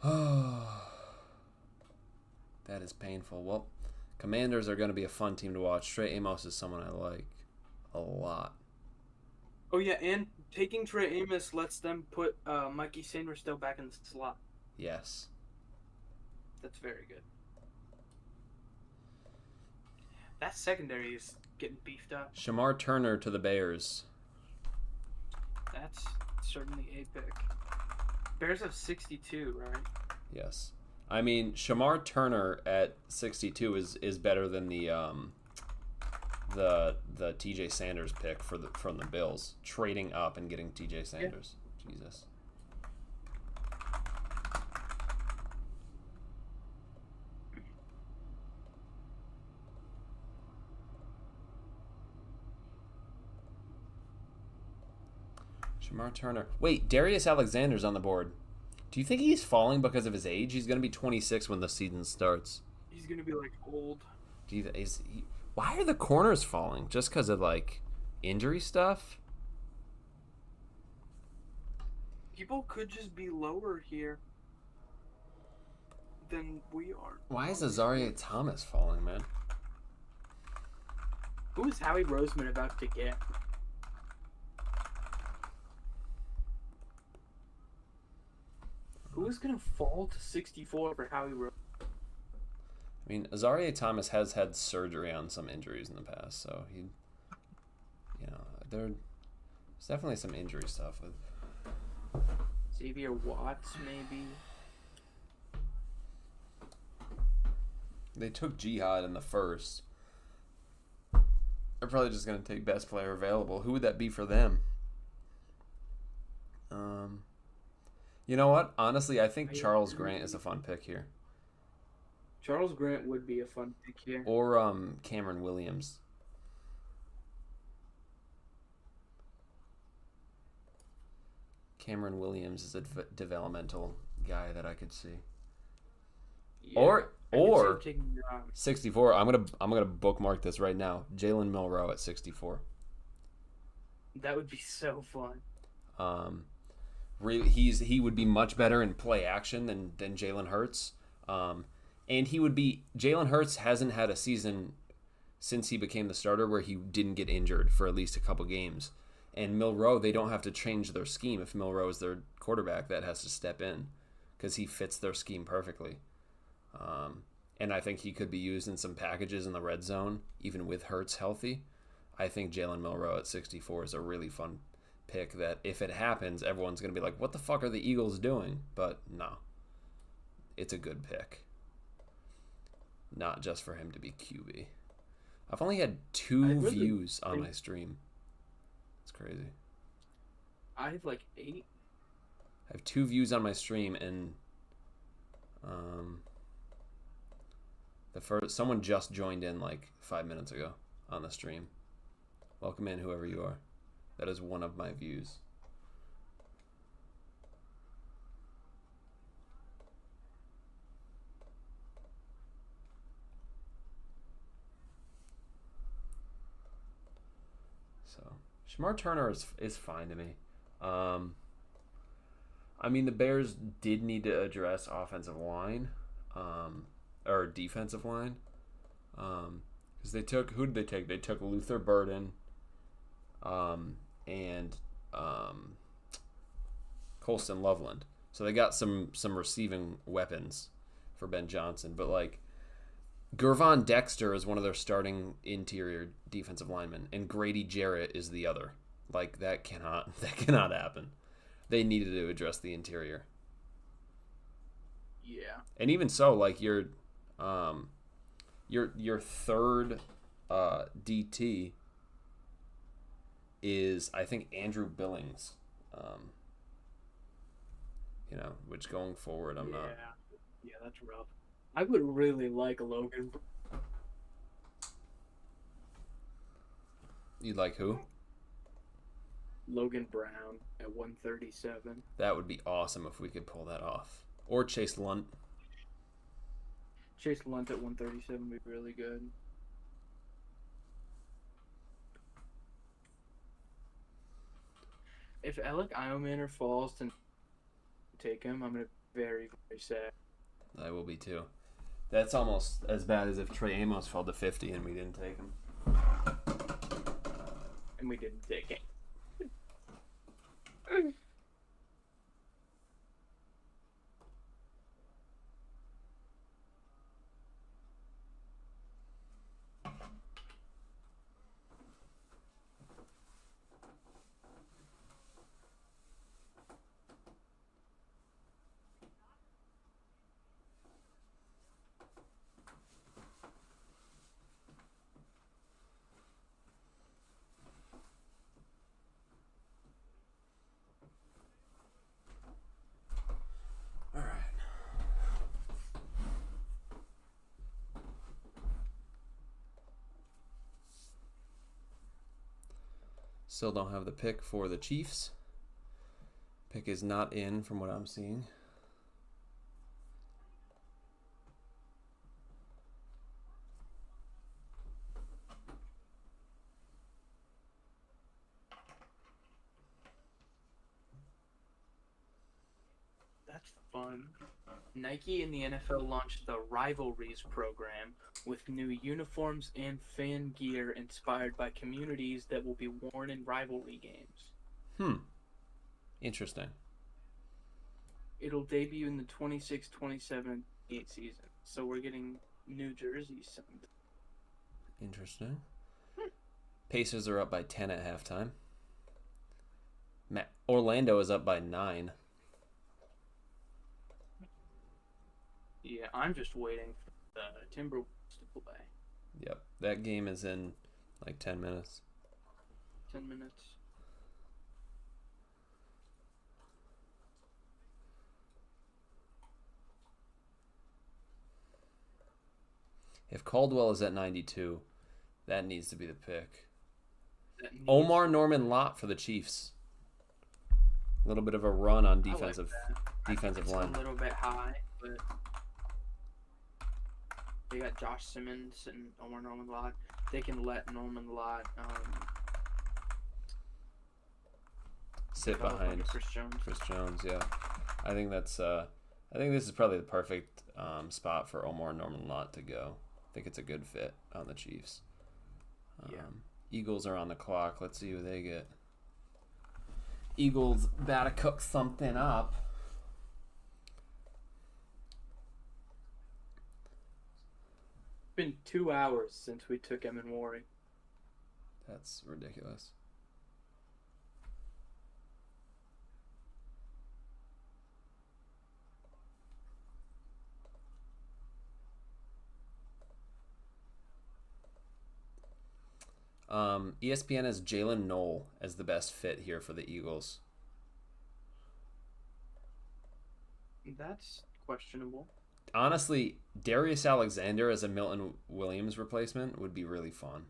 Oh, that is painful. Well, Commanders are going to be a fun team to watch. Trey Amos is someone I like a lot. Oh yeah, and taking Trey Amos lets them put Mikey Sainer still back in the slot. Yes. That's very good. That secondary is getting beefed up. Shamar Turner to the Bears. That's certainly a pick. Bears have 62, right? Yes. I mean, Shamar Turner at 62 is better than the TJ Sanders pick from the Bills, trading up and getting TJ Sanders. Yeah. Jesus. Shamar Turner. Wait, Darius Alexander's on the board. Do you think he's falling because of his age? He's going to be 26 when the season starts. He's going to be like old. Why are the corners falling? Just because of like injury stuff? People could just be lower here than we are. Why is Azaria Thomas falling, man? Who is Howie Roseman about to get? Who is going to fall to 64 for Howie Roseman? I mean, Azaria Thomas has had surgery on some injuries in the past, so there's definitely some injury stuff with Xavier Watts, maybe. They took Jihad in the first. They're probably just gonna take best player available. Who would that be for them? You know what? Honestly, I think Charles Grant is a fun pick here. Charles Grant would be a fun pick here. Or Cameron Williams. Cameron Williams is a developmental guy that I could see. Yeah, or 64. I'm gonna bookmark this right now. Jalen Milroe at 64. That would be so fun. He would be much better in play action than Jalen Hurts. And Jalen Hurts hasn't had a season since he became the starter where he didn't get injured for at least a couple games. And Milroe, they don't have to change their scheme. If Milroe is their quarterback, that has to step in because he fits their scheme perfectly. And I think he could be used in some packages in the red zone, even with Hurts healthy. I think Jalen Milroe at 64 is a really fun pick that if it happens, everyone's going to be like, what the fuck are the Eagles doing? But no, it's a good pick. Not just for him to be QB. I've only had 2 views on my stream. It's crazy. I have like 8. I have 2 views on my stream, and someone just joined in like 5 minutes ago on the stream. Welcome in, whoever you are. That is one of my views. So Shamar Turner is fine to me. I mean, the Bears did need to address offensive line, or defensive line, because who did they take? They took Luther Burden, and Colston Loveland. So they got some receiving weapons for Ben Johnson, but like Gervon Dexter is one of their starting interior defensive linemen, and Grady Jarrett is the other. Like that cannot happen. They needed to address the interior. Yeah. And even so, like your third DT is, I think, Andrew Billings. Which going forward, I'm not. Yeah, that's rough. I would really like Logan. You'd like who? Logan Brown at 137. That would be awesome if we could pull that off. Or Chase Lunt. Chase Lunt at 137 would be really good. If Alec Iomander falls to take him, I'm gonna be very, very sad. I will be too. That's almost as bad as if Trey Amos fell to 50 and we didn't take him. And we didn't take it. All right. Still don't have the pick for the Chiefs. Pick is not in from what I'm seeing. That's fun. Nike and the NFL launched the Rivalries program with new uniforms and fan gear inspired by communities that will be worn in rivalry games. Interesting. It'll debut in the 26-27 season, so we're getting new jerseys soon. Interesting. Pacers are up by 10 at halftime. Orlando is up by 9. Yeah, I'm just waiting for the Timberwolves to play. Yep, that game is in like 10 minutes. 10 minutes. If Caldwell is at 92, that needs to be the pick. That needs- Omar Norman Lott for the Chiefs. A little bit of a run on I like defensive that. defensive It's line. a little bit high, but they got Josh Simmons and Omar Norman Lott. They can let Norman Lott Sit develop behind under Chris Jones. Chris Jones, yeah. I think that's I think this is probably the perfect spot for Omar Norman Lott to go. I think it's a good fit on the Chiefs. Yeah. Eagles are on the clock. Let's see who they get. Eagles gotta cook something up. It's been 2 hours since we took Emin Wari. That's ridiculous. ESPN has Jalen Knoll as the best fit here for the Eagles. That's questionable. Honestly, Darius Alexander as a Milton Williams replacement would be really fun.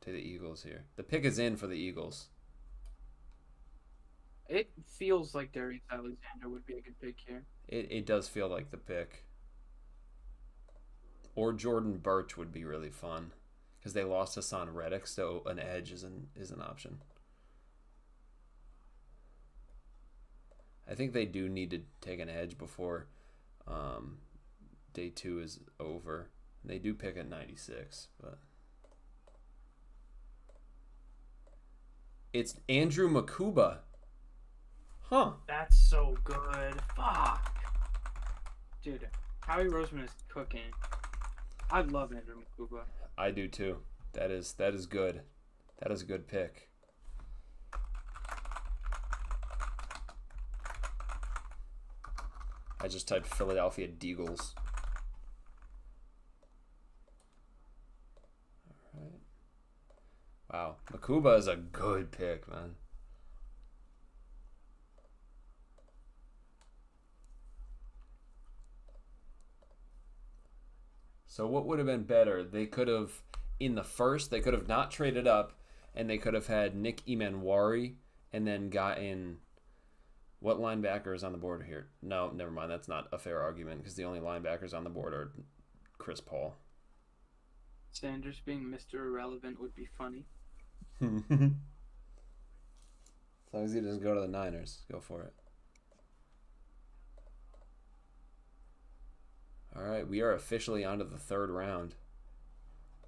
To the Eagles here. The pick is in for the Eagles. It feels like Darius Alexander would be a good pick here. It does feel like the pick. Or Jordan Birch would be really fun. Because they lost Hassan Reddick, so an edge is an option. I think they do need to take an edge before day 2 is over. They do pick at 96, but it's Andrew Makuba. Huh. That's so good. Fuck. Dude, Howie Roseman is cooking. I love Andrew Makuba. I do too. That is good. That is a good pick. I just typed Philadelphia Deagles. All right. Wow, Makuba is a good pick, man. So what would have been better? They could have, in the first, they could have not traded up, and they could have had Nick Emanwari, and then gotten, what linebacker is on the board here? No, never mind. That's not a fair argument, because the only linebackers on the board are Chris Paul. Sanders being Mr. Irrelevant would be funny. As long as he doesn't go to the Niners, go for it. All right, we are officially onto the third round.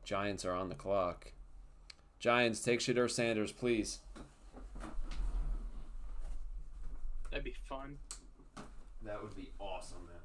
Giants are on the clock. Giants, take Shedeur Sanders, please. That'd be fun. That would be awesome, man.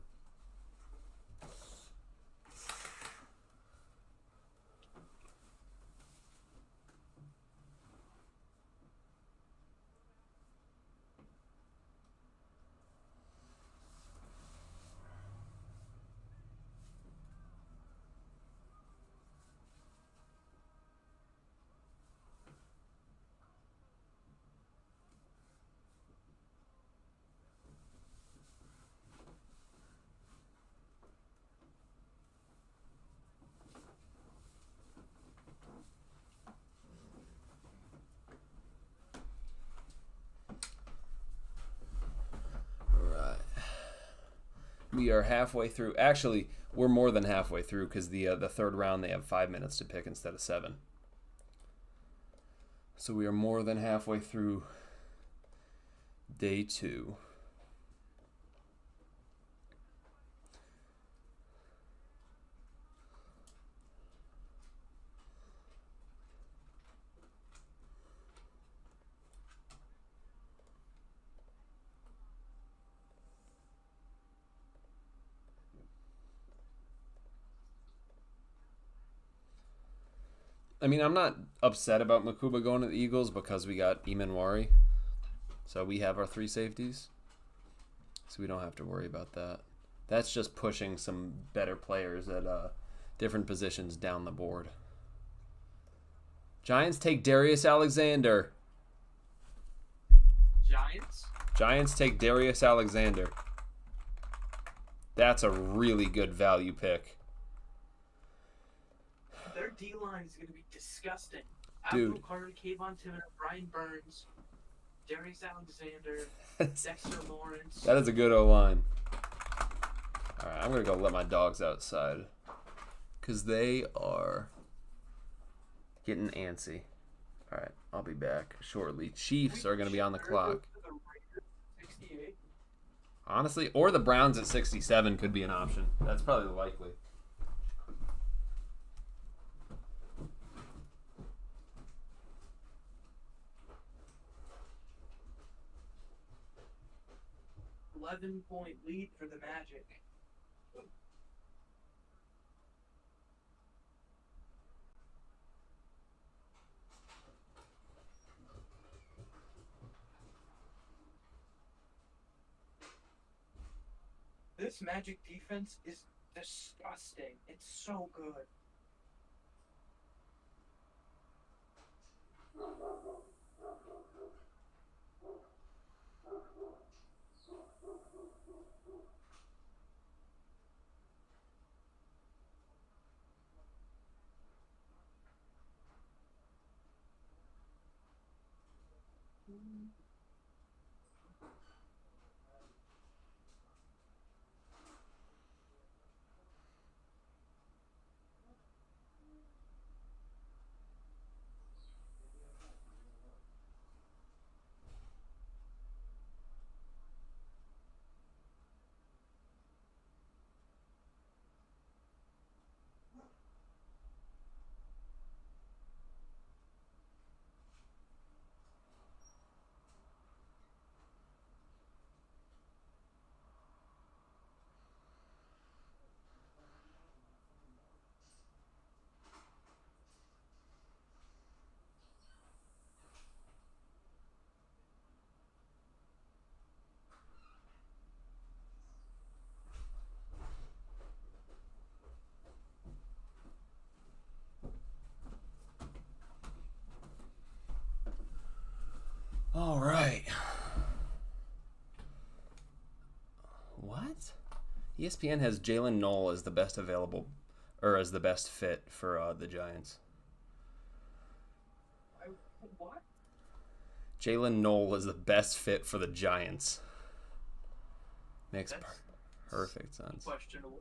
We are halfway through. Actually, we're more than halfway through because the third round they have 5 minutes to pick instead of 7. So we are more than halfway through day 2. I mean, I'm not upset about Makuba going to the Eagles because we got Emanwari. So we have our 3 safeties. So we don't have to worry about that. That's just pushing some better players at different positions down the board. Giants take Darius Alexander. Giants? Giants take Darius Alexander. That's a really good value pick. Their D-line is going to be disgusting. Dude. Abdul Carter, Kayvon Thibodeau, Brian Burns, Darius Alexander, Dexter Lawrence. That is a good O-line. All right, I'm going to go let my dogs outside because they are getting antsy. All right, I'll be back shortly. Chiefs are going to be on the clock. 68. Honestly, or the Browns at 67 could be an option. That's probably likely. $11-point lead for the Magic. This Magic defense is disgusting. It's so good. All right. What? ESPN has Jalen Knoll as the best available, or as the best fit for the Giants. What? Jalen Knoll is the best fit for the Giants. Makes That's perfect sense. questionable.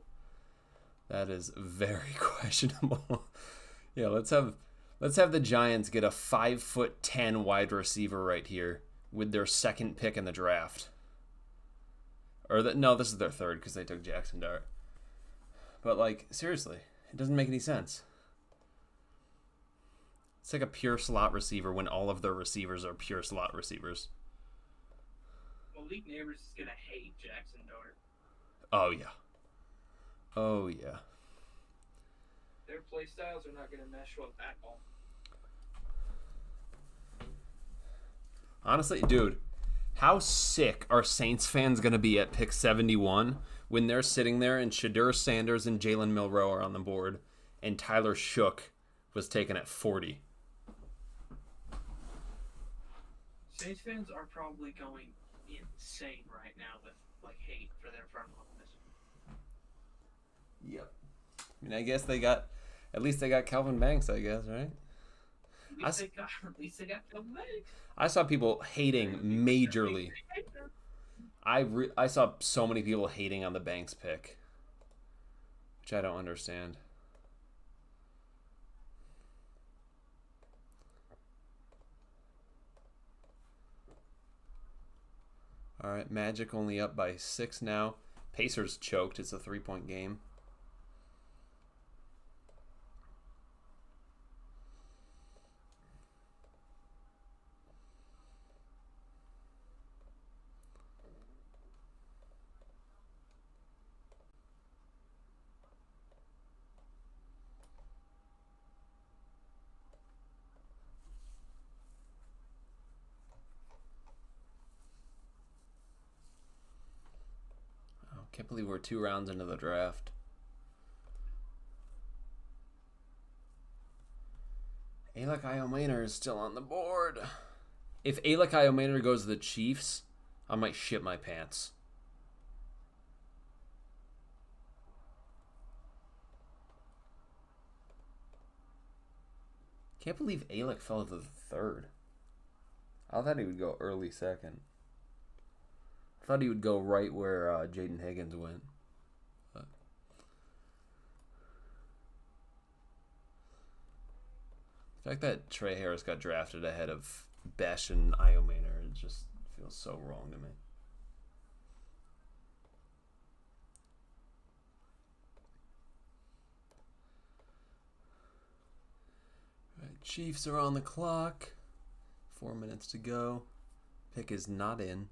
That is very questionable. Yeah, let's have the Giants get a 5'10" wide receiver right here with their second pick in the draft. No, this is their third because they took Jackson Dart. But, like, seriously, it doesn't make any sense. It's like a pure slot receiver when all of their receivers are pure slot receivers. Malik Neighbors is going to hate Jackson Dart. Oh, yeah. Oh, yeah. Their play styles are not going to mesh well at all. Honestly, dude, how sick are Saints fans going to be at pick 71 when they're sitting there and Shadur Sanders and Jalen Milroe are on the board and Tyler Shook was taken at 40? Saints fans are probably going insane right now with like hate for their front office. Yep. I mean, I guess at least they got Calvin Banks, I guess, right? At least they got Calvin Banks. I saw people hating majorly. I saw so many people hating on the Banks pick, which I don't understand. All right, Magic only up by 6 now. Pacers choked. It's a 3-point game. Can't believe we're 2 rounds into the draft. Alec Iomaner is still on the board. If Alec Iomaner goes to the Chiefs, I might shit my pants. Can't believe Alec fell to the 3rd. I thought he would go early 2nd. I thought he would go right where Jaden Higgins went. But. The fact that Trey Harris got drafted ahead of Besh and Iomaner, it just feels so wrong to me. All right, Chiefs are on the clock. 4 minutes to go. Pick is not in.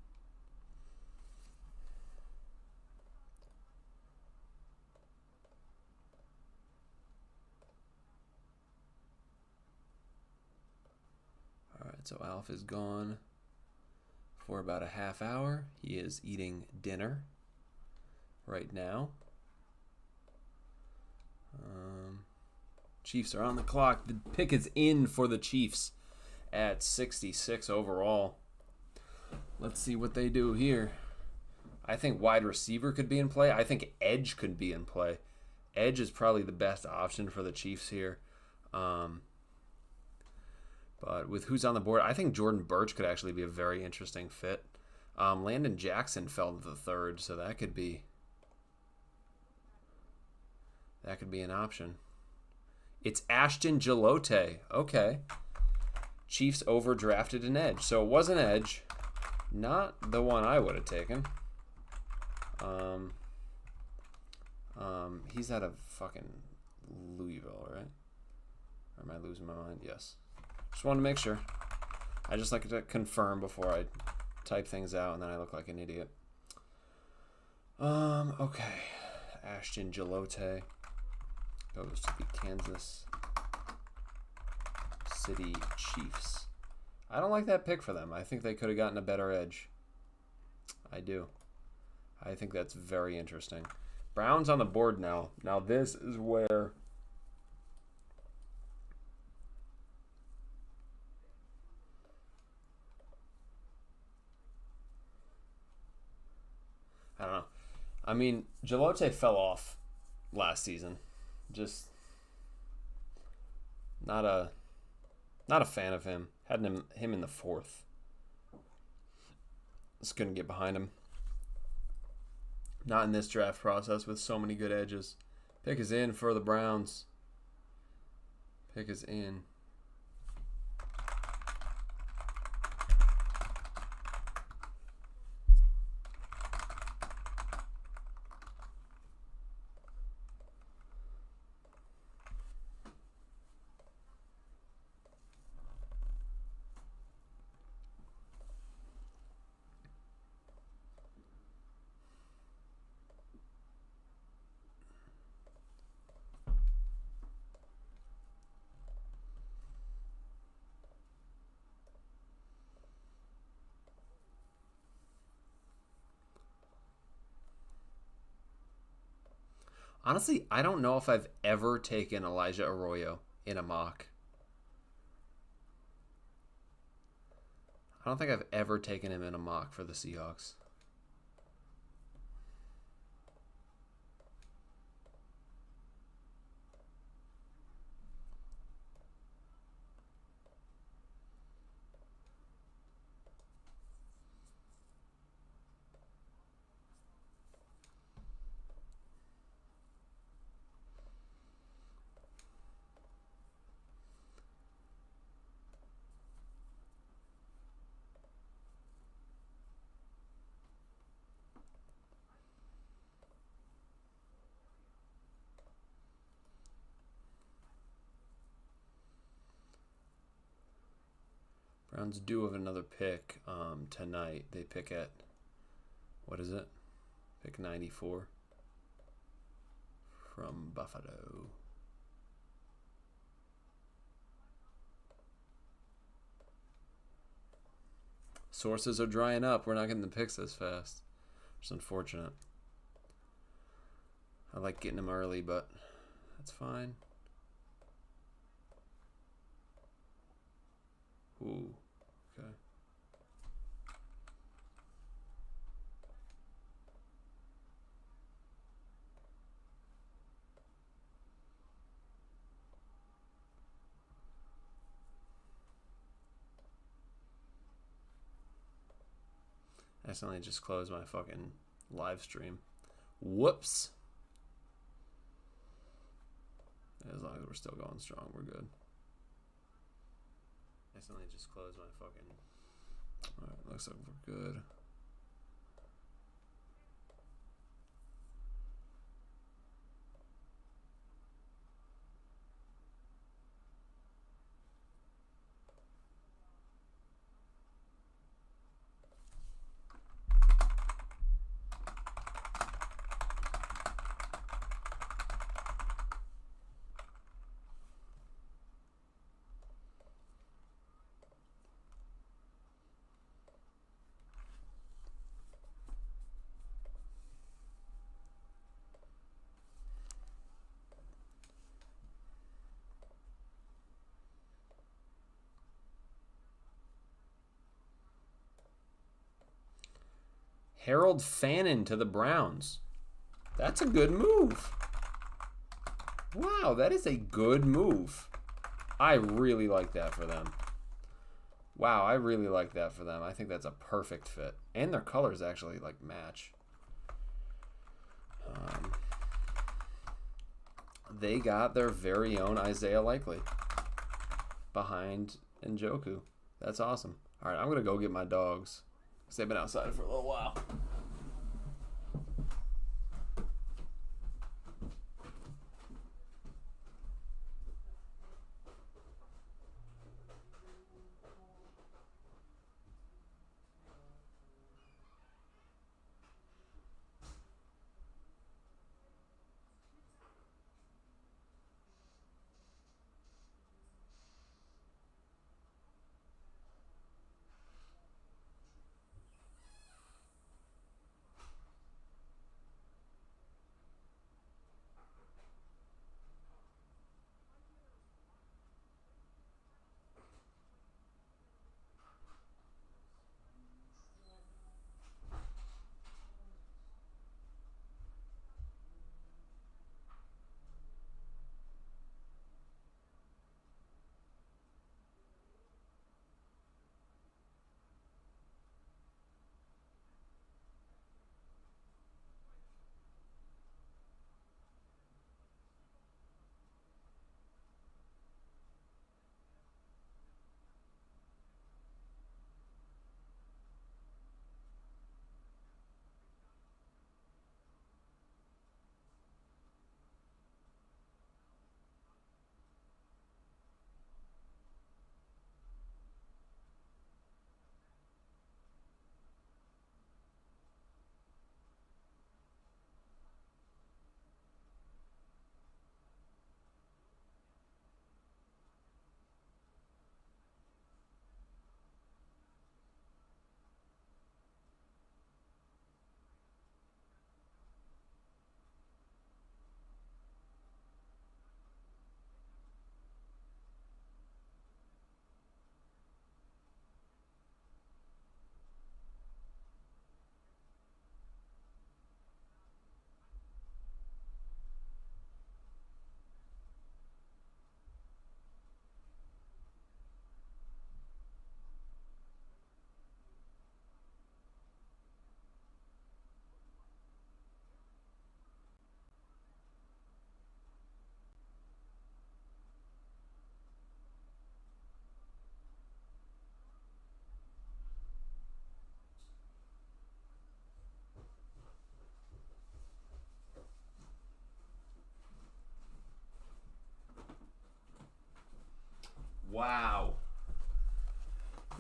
So Alf is gone for about a half hour. He is eating dinner right now. Chiefs are on the clock. The pick is in for the Chiefs at 66 overall. Let's see what they do here. I think wide receiver could be in play. I think edge could be in play. Edge is probably the best option for the Chiefs here. But with who's on the board, I think Jordan Birch could actually be a very interesting fit. Landon Jackson fell to the 3rd, so that could be an option. It's Ashton Jalote. Okay. Chiefs overdrafted an edge. So it was an edge. Not the one I would have taken. He's out of fucking Louisville, right? Or am I losing my mind? Yes. Just wanted to make sure. I just like to confirm before I type things out, and then I look like an idiot. Okay. Ashton Jalote goes to the Kansas City Chiefs. I don't like that pick for them. I think they could have gotten a better edge. I do. I think that's very interesting. Browns on the board now. Now this is where I don't know. I mean, Jalote fell off last season. Just not a fan of him. Had him in the 4th. Just couldn't get behind him. Not in this draft process with so many good edges. Pick is in for the Browns. Pick is in. Honestly, I don't know if I've ever taken Elijah Arroyo in a mock. I don't think I've ever taken him in a mock for the Seahawks. Browns do have another pick tonight. They pick at, what is it? Pick 94 from Buffalo. Sources are drying up. We're not getting the picks this fast. It's unfortunate. I like getting them early, but that's fine. Ooh, okay. I accidentally just closed my fucking live stream. Whoops. As long as we're still going strong, we're good. I accidentally just closed my fucking... Alright, looks like we're good. Harold Fannin to the Browns. That's a good move. Wow, that is a good move. I really like that for them. Wow, I really like that for them. I think that's a perfect fit. And their colors actually like match. They got their very own Isaiah Likely behind Njoku. That's awesome. All right, I'm going to go get my dogs because they've been outside for a little while.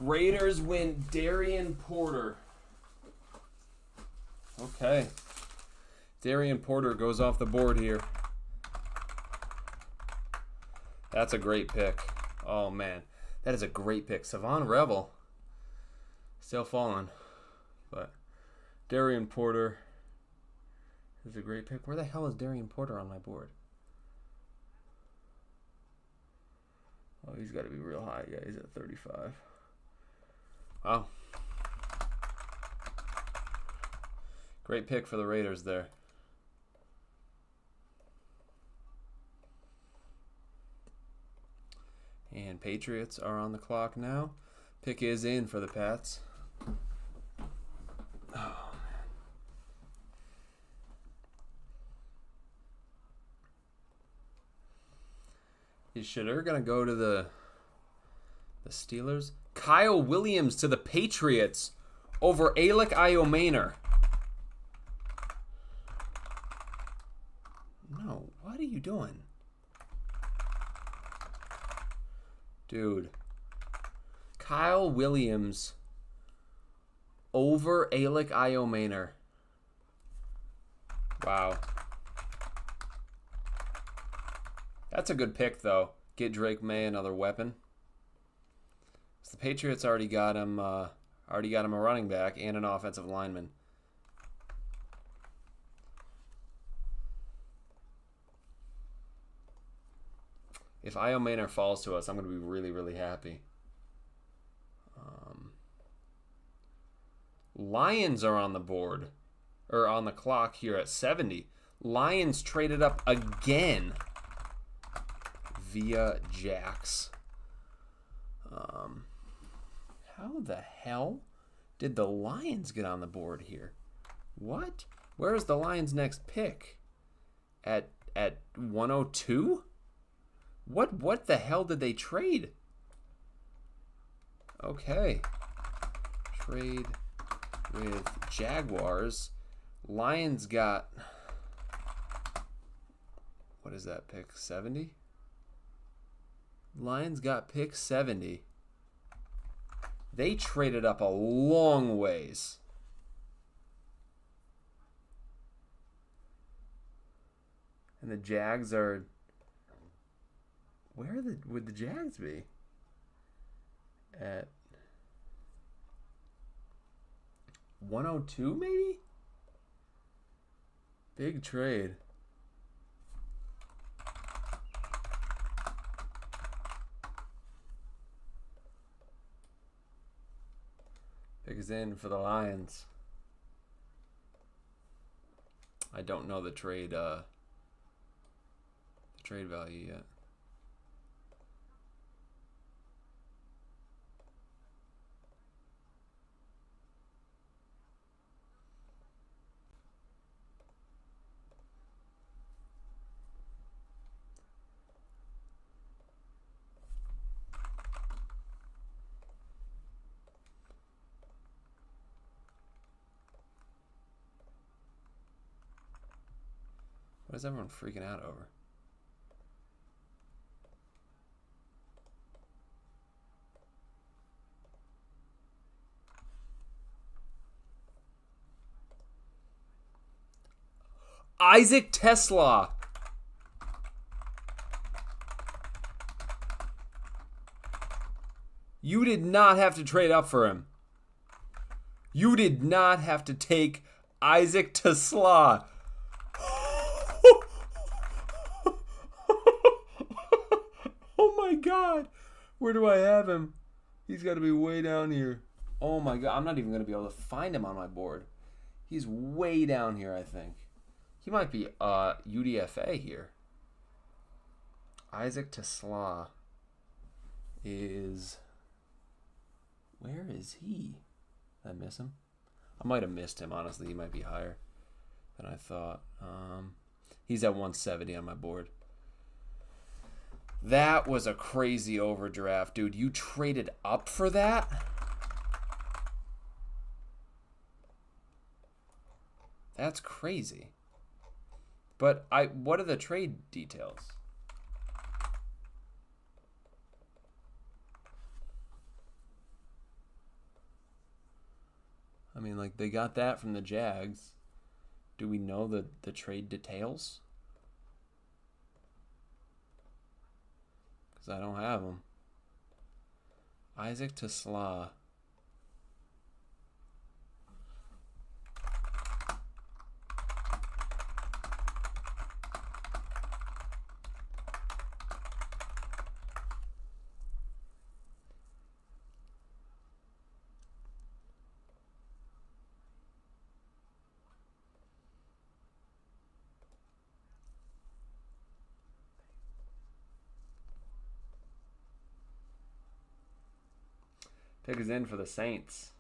Raiders win Darian Porter. Okay. Darian Porter goes off the board here. That's a great pick. Oh, man. That is a great pick. Savon Revel. Still falling. But Darian Porter is a great pick. Where the hell is Darian Porter on my board? Oh, he's got to be real high. Yeah, he's at 35. Wow. Great pick for the Raiders there. And Patriots are on the clock now. Pick is in for the Pats. Oh, man. Is Shedeur going to go to the Steelers? Kyle Williams to the Patriots over Alec Iomaner. No, what are you doing? Dude. Kyle Williams over Alec Iomaner. Wow. That's a good pick, though. Get Drake May another weapon. The Patriots already got him a running back and an offensive lineman. If Iomaner falls to us, I'm going to be really, really happy. Lions are on the board, or on the clock here at 70. Lions traded up again via Jax. How the hell did the Lions get on the board here? What? Where is the Lions' next pick? At 102? What the hell did they trade? Okay. Trade with Jaguars. Lions got, what is that pick? 70? Lions got pick 70. They traded up a long ways. And the Jags are, where would the Jags be? At 102 maybe? Big trade. Pick is in for the Lions. I don't know the trade value yet. What is everyone freaking out over? Isaac Tesla. You did not have to trade up for him. You did not have to take Isaac Tesla. Oh my God. Where do I have him? He's got to be way down here. Oh my God. I'm not even going to be able to find him on my board. He's way down here, I think. He might be UDFA here. Isaac Tesla is... Where is he? Did I miss him? I might have missed him, honestly. He might be higher than I thought. He's at 170 on my board. That was a crazy overdraft, dude. You traded up for that? That's crazy. But what are the trade details? I mean, like, they got that from the Jags. Do we know the trade details? Because I don't have them. Isaac Tesla. Pick is in for the Saints.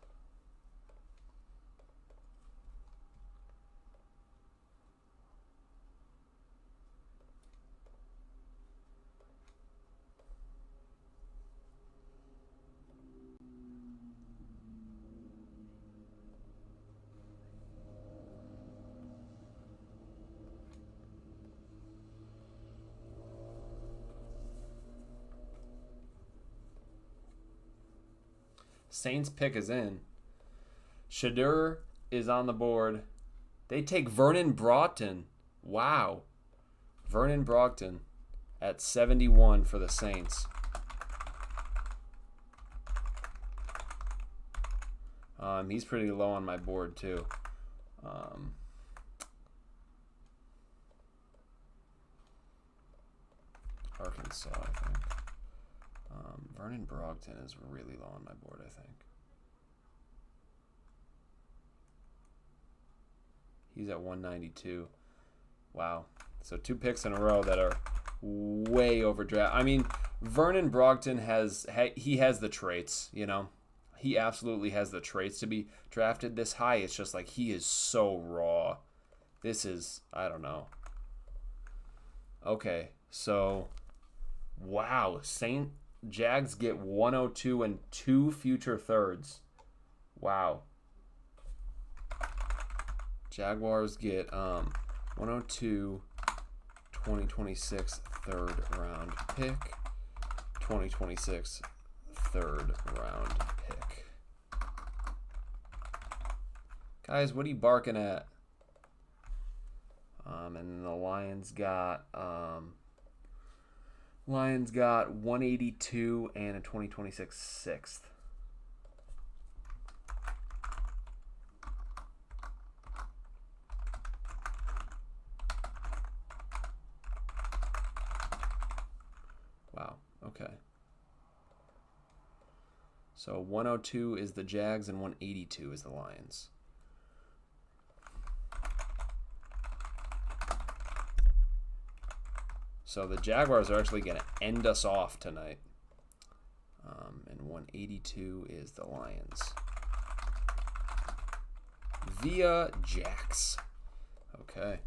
Saints pick is in. Shadur is on the board. They take Vernon Broughton. Wow. Vernon Broughton at 71 for the Saints. He's pretty low on my board too. Arkansas, I think. Vernon Brogdon is really low on my board, I think. He's at 192. Wow. So 2 picks in a row that are way overdraft. I mean, Vernon Brogdon has the traits, you know. He absolutely has the traits to be drafted this high. It's just like he is so raw. This is, I don't know. Okay, so wow, Jags get 102 and 2 future thirds. Wow. Jaguars get 102 2026 third round pick, 2026 third round pick. Guys, what are you barking at? And then the Lions got 182 and a 2026 sixth. Wow, okay. So 102 is the Jags and 182 is the Lions. So the Jaguars are actually going to end us off tonight. And 182 is the Lions. Via Jax. Okay.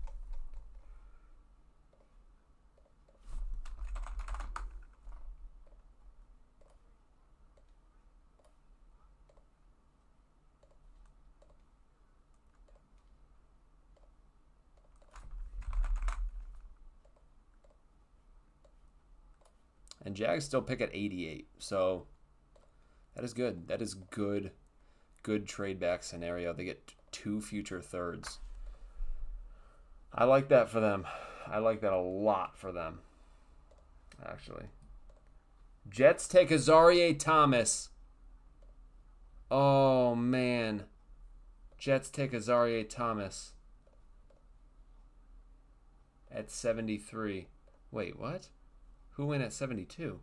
And Jags still pick at 88. So that is good. That is good trade back scenario. They get 2 future thirds. I like that for them. I like that a lot for them, actually. Jets take Azareye'h Thomas. Oh, man. Jets take Azareye'h Thomas at 73. Wait, what? Who went at 72?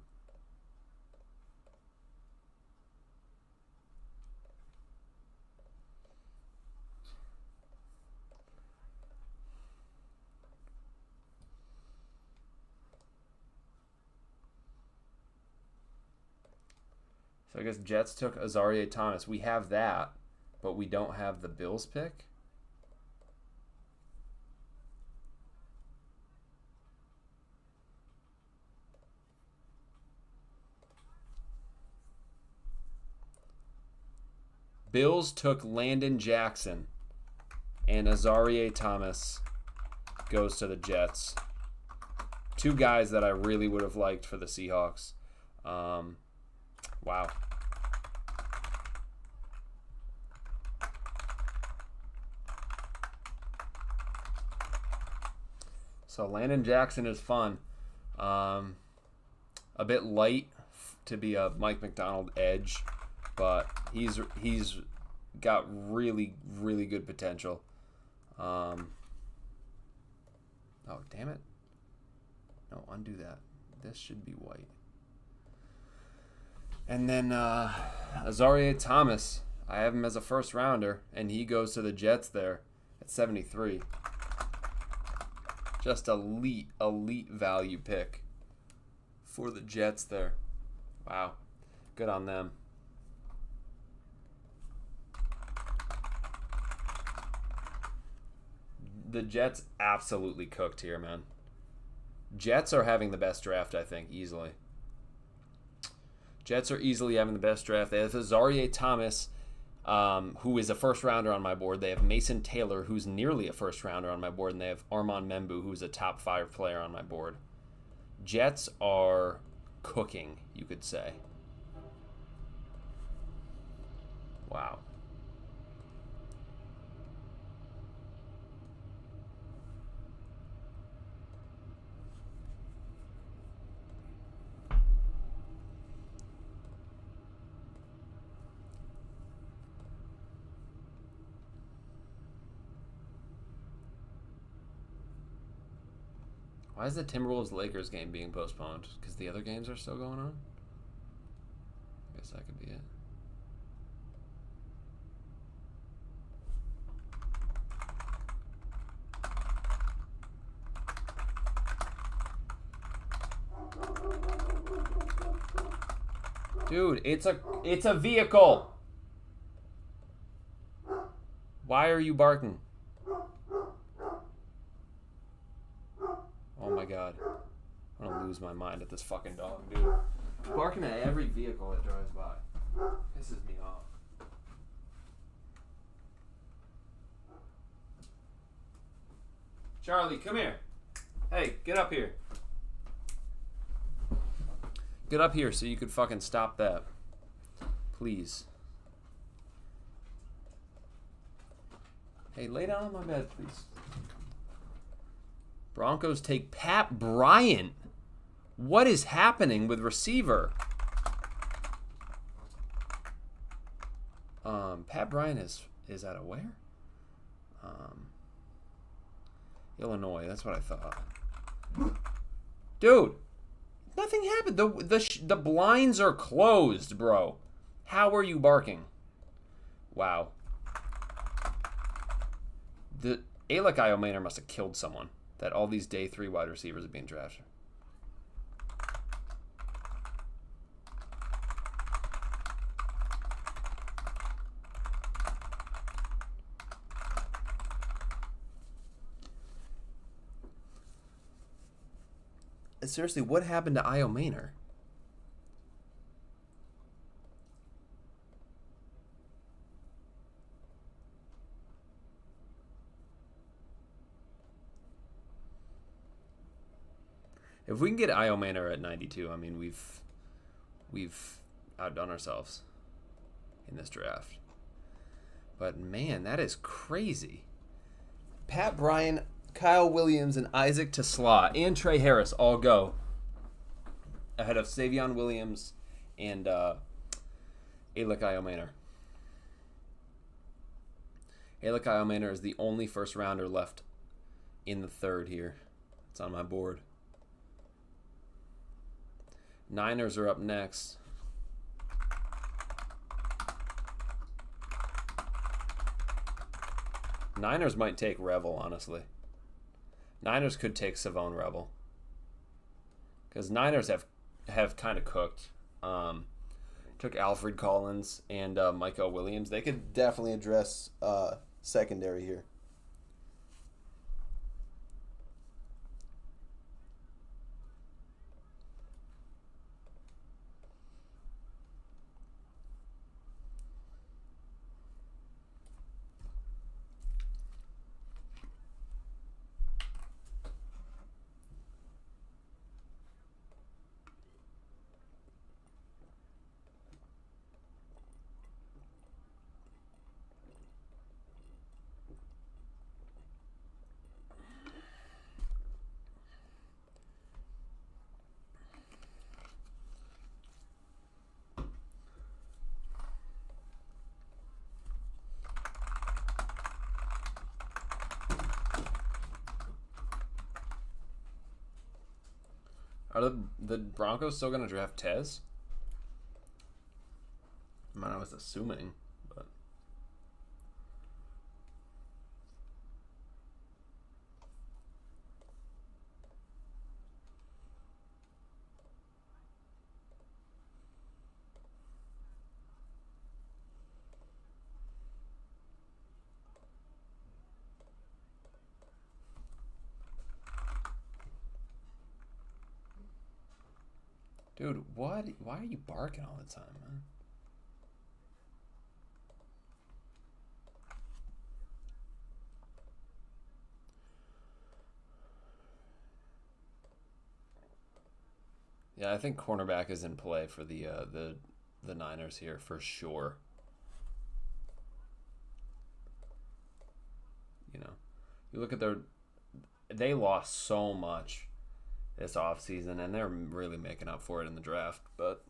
So I guess Jets took Azareye'h Thomas. We have that, but we don't have the Bills pick. Bills took Landon Jackson, and Azareye'h Thomas goes to the Jets. 2 guys that I really would have liked for the Seahawks. Wow. So Landon Jackson is fun. A bit light to be a Mike McDonald edge, but he's got really, really good potential. Oh, damn it. No, undo that. This should be white. And then Azaria Thomas. I have him as a first rounder, and he goes to the Jets there at 73. Just elite value pick for the Jets there. Wow. Good on them. The Jets absolutely cooked here, man. Jets are having the best draft, I think, easily. Jets are easily having the best draft. They have Azaria Thomas, who is a first rounder on my board. They have Mason Taylor, who's nearly a first rounder on my board, and they have Armand Membu, who's a top 5 player on my board. Jets are cooking, you could say. Wow. Why is the Timberwolves-Lakers game being postponed? Because the other games are still going on? I guess that could be it. Dude, it's a vehicle. Why are you barking? Oh my god. I'm gonna lose my mind at this fucking dog, dude. Barking at every vehicle that drives by. Pisses me off. Charlie, come here. Hey, get up here. Get up here so you could fucking stop that. Please. Hey, lay down on my bed, please. Broncos take Pat Bryant. What is happening with receiver? Pat Bryant is out of where? Illinois. That's what I thought. Dude, nothing happened. The blinds are closed, bro. How are you barking? Wow. The Alec Iomaner must have killed someone. That all these day 3 wide receivers are being drafted. Seriously, what happened to Iomaner? If we can get Iomaner at 92, I mean we've outdone ourselves in this draft. But man, that is crazy. Pat Bryant, Kyle Williams, and Isaac Tesla and Trey Harris all go ahead of Savion Williams and Alec Iomaner. Alec Iomaner is the only first rounder left in the 3rd here. It's on my board. Niners are up next. Niners might take Revel, honestly. Niners could take Savone Revel. Because Niners have kind of cooked. Took Alfred Collins and Michael Williams. They could definitely address secondary here. Are the Broncos still gonna draft Tez? I mean, I was assuming, but dude, what? Why are you barking all the time, man? Yeah, I think cornerback is in play for the Niners here for sure. You know, you look at they lost so much this offseason, and they're really making up for it in the draft. But,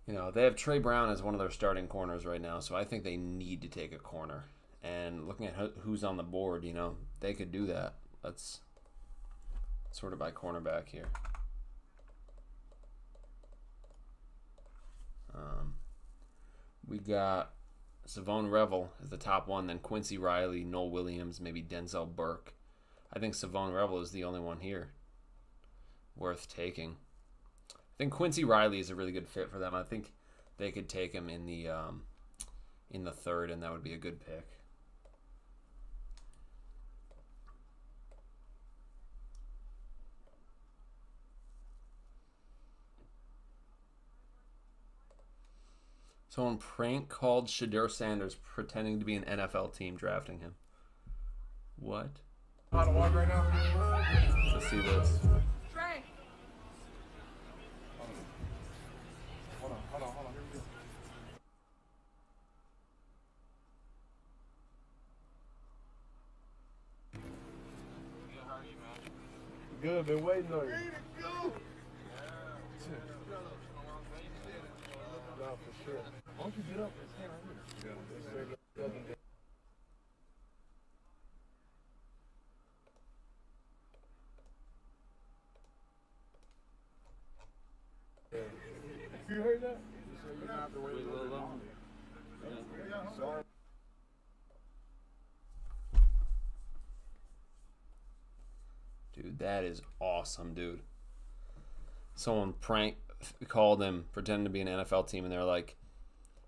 you know, they have Trey Brown as one of their starting corners right now, so I think they need to take a corner. And looking at who's on the board, you know, they could do that. Let's sort of buy cornerback here. We got Savone Revel as the top one, then Quincy Riley, Noel Williams, maybe Denzel Burke. I think Savone Revel is the only one here worth taking. I think Quincy Riley is a really good fit for them. I think they could take him in the third, and that would be a good pick. Someone prank called Shadur Sanders pretending to be an NFL team drafting him. What? Out of walk right now? Let's see this. Trey. Hold on. Here we go. Good, been waiting on you. Ready to go. No, for sure. Why don't you get up and stand right here? Yeah. You heard that? So you're gonna have to wait a little longer. Yeah. Sorry. Dude, that is awesome, dude. Someone called him pretending to be an NFL team, and they're like,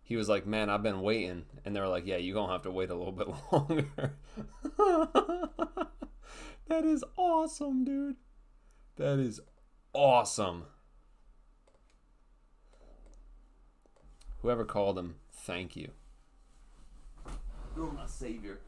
he was like, man, I've been waiting. And they're like, yeah, you're going to have to wait a little bit longer. That is awesome, dude. That is awesome. Whoever called him, thank you. You're my savior.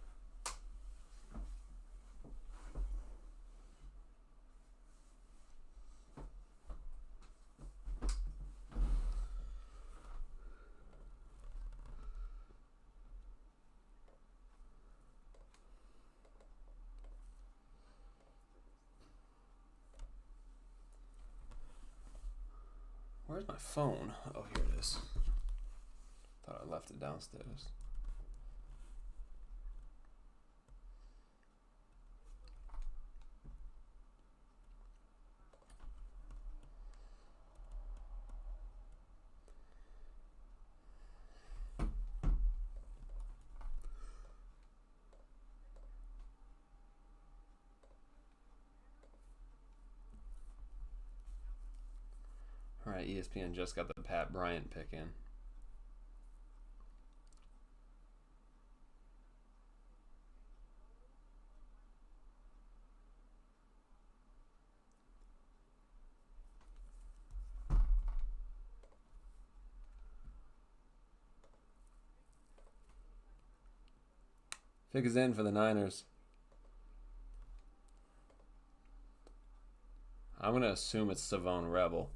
Where's my phone? Oh, here it is. Thought I left it downstairs. All right, ESPN just got the Pat Bryant pick in. Pick is in for the Niners. I'm going to assume it's Savone Revel.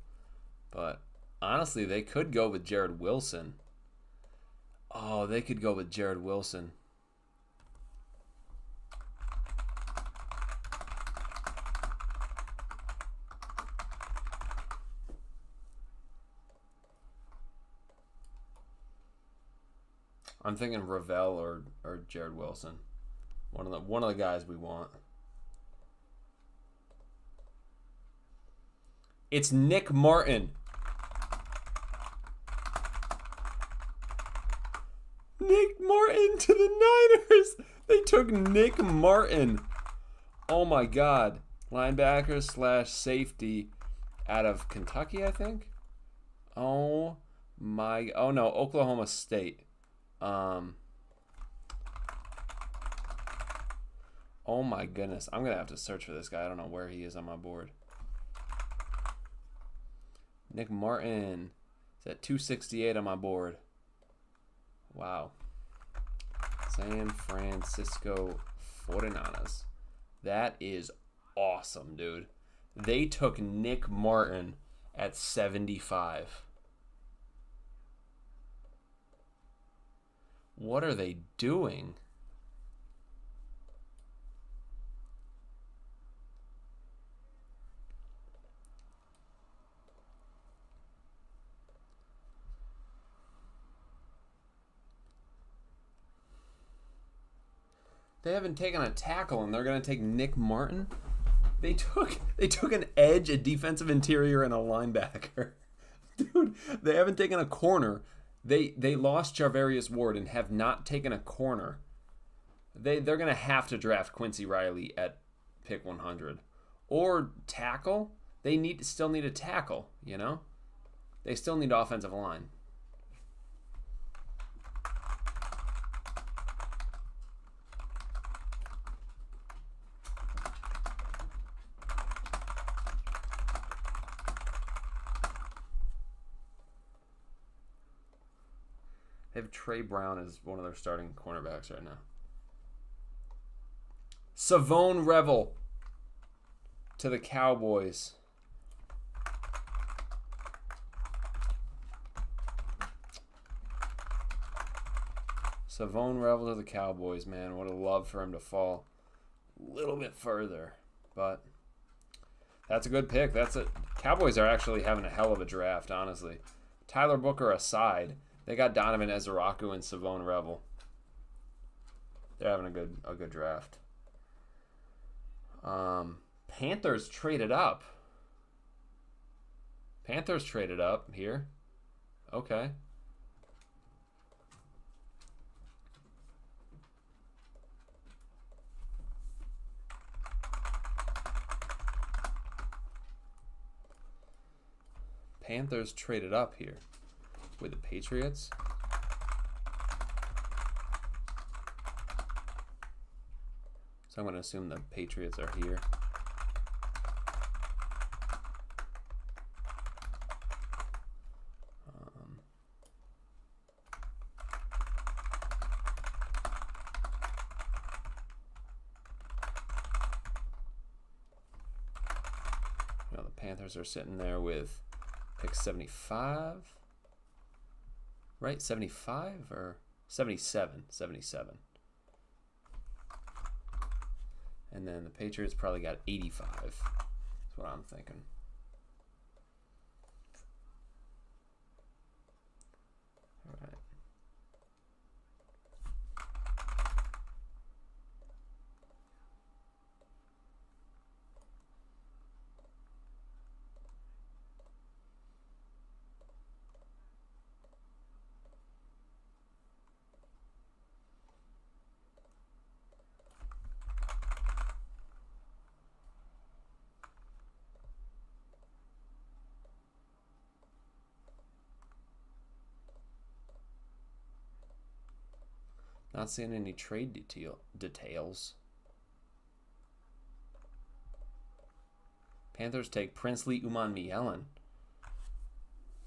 But honestly, they could go with Jared Wilson. Oh, they could go with Jared Wilson. I'm thinking Ravel or Jared Wilson. One of the guys we want. It's Nick Martin. Nick Martin to the Niners. They took Nick Martin. Oh my God. Linebacker / safety out of Kentucky, I think. Oh my. Oh no, Oklahoma State. Oh my goodness. I'm going to have to search for this guy. I don't know where he is on my board. Nick Martin is at 268 on my board. Wow. San Francisco 49ers. That is awesome, dude. They took Nick Martin at 75. What are they doing? They haven't taken a tackle, and they're going to take Nick Martin? They took an edge, a defensive interior, and a linebacker. Dude, they haven't taken a corner. They lost Charvarius Ward and have not taken a corner. They're going to have to draft Quincy Riley at pick 100. Or tackle. They still need a tackle, you know? They still need offensive line. They have Trey Brown as one of their starting cornerbacks right now. Savone Revel to the Cowboys. Savone Revel to the Cowboys, man. Would have loved for him to fall a little bit further. But that's a good pick. Cowboys are actually having a hell of a draft, honestly. Tyler Booker aside, they got Donovan Ezeraku and Savone Revel. They're having a good draft. Panthers traded up. Panthers traded up here. Okay. Panthers traded up here with the Patriots. So I'm going to assume the Patriots are here. The Panthers are sitting there with pick 75. Right? 75 or 77? 77. And then the Patriots probably got 85. That's what I'm thinking. All right. Not seeing any trade details. Panthers take Princely Umanmielen.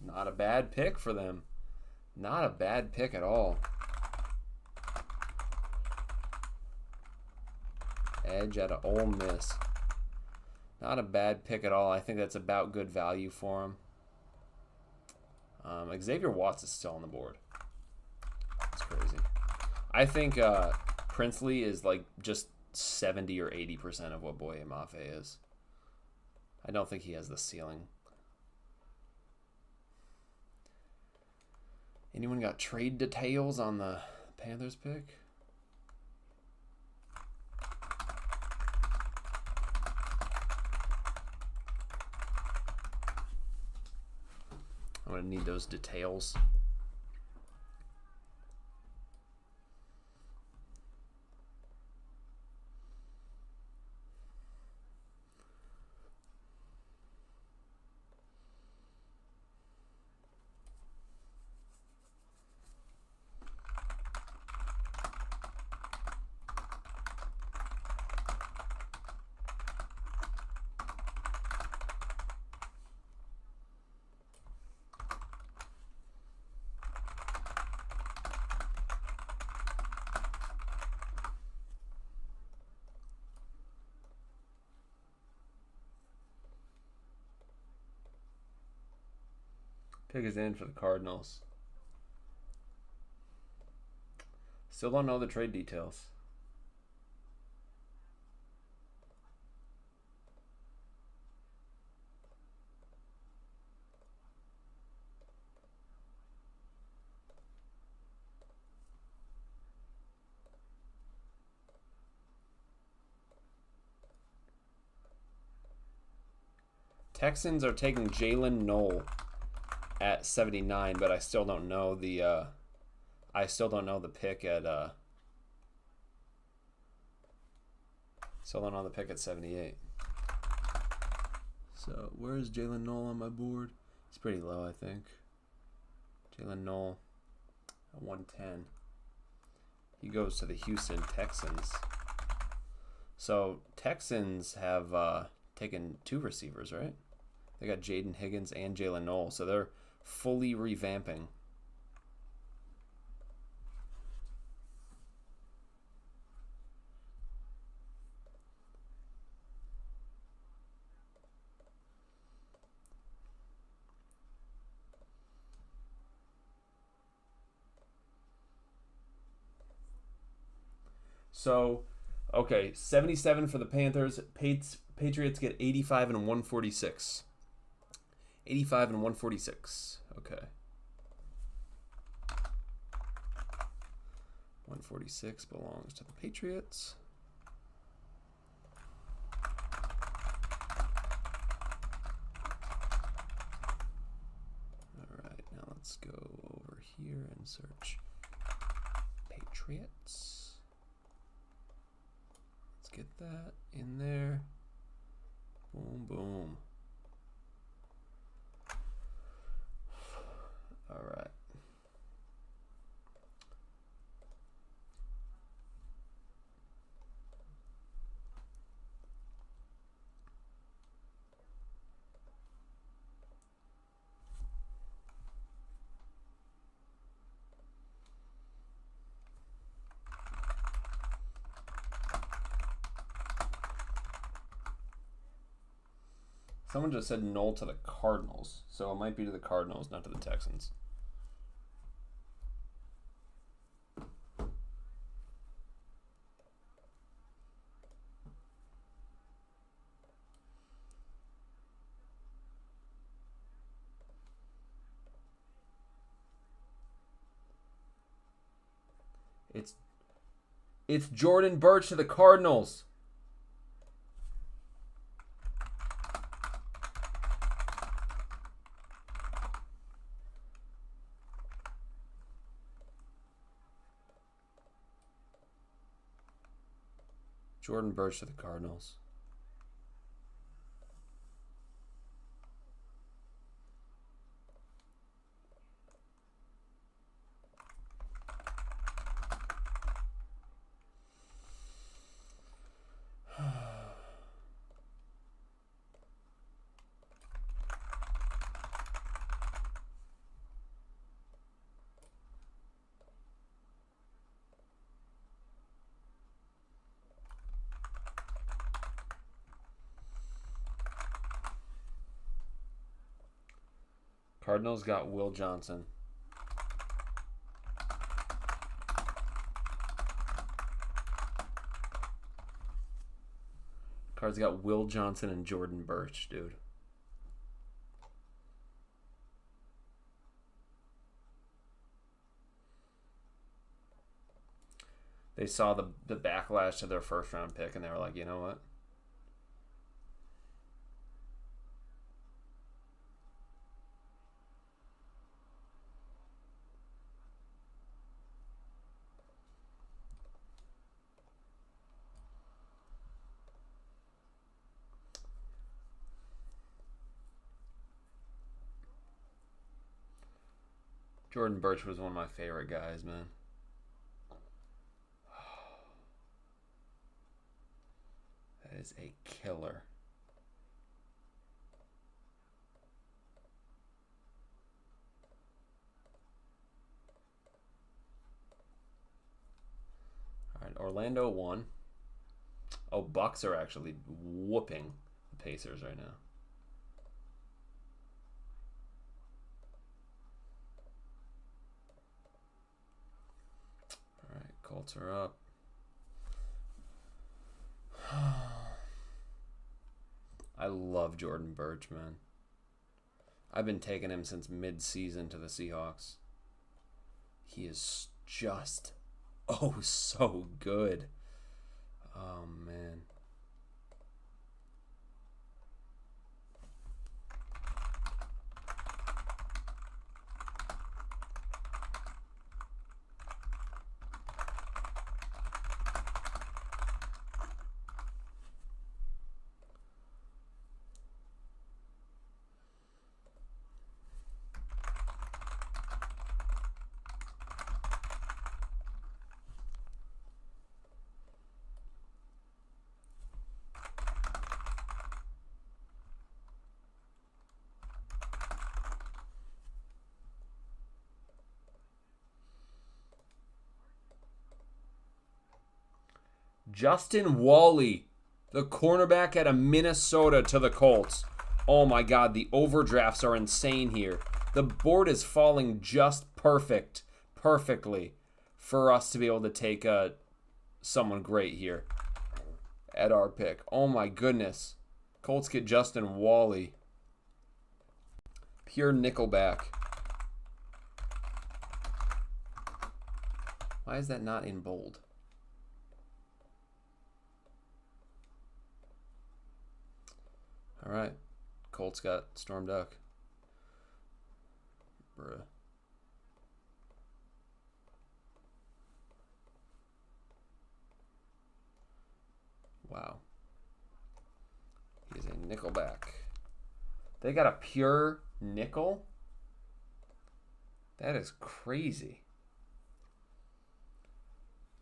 Not a bad pick for them. Not a bad pick at all. Edge out of Ole Miss. Not a bad pick at all. I think that's about good value for him. Xavier Watts is still on the board. That's crazy. I think Princely is like just 70 or 80% of what Boye Mafe is. I don't think he has the ceiling. Anyone got trade details on the Panthers pick? I'm gonna need those details. Pick is in for the Cardinals. Still don't know the trade details. Texans are taking Jalen Knoll at 79, but I still don't know the pick at still don't know the pick at 78. So where's Jalen Knoll on my board? He's pretty low, I think. Jalen Knoll at 110. He goes to the Houston Texans. So Texans have taken 2 receivers, right? They got Jaden Higgins and Jalen Knoll, so they're fully revamping. So, okay, 77 for the Panthers. Patriots get 85 and 146. 85 and 146. Okay. 146 belongs to the Patriots. All right, now let's go over here and search Patriots. Let's get that in there. Boom, boom. All right. Someone just said Knoll to the Cardinals, so it might be to the Cardinals, not to the Texans. It's Jordan Burch to the Cardinals. Jordan Burch to the Cardinals. Cardinals got Will Johnson. Cards got Will Johnson and Jordan Burch, dude. They saw the backlash to their first round pick and they were like, you know what? Jordan Birch was one of my favorite guys, man. That is a killer. All right, Orlando won. Oh, Bucks are actually whooping the Pacers right now. All right, Colts are up. I love Jordan Birch, man. I've been taking him since mid-season to the Seahawks. He is just, oh, so good. Oh, man. Justin Wally, the cornerback out of Minnesota to the Colts. Oh my God, the overdrafts are insane here. The board is falling just perfectly for us to be able to take someone great here at our pick. Oh my goodness. Colts get Justin Wally. Pure nickelback. Why is that not in bold? All right, Colts got Storm Duck. Bruh. Wow. He's a nickelback. They got a pure nickel? That is crazy.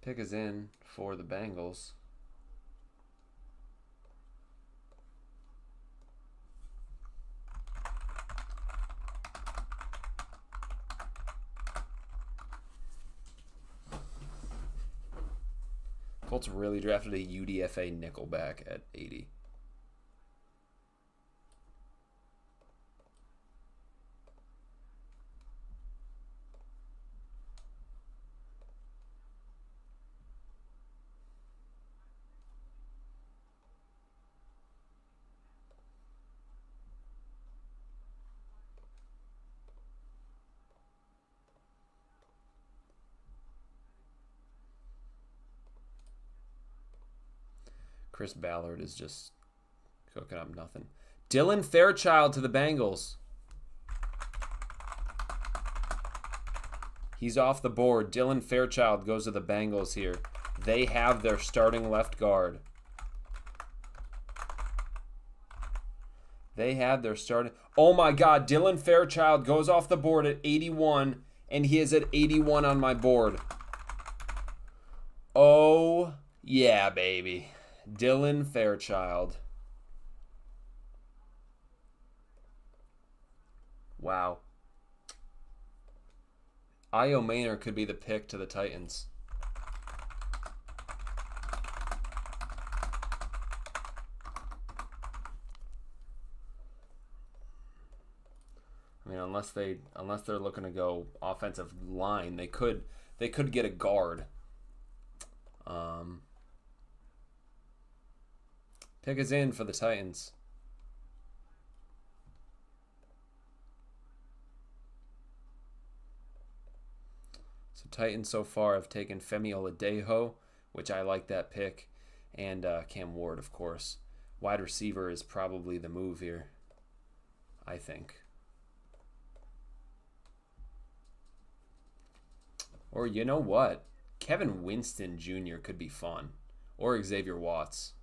Pick is in for the Bengals. Colts really drafted a UDFA nickelback at 80. Chris Ballard is just cooking up nothing. Dylan Fairchild to the Bengals. He's off the board. Dylan Fairchild goes to the Bengals here. They have their starting left guard. They had their starting... Oh my God, Dylan Fairchild goes off the board at 81, and he is at 81 on my board. Oh, yeah, baby. Dylan Fairchild. Wow. Io Maynor could be the pick to the Titans. I mean, unless they're looking to go offensive line, they could get a guard. Pick is in for the Titans. So Titans so far have taken Femi Oladejo, which I like that pick, and Cam Ward, of course. Wide receiver is probably the move here, I think. Or you know what? Kevin Winston Jr. could be fun. Or Xavier Watts.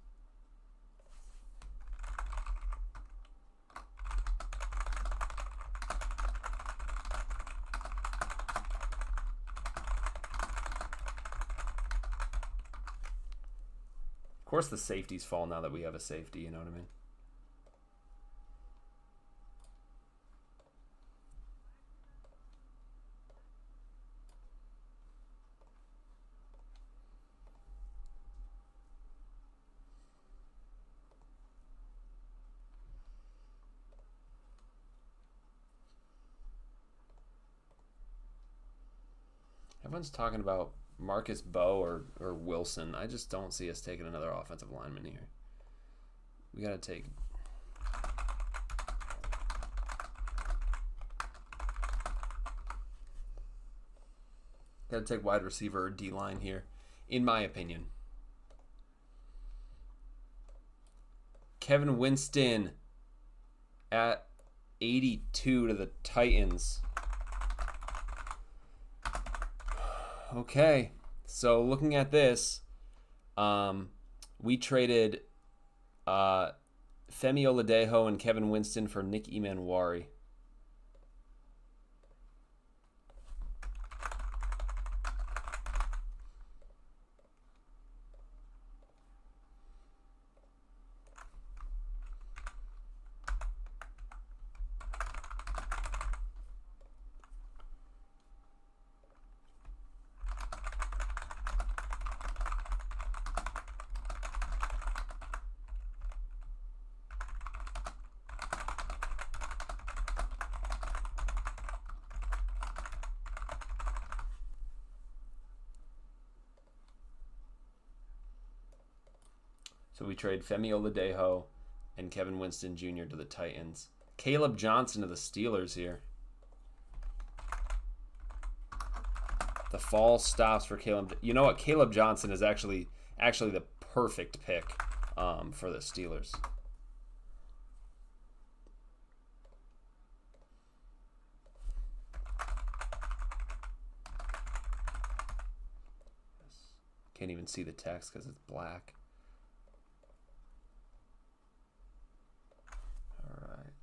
course, the safeties fall now that we have a safety. You know what I mean? Everyone's talking about Marcus Bowe or Wilson. I just don't see us taking another offensive lineman here. We got to take... Got to take wide receiver or D-line here, in my opinion. Kevin Winston at 82 to the Titans. Okay, so looking at this, we traded Femi Oladejo and Kevin Winston for Nick Emanwari. So we trade Femi Oladejo and Kevin Winston Jr. to the Titans. Caleb Johnson to the Steelers here. The fall stops for Caleb. You know what? Caleb Johnson is actually the perfect pick for the Steelers. Can't even see the text because it's black. All right.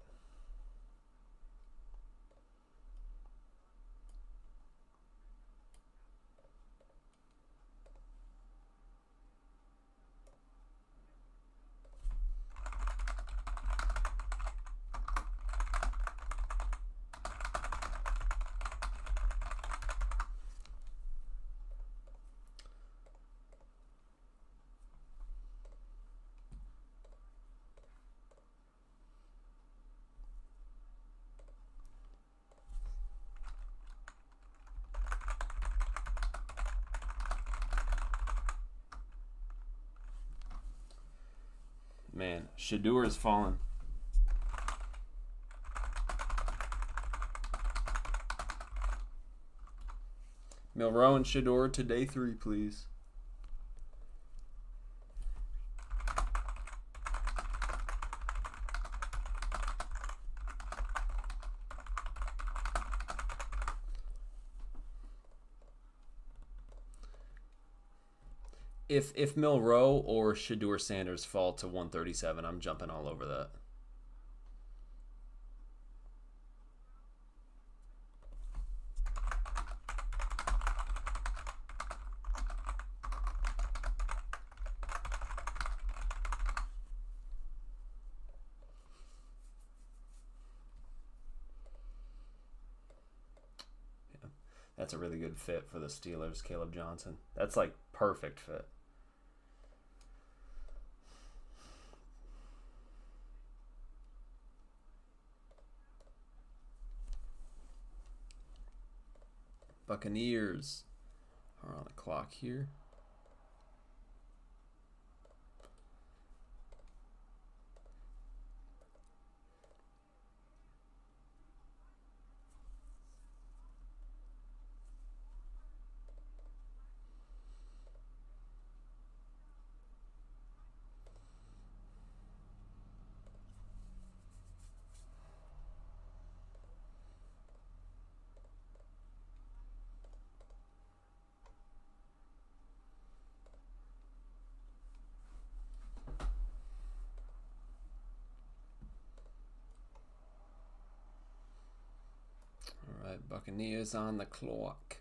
Man, Shedeur has fallen. Milroe and Shedeur to day 3, please. If Milroe or Shedeur Sanders fall to 137, I'm jumping all over that. Yeah, that's a really good fit for the Steelers, Caleb Johnson. That's like perfect fit. Buccaneers are on the clock here. Buccaneers on the clock.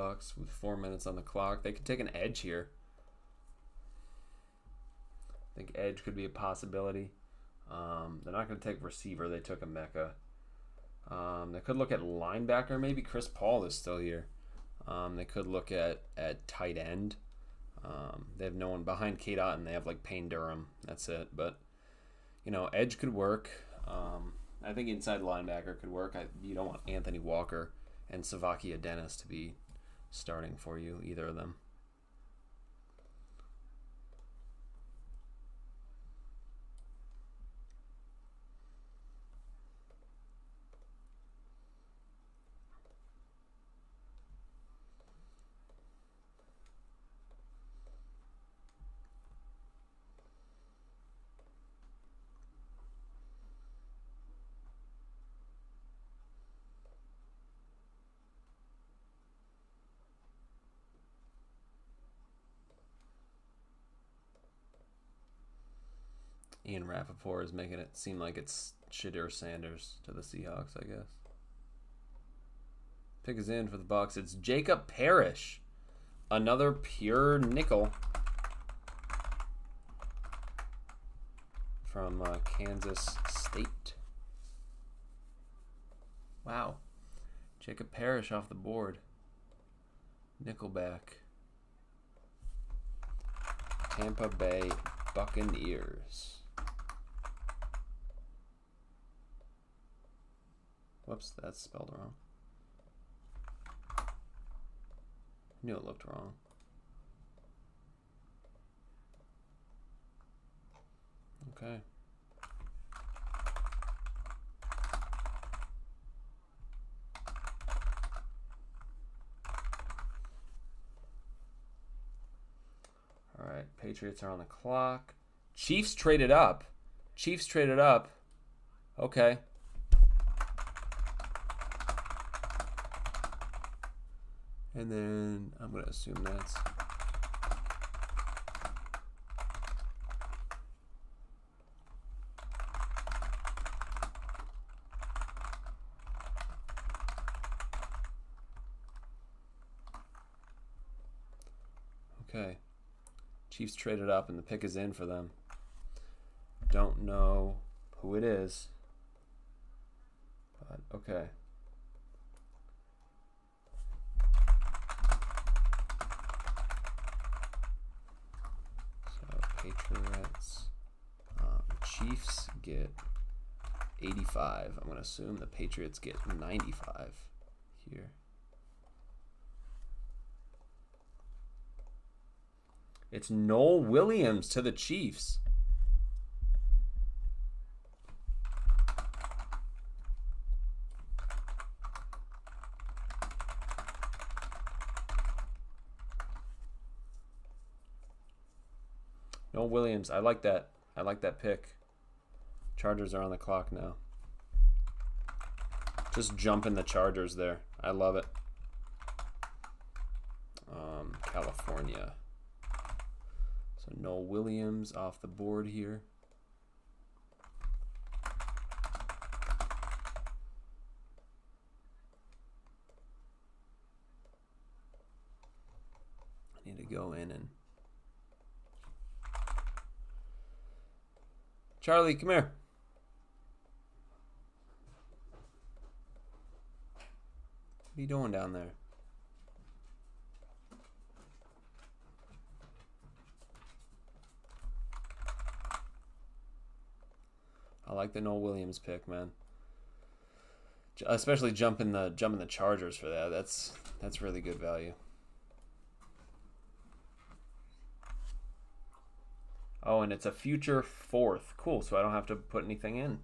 Seahawks with 4 minutes on the clock. They could take an edge here. I think edge could be a possibility. They're not going to take receiver. They took a Mecca. They could look at linebacker. Maybe Chris Paul is still here. They could look at tight end. They have no one behind K-Dot, and they have like Payne Durham. That's it. But, you know, edge could work. I think inside linebacker could work. You don't want Anthony Walker and Savakia Dennis to be starting for you, either of them. Ian Rappaport is making it seem like it's Shadur Sanders to the Seahawks, I guess. Pick is in for the Bucs. It's Jacob Parrish. Another pure nickel from Kansas State. Wow. Jacob Parrish off the board. Nickelback. Tampa Bay Buccaneers. Whoops, that's spelled wrong. I knew it looked wrong. Okay. All right, Patriots are on the clock. Chiefs traded up. Chiefs traded up. Okay. And then I'm going to assume that's... Okay. Chiefs traded up and the pick is in for them. Don't know who it is. But okay. Patriots. Chiefs get 85. I'm going to assume the Patriots get 95 here. It's Noel Williams to the Chiefs. Noel Williams, I like that. I like that pick. Chargers are on the clock now. Just jumping the Chargers there. I love it. California. So Noel Williams off the board here. I need to go in and... Charlie, come here. What are you doing down there? I like the Noel Williams pick, man. Especially jumping the Chargers for that. That's really good value. Oh, and it's a future fourth. Cool, so I don't have to put anything in.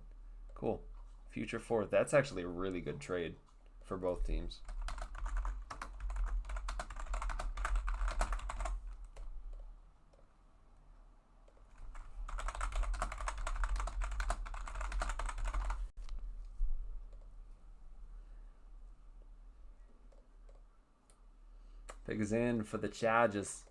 Cool. Future fourth. That's actually a really good trade for both teams. Pick is in for the Chargers.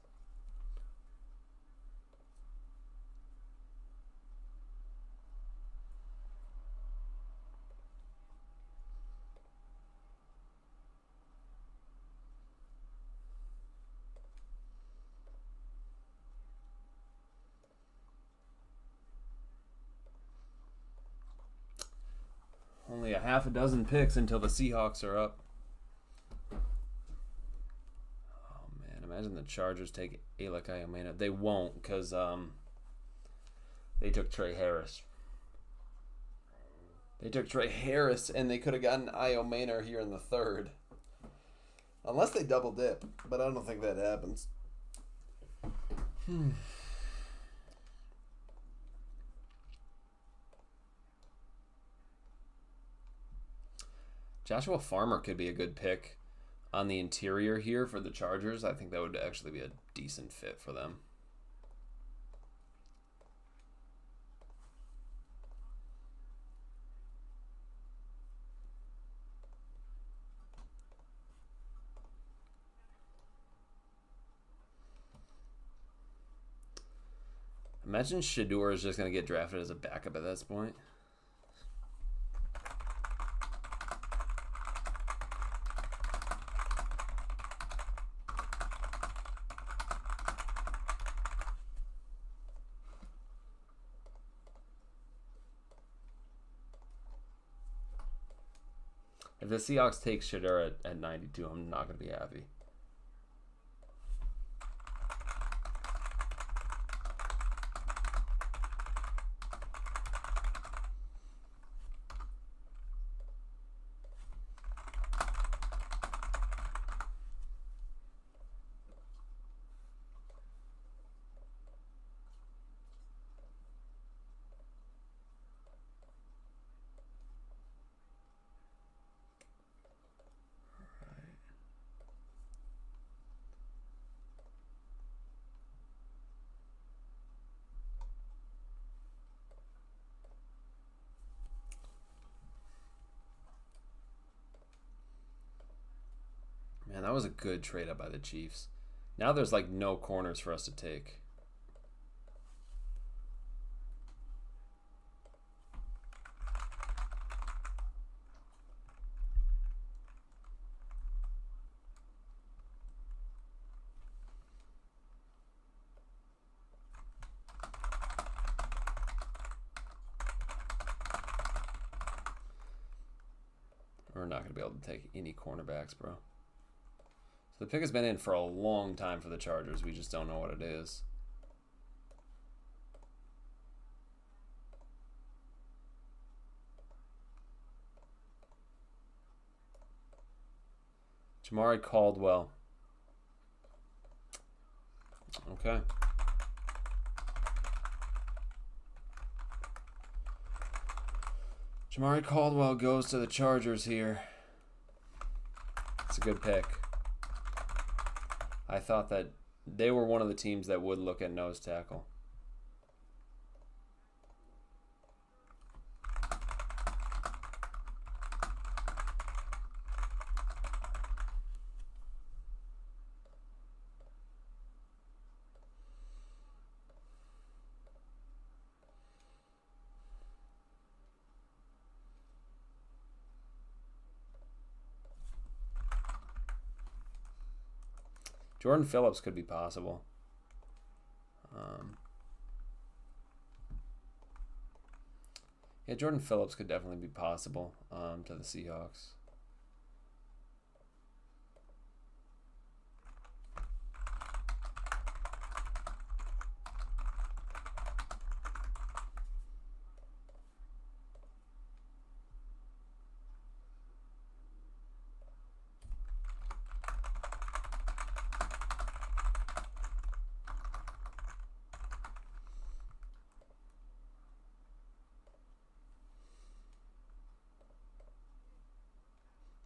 only a half a dozen picks until the Seahawks are up. Oh man, imagine the Chargers take Alec Iomena. They won't because they took Trey Harris. They took Trey Harris, and they could have gotten Iomena here in the third. Unless they double dip, but I don't think that happens. Joshua Farmer could be a good pick on the interior here for the Chargers. I think that would actually be a decent fit for them. Imagine Shedeur is just going to get drafted as a backup at this point. If the Seahawks take Shedeur at 92, I'm not going to be happy. Man, that was a good trade up by the Chiefs. Now there's like no corners for us to take. We're not going to be able to take any cornerbacks, bro. So the pick has been in for a long time for the Chargers. We just don't know what it is. Jamari Caldwell. Okay. Jamari Caldwell goes to the Chargers here. It's a good pick. I thought that they were one of the teams that would look at nose tackle. Jordan Phillips could be possible. Yeah, Jordan Phillips could definitely be possible to the Seahawks.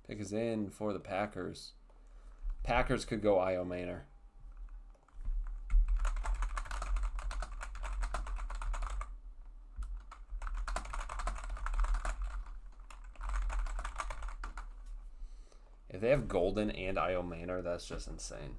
Pick is in for the Packers. Packers could go Iomena. If they have Golden and Iomena, that's just insane.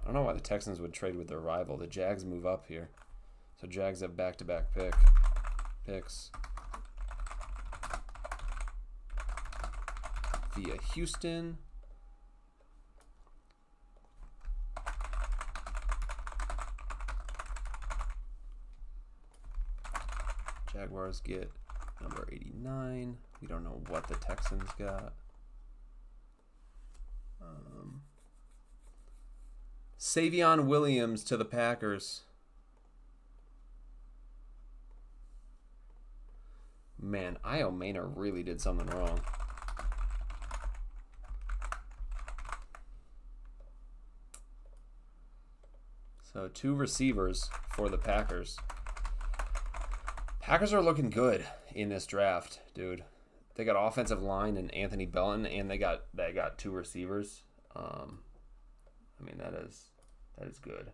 I don't know why the Texans would trade with their rival. The Jags move up here. So Jags have back-to-back picks. Via Houston. Jaguars get number 89. We don't know what the Texans got. Savion Williams to the Packers. Man, Io Maynard really did something wrong. So 2 receivers for the Packers. Packers are looking good in this draft, dude. They got offensive line and Anthony Belton, and they got 2 receivers. I mean, that is good.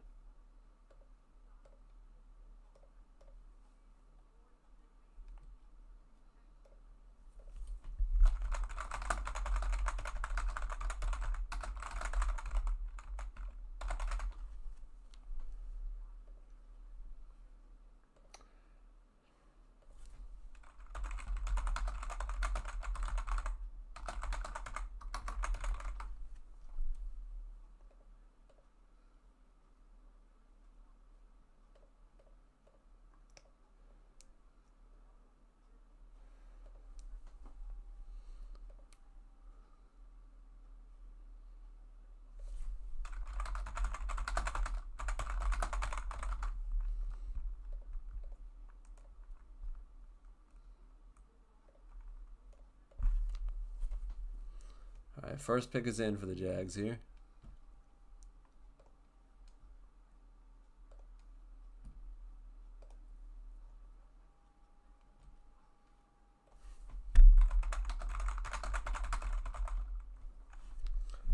All right, first pick is in for the Jags here.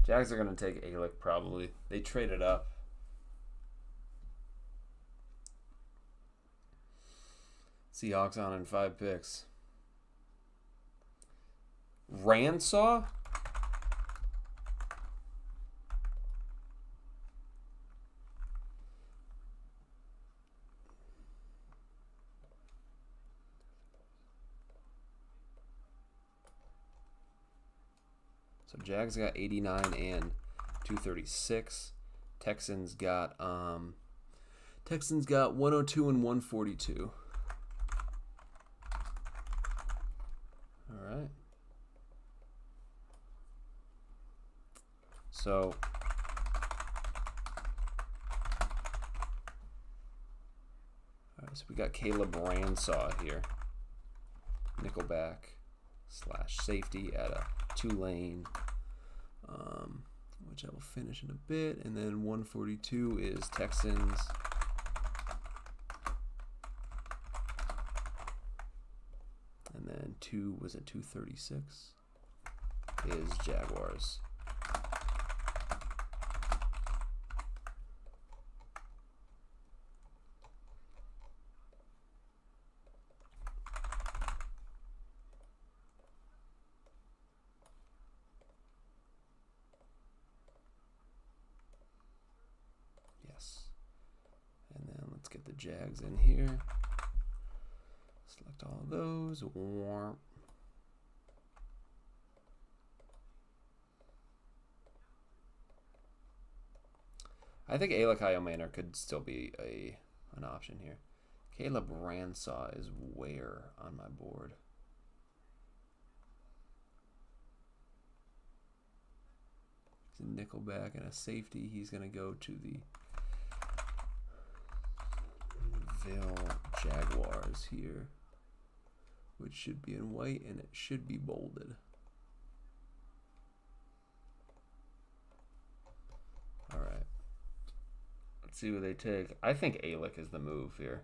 Jags are going to take Alec probably. They traded up. Seahawks on in 5 picks. Ransaw? So Jags got 89 and 236. Texans got 102 and 142. All right. So so we got Caleb Ransaw here. Nickelback / safety at a Tulane, which I will finish in a bit. And then 142 is Texans. And then 2 was at 236 is Jaguars. And then let's get the Jags in here. Select all of those. I think Alec Iomaner could still be an option here. Caleb Ransaw is where on my board? He's a nickelback and a safety. He's going to go to the Jaguars here, which should be in white, and it should be bolded. All right. Let's see what they take. I think Alec is the move here.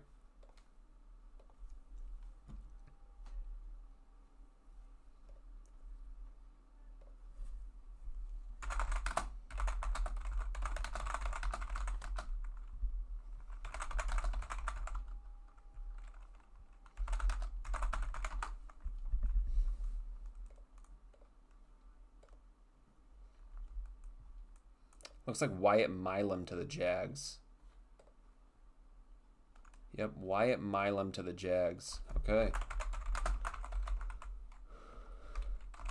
Looks like Wyatt Milam to the Jags. Yep, Wyatt Milam to the Jags. Okay.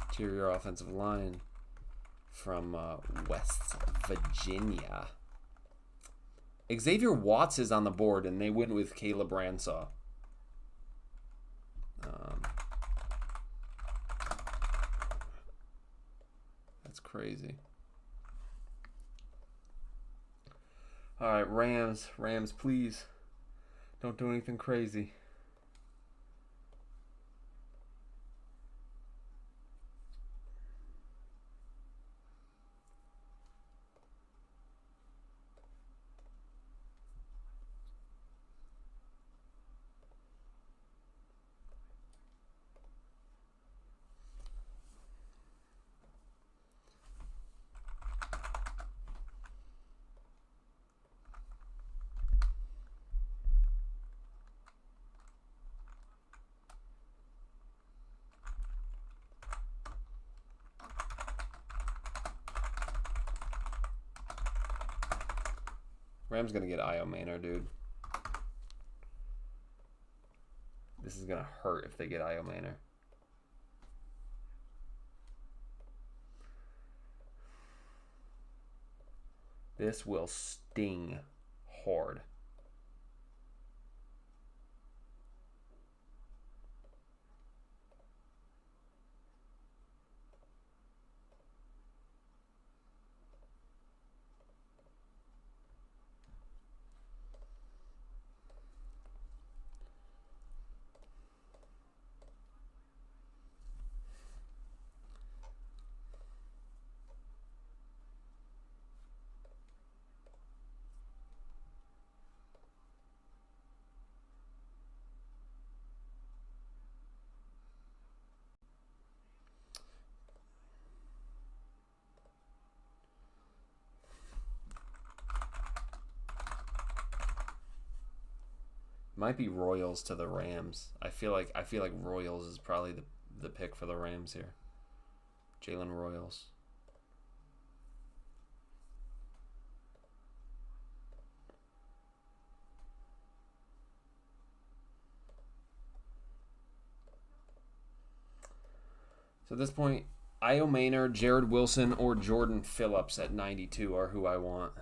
Interior offensive line from West Virginia. Xavier Watts is on the board, and they went with Caleb Ransaw. That's crazy. All right, Rams, please don't do anything crazy. Rams gonna get Io Manor, dude. This is gonna hurt if they get Io Manor. This will sting hard. Might be Royals to the Rams. I feel like Royals is probably the pick for the Rams here. Jalen Royals. So at this point, Io Manor, Jared Wilson, or Jordan Phillips at 92 are who I want.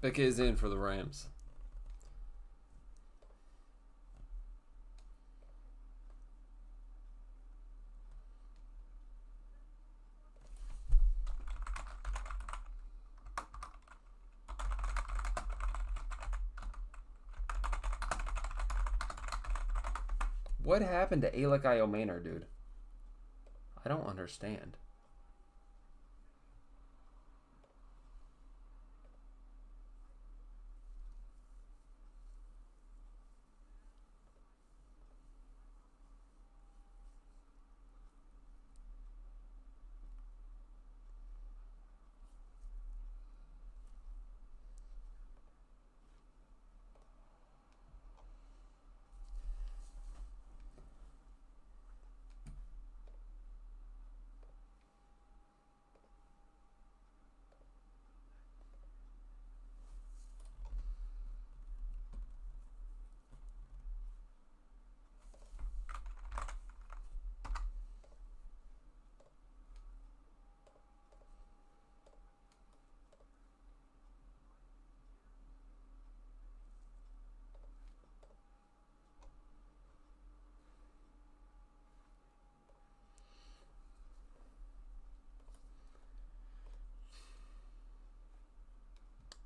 Becca is in for the Rams. What happened to Alec Io Manor, dude? I don't understand.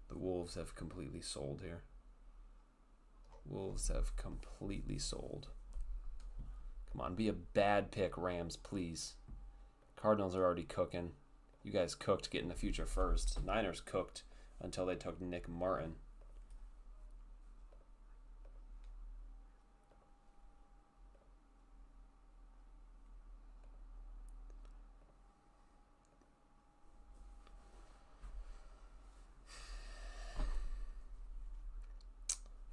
The Wolves have completely sold here. Wolves have completely sold. Come on, be a bad pick, Rams, please. Cardinals are already cooking. You guys cooked getting the future first. Niners cooked until they took Nick Martin.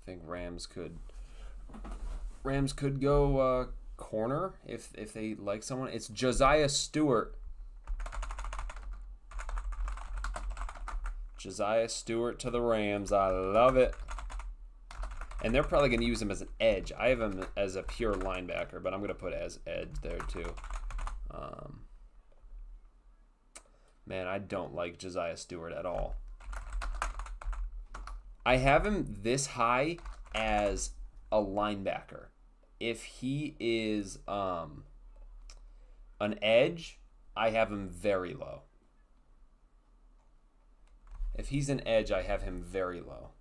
I think Rams could go corner if they like someone. It's Josiah Stewart. Josiah Stewart to the Rams. I love it. And they're probably going to use him as an edge. I have him as a pure linebacker, but I'm going to put as edge there too. Man, I don't like Josiah Stewart at all. I have him this high as a linebacker. If he is an edge, I have him very low. If he's an edge, I have him very low.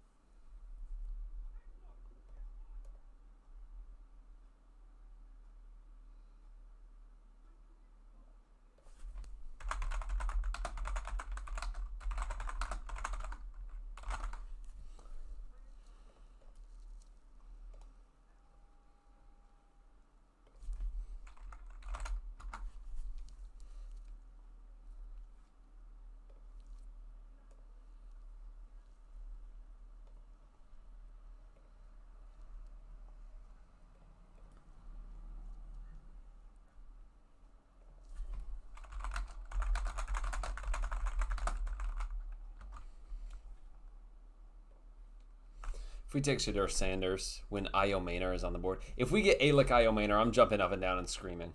If we take Shedeur Sanders when Io Maynor is on the board. If we get Alec Io Maynor, I'm jumping up and down and screaming.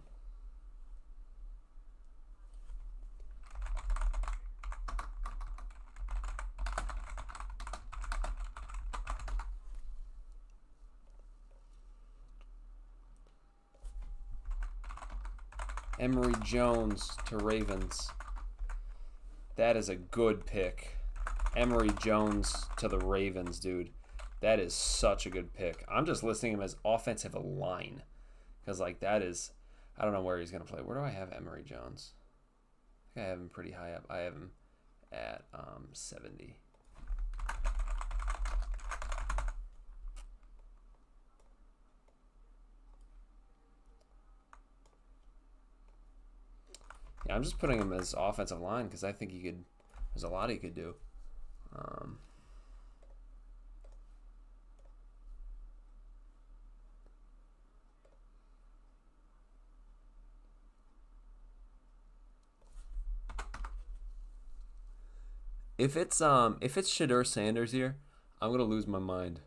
Emory Jones to Ravens. That is a good pick. Emory Jones to the Ravens, dude. That is such a good pick. I'm just listing him as offensive line. Because, like, that is... I don't know where he's going to play. Where do I have Emory Jones? I think I have him pretty high up. I have him at 70. Yeah, I'm just putting him as offensive line because I think he could... There's a lot he could do. If it's Shedeur Sanders here, I'm gonna lose my mind.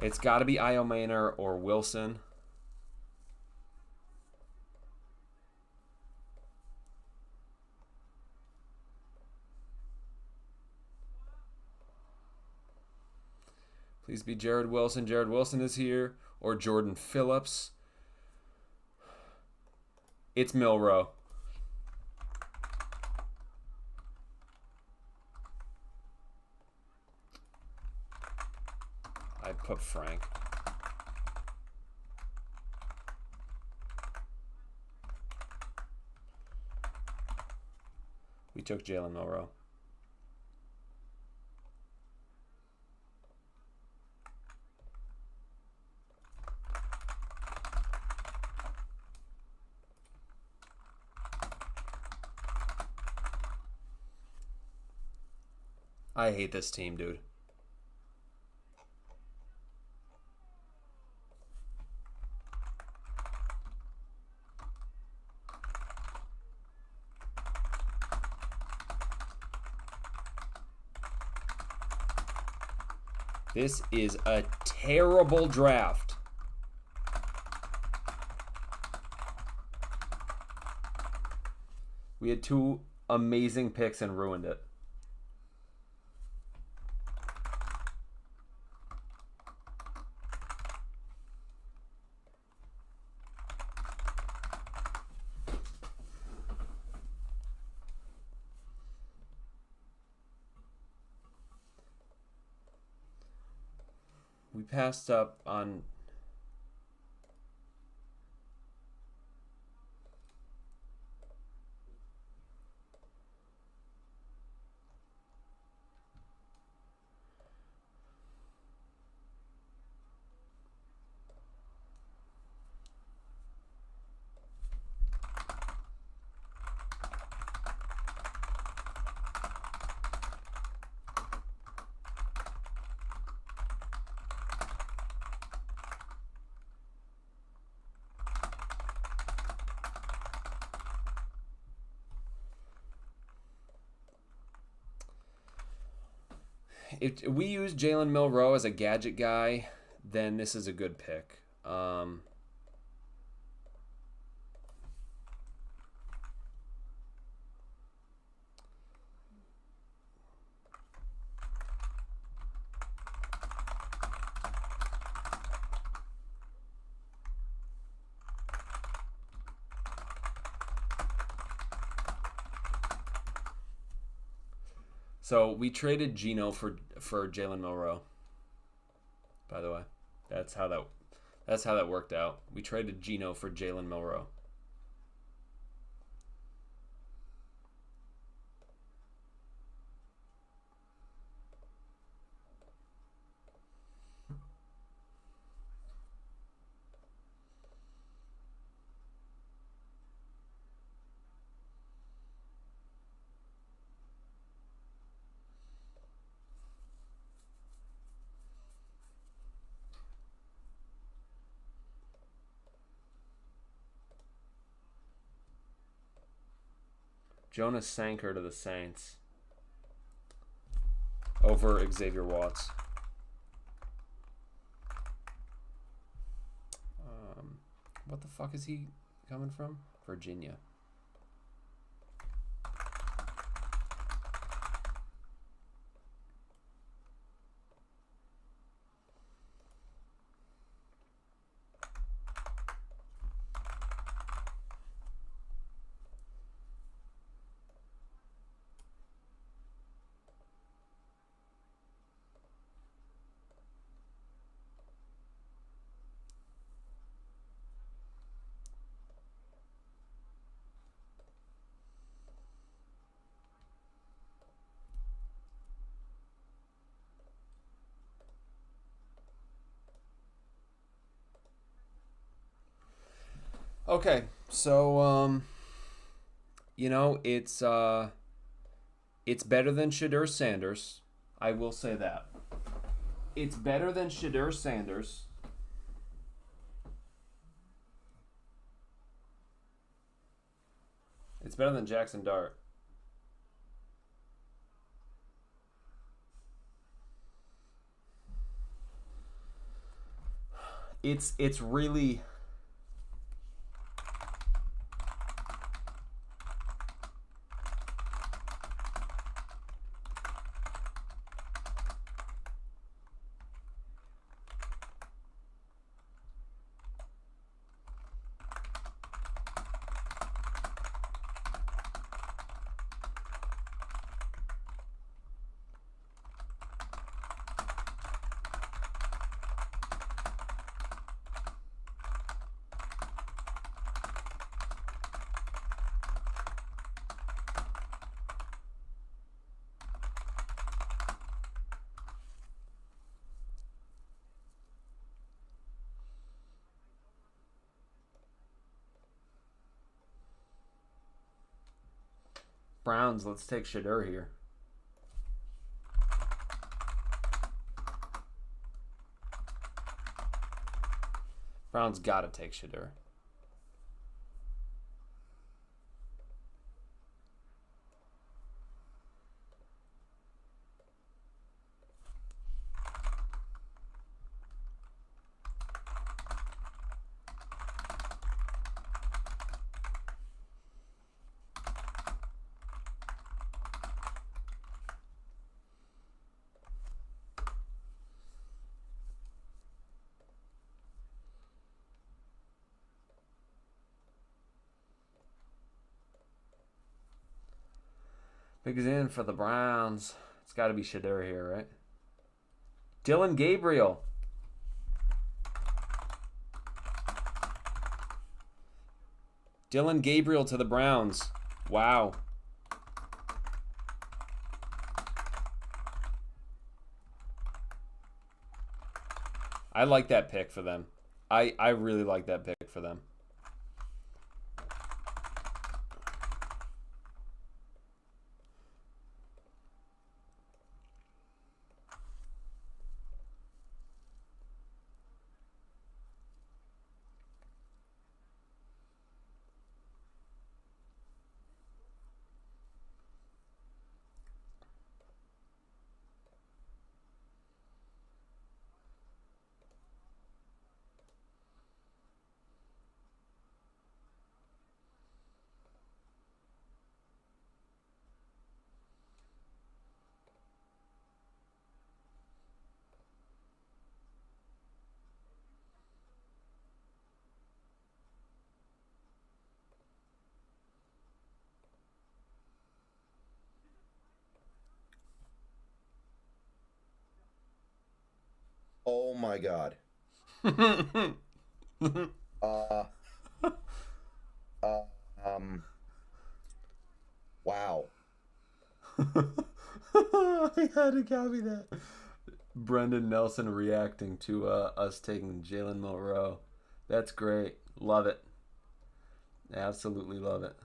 It's got to be Io Maynor or Wilson. Please be Jared Wilson. Jared Wilson is here. Or Jordan Phillips. It's Milrow. I put Frank. We took Jalen Milrow. I hate this team, dude. This is a terrible draft. We had two amazing picks and ruined it. We passed up on. If we use Jalen Milroe as a gadget guy, then this is a good pick. So we traded Gino for Jalen Milroe. By the way, that's how that worked out. We traded Gino for Jalen Milroe. Jonas Sanker to the Saints over Xavier Watts. What the fuck is he coming from? Virginia. Okay, so it's better than Shedeur Sanders. I will say that. It's better than Shedeur Sanders. It's better than Jackson Dart. It's really. Browns, let's take Shedeur here. Browns got to take Shedeur. Big's in for the Browns. It's got to be Shedeur here, right? Dylan Gabriel. Dylan Gabriel to the Browns. Wow. I like that pick for them. I really like that pick for them. Oh my god. Wow. I had to copy that. Brendan Nelson reacting to us taking Jalen Milroe. That's great. Love it. Absolutely love it.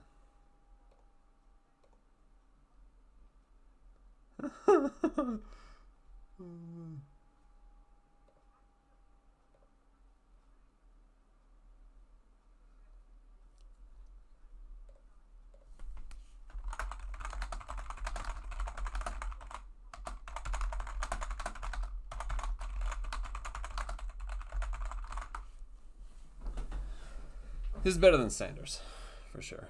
This is better than Sanders, for sure.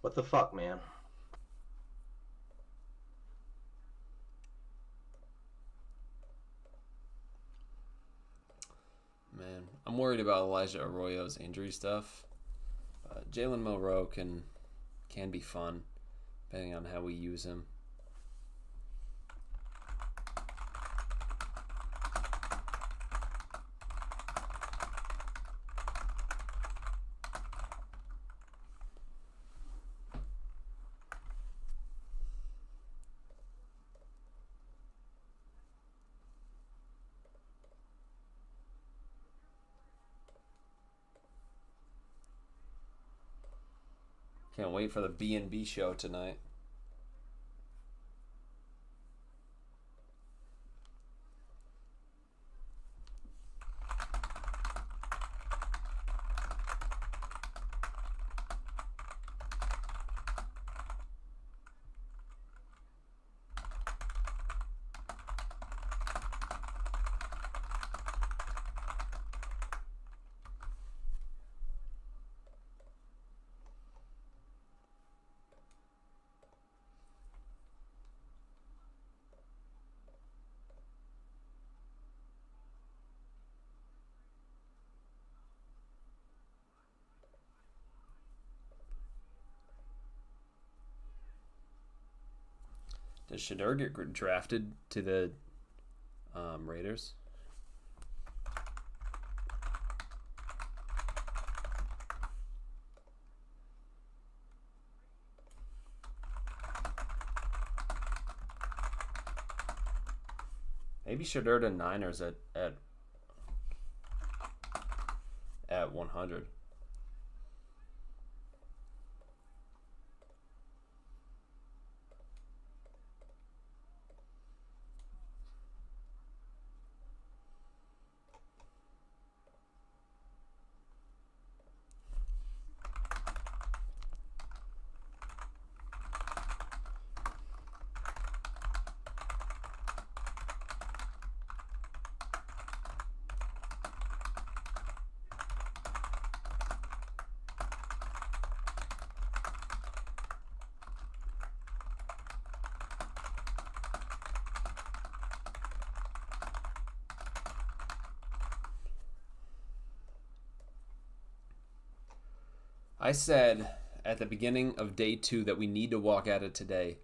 What the fuck, man? Man, I'm worried about Elijah Arroyo's injury stuff. Jalen Milroe can be fun, depending on how we use him. Can't wait for the B&B show tonight. Does Shador get drafted to the Raiders? Maybe Shedeur to Niners at 100. I said at the beginning of day 2 that we need to walk at it today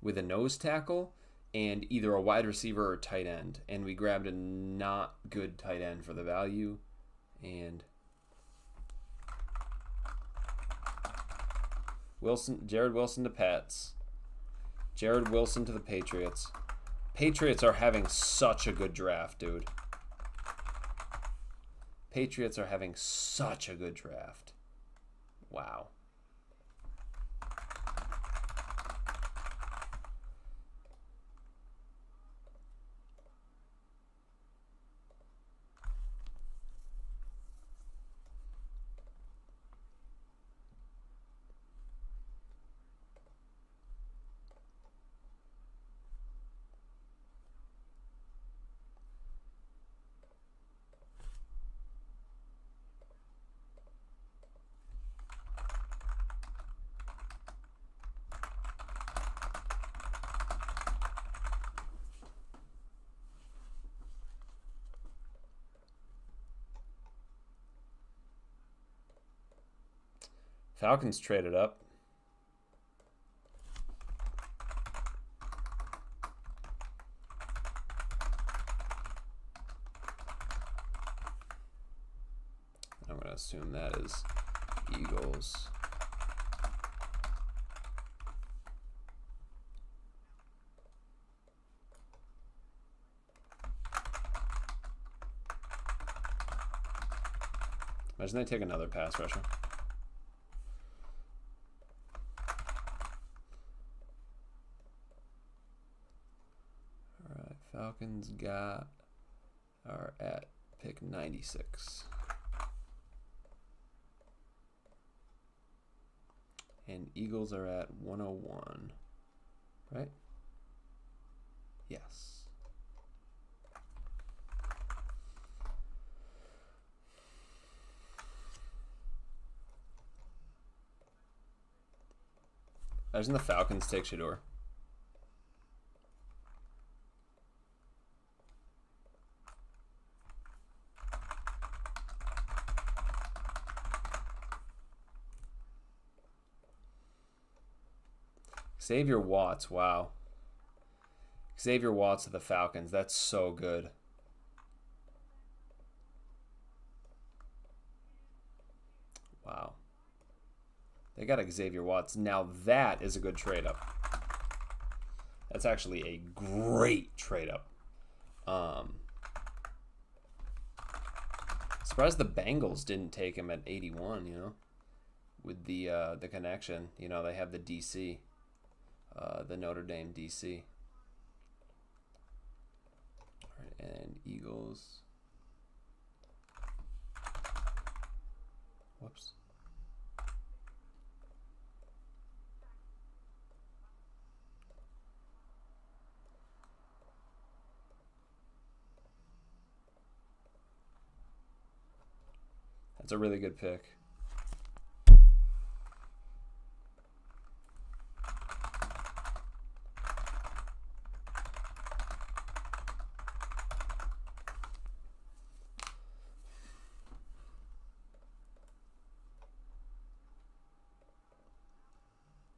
with a nose tackle and either a wide receiver or tight end. And we grabbed a not good tight end for the value. And Jared Wilson to Pats. Jared Wilson to the Patriots. Patriots are having such a good draft, dude. Patriots are having such a good draft. Wow. Falcons traded up. I'm going to assume that is Eagles. Imagine they take another pass rusher. Falcons are at pick 96. And Eagles are at 101. Right? Yes. Imagine the Falcons take Shedeur. Xavier Watts, wow. Xavier Watts of the Falcons, that's so good. Wow. They got Xavier Watts. Now that is a good trade up. That's actually a great trade up. Surprised the Bengals didn't take him at 81, you know, with the connection. You know, they have the DC. The Notre Dame DC. All right, and Eagles. Whoops. That's a really good pick.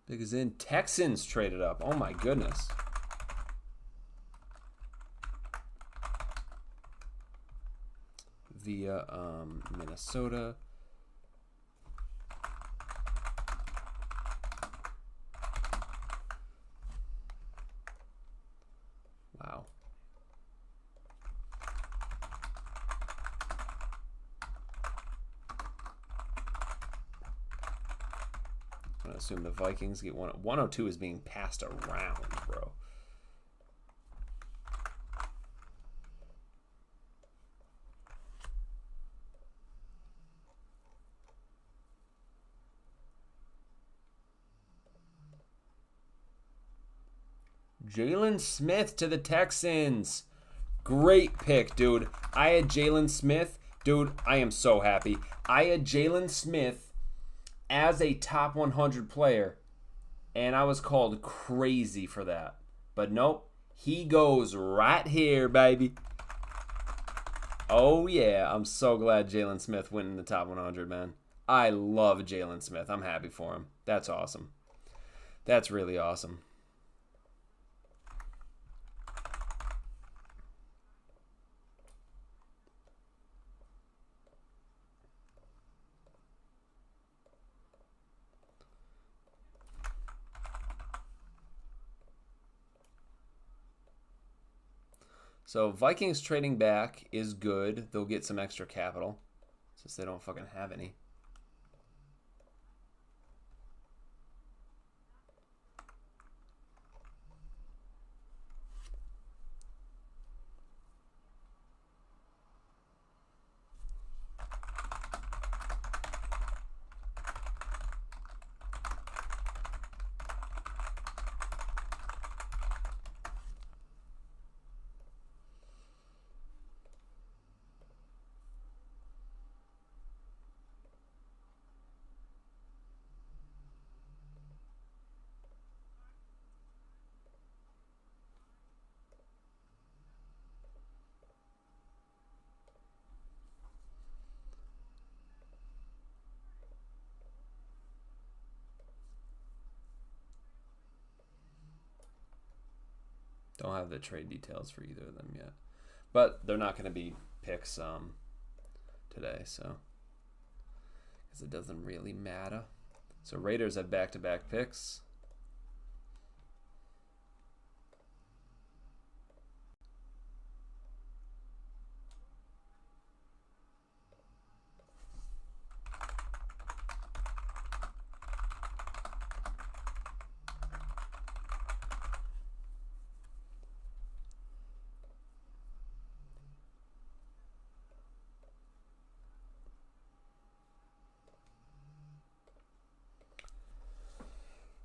Big as in Texans traded up. Oh my goodness. Via Minnesota. Wow. going to assume the Vikings get 102 is being passed around, bro. Jalen Smith to the Texans. Great pick, dude. I had Jalen Smith. Dude, I am so happy. I had Jalen Smith as a top 100 player, and I was called crazy for that. But nope, he goes right here, baby. Oh, yeah. I'm so glad Jalen Smith went in the top 100, man. I love Jalen Smith. I'm happy for him. That's awesome. That's really awesome. So Vikings trading back is good. They'll get some extra capital since they don't fucking have any. Don't have the trade details for either of them yet. But they're not going to be picks today, so because it doesn't really matter. So Raiders have back-to-back picks.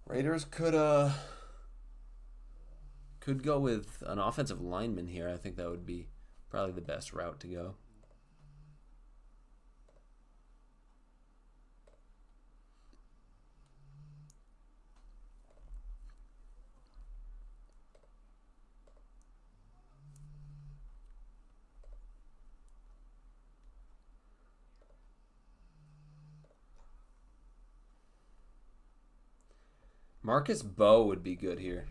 Raiders could go with an offensive lineman here. I think that would be probably the best route to go. Marcus Bowe would be good here.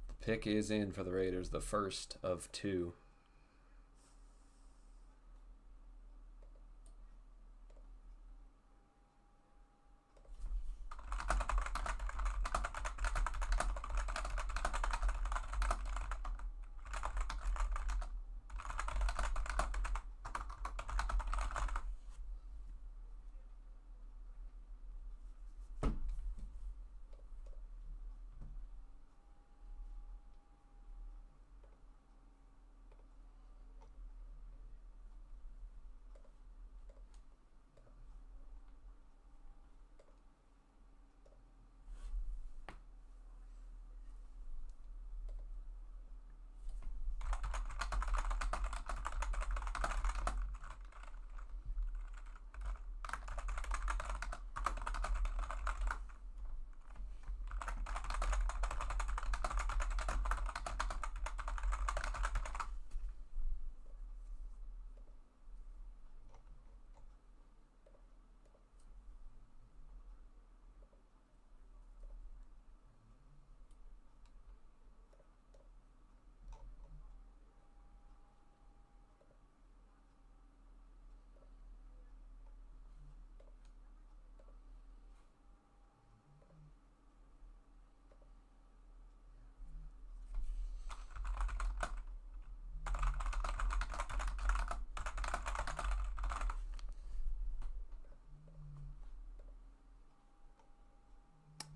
The pick is in for the Raiders, the first of two.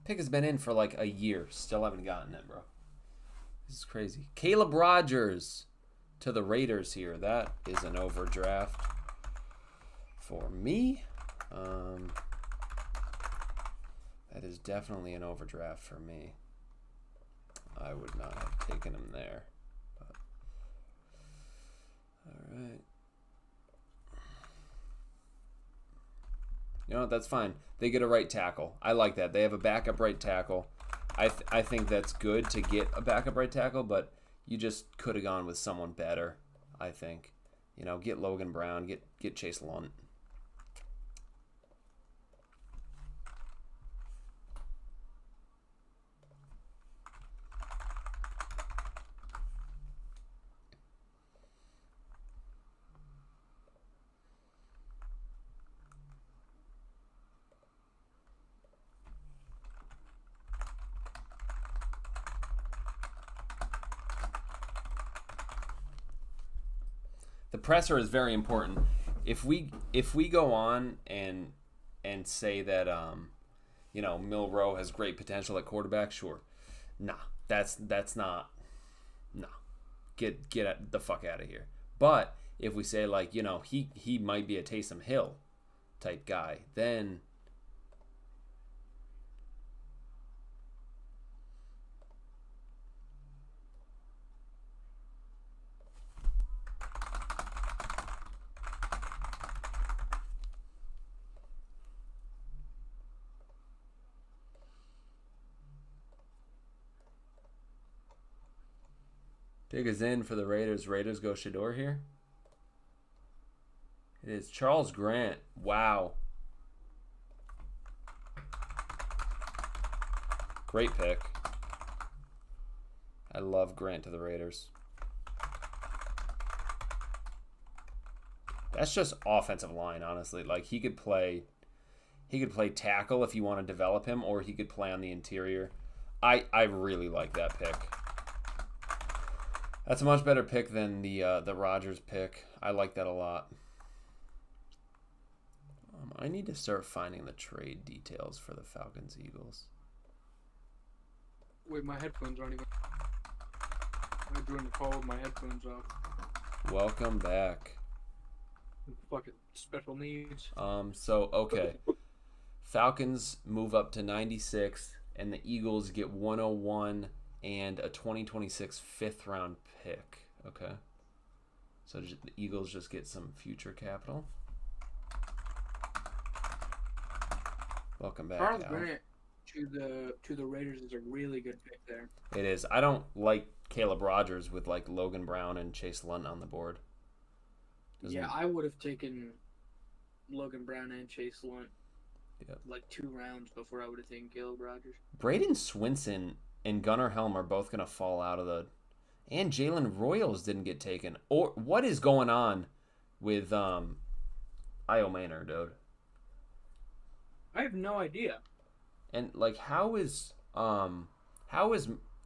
Pick has been in for like a year. Still haven't gotten it, bro. This is crazy. Caleb Rogers to the Raiders here. That is an overdraft for me. That is definitely an overdraft for me. I would not have taken him there. But, all right. You know what? That's fine. They get a right tackle. I like that. They have a backup right tackle. I think that's good to get a backup right tackle, but you just could have gone with someone better, I think. You know, get Logan Brown, get Chase Lunt. The presser is very important. If we go on and say that you know, Milroe has great potential at quarterback, sure. Nah, that's not. Nah. Get the fuck out of here. But if we say, like, you know, he might be a Taysom Hill type guy, then Big is in for the Raiders. Raiders go Shador here. It is Charles Grant. Wow. Great pick. I love Grant to the Raiders. That's just offensive line, honestly. Like, he could play tackle if you want to develop him, or he could play on the interior. I really like that pick. That's a much better pick than the Rodgers pick. I like that a lot. I need to start finding the trade details for the Falcons Eagles. Wait, my headphones aren't even. I'm doing the call with my headphones off. Welcome back. Fucking special needs. So okay, Falcons move up to 96, and the Eagles get 101 and a 2026 fifth round pick. Okay, so the Eagles just get some future capital. Welcome back, Charles Al. Grant to the Raiders is a really good pick there. It is. I don't like Caleb Rogers with like Logan Brown and Chase Lunt on the board. Yeah, I would have taken Logan Brown and Chase Lunt like 2 rounds before I would have taken Caleb Rogers. Braden Swinson and Gunnar Helm are both going to fall out of the... And Jalen Royals didn't get taken. Or what is going on with Io Maynard, dude? I have no idea. And like, how is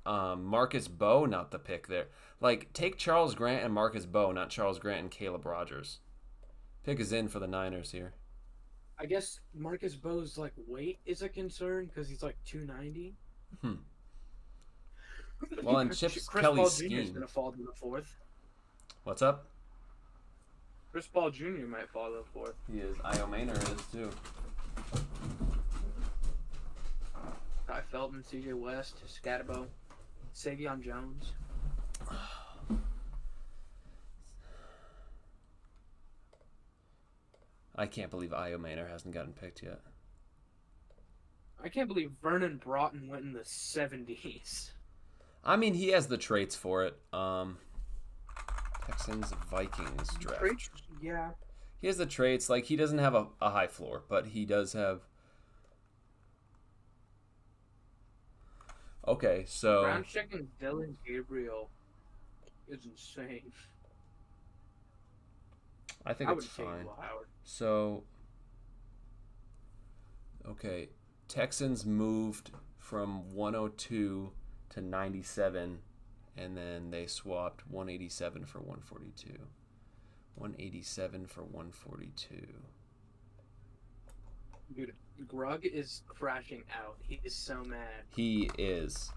Marcus Bowe not the pick there? Like, take Charles Grant and Marcus Bowe, not Charles Grant and Caleb Rogers. Pick is in for the Niners here. I guess Marcus Bowe's like weight is a concern because he's like 290. Well, and Chris Paul Kelly's Jr. is scheme. gonna fall to the 4th. What's up? Chris Paul Jr. might fall to the 4th. He is. Io Maynard is too. Ty Feldman, CJ West, Scatterbo, Savion Jones. I can't believe Io Maynard hasn't gotten picked yet. I can't believe Vernon Broughton went in the 70s. I mean, he has the traits for it. Texans Vikings draft. Yeah. He has the traits. Like, he doesn't have a high floor, but he does have. Okay, so Brown checking Dylan Gabriel is insane. I think I it's would take fine. Will Howard. So, okay, Texans moved from 102 to 97, and then they swapped 187 for 142. 187 for 142. Dude, Grug is crashing out. He is so mad. He is.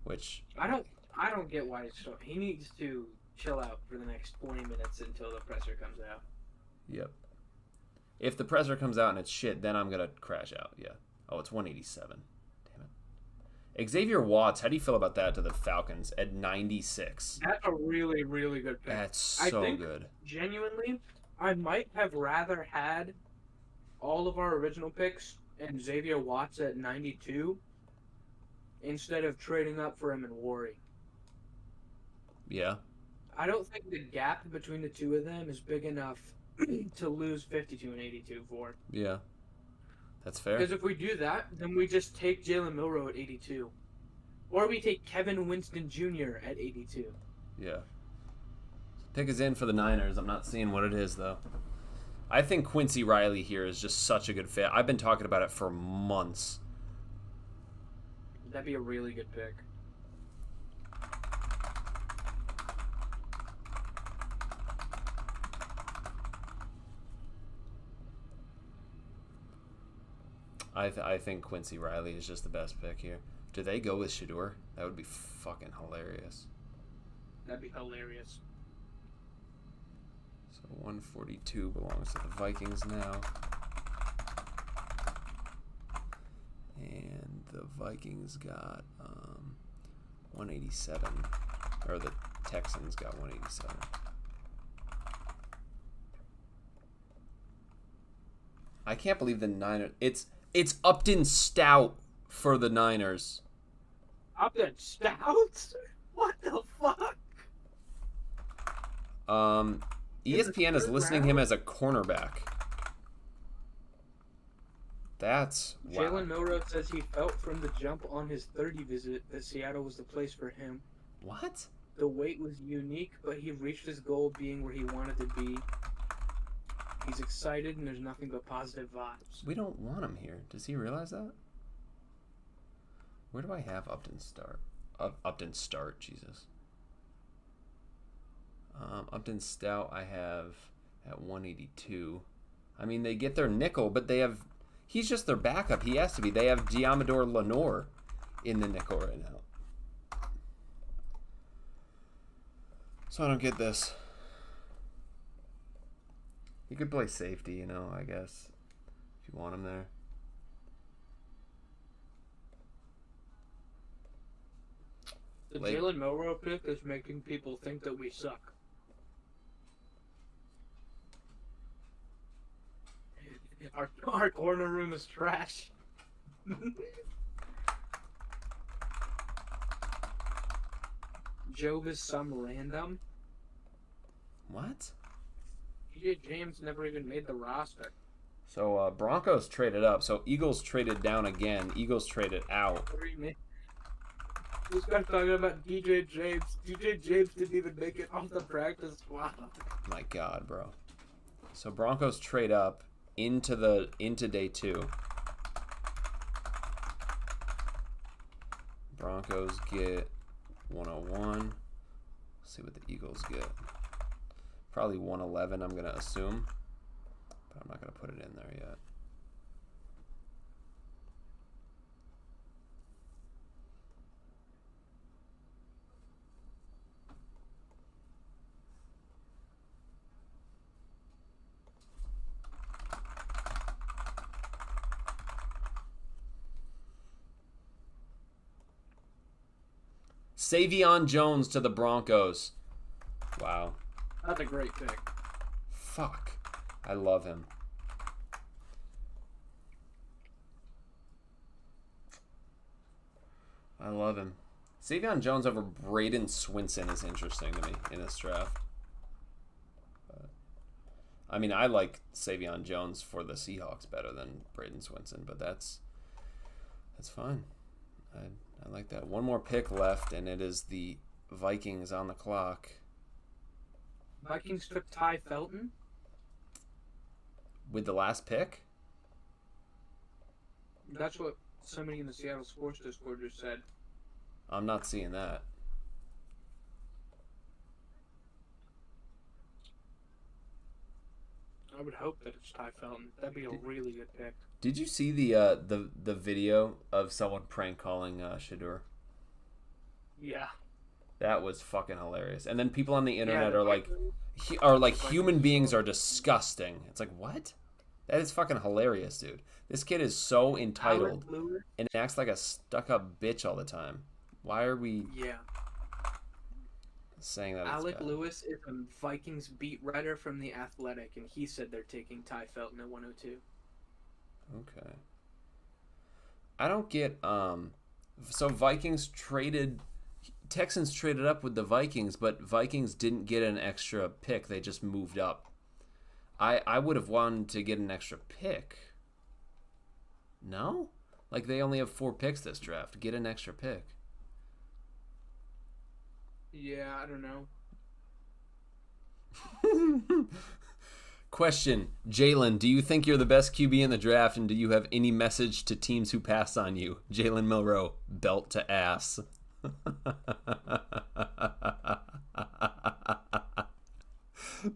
Which, I don't get why he's so. He needs to chill out for the next 20 minutes until the presser comes out. yep. If the presser comes out and it's shit, then I'm going to crash out. Yeah. Oh, it's 187. Damn it. Xavier Watts, how do you feel about that to the Falcons at 96? That's a really, really good pick. That's I so think- good. Genuinely, I might have rather had all of our original picks and Xavier Watts at 92 instead of trading up for him and Worry. Yeah. I don't think the gap between the two of them is big enough to lose 52 and 82 for. Yeah. That's fair. Because if we do that, then we just take Jalen Milrow at 82. Or we take Kevin Winston Jr. at 82. Yeah. Pick is in for the Niners. I'm not seeing what it is, though. I think Quincy Riley here is just such a good fit. I've been talking about it for months. That'd be a really good pick. I think Quincy Riley is just the best pick here. Do they go with Shador? That would be fucking hilarious. That'd be hilarious. So 142 belongs to the Vikings now. And the Vikings got 187. Or the Texans got 187. I can't believe the Niners. It's Upton Stout for the Niners. Upton Stout? What the fuck? ESPN is third listing round? him as a cornerback. That's wow. Jalen Milrow says he felt from the jump on his 30 visit that Seattle was the place for him. What? The weight was unique, but he reached his goal being where he wanted to be. He's excited and there's nothing but positive vibes. We don't want him here. Does he realize that? Where do I have Upton Start? Upton Start, Jesus. Upton Stout I have at 182. I mean, they get their nickel, but they have... He's just their backup. He has to be. They have Diamador Lenore in the nickel right now. So I don't get this. He could play safety, you know, I guess. If you want him there. The Like- Jalen Milrow pick is making people think that we suck. Our corner room is trash. Jove is some random. What? TJ James never even made the roster. So Broncos traded up. So Eagles traded down again. Eagles traded out. What do you mean? This guy's talking about DJ James. DJ James didn't even make it off the practice squad. My God, bro. So Broncos trade up into day 2. Broncos get 101. Let's see what the Eagles get. Probably 111, I'm gonna assume, but I'm not gonna put it in there yet. Savion Jones to the Broncos. Wow. That's a great pick. Fuck. I love him. I love him. Savion Jones over Braden Swinson is interesting to me in this draft. I mean, I like Savion Jones for the Seahawks better than Braden Swinson, but that's fine. I like that. One more pick left, and it is the Vikings on the clock. Vikings took Ty Felton. With the last pick? That's what somebody in the Seattle Sports Discord just said. I'm not seeing that. I would hope that it's Ty Felton. That'd be a really good pick. Did you see the video of someone prank calling Shedeur? Yeah. That was fucking hilarious. And then people on the internet the are like, human beings are disgusting. It's like, what? That is fucking hilarious, dude. This kid is so entitled Alec Lewis? and acts like a stuck-up bitch all the time. Why are we Yeah. saying that? Alec it's bad? Lewis is a Vikings beat writer from The Athletic, and he said they're taking Ty Felton at 102. Okay. I don't get so Texans traded up with the Vikings, but Vikings didn't get an extra pick. They just moved up. I would have wanted to get an extra pick. No? Like they only have 4 picks this draft. Get an extra pick. Yeah, I don't know. Question, Jalen, do you think you're the best QB in the draft, and do you have any message to teams who pass on you? Jalen Milroe, belt to ass.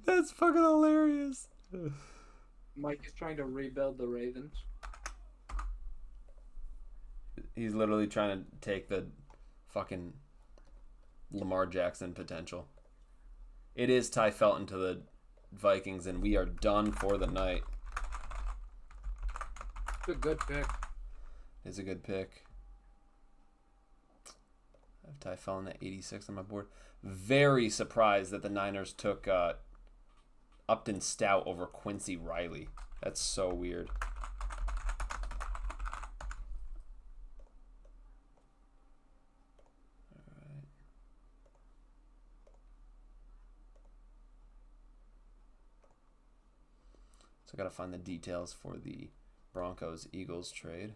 That's fucking hilarious. Mike is trying to rebuild the Ravens. He's literally trying to take the fucking Lamar Jackson potential. It is Ty Felton to the Vikings, and we are done for the night. It's a good pick. It's a good pick. I have Ty Felton at 86 on my board. Very surprised that the Niners took Upton Stout over Quincy Riley. That's so weird. So I got to find the details for the Broncos-Eagles trade.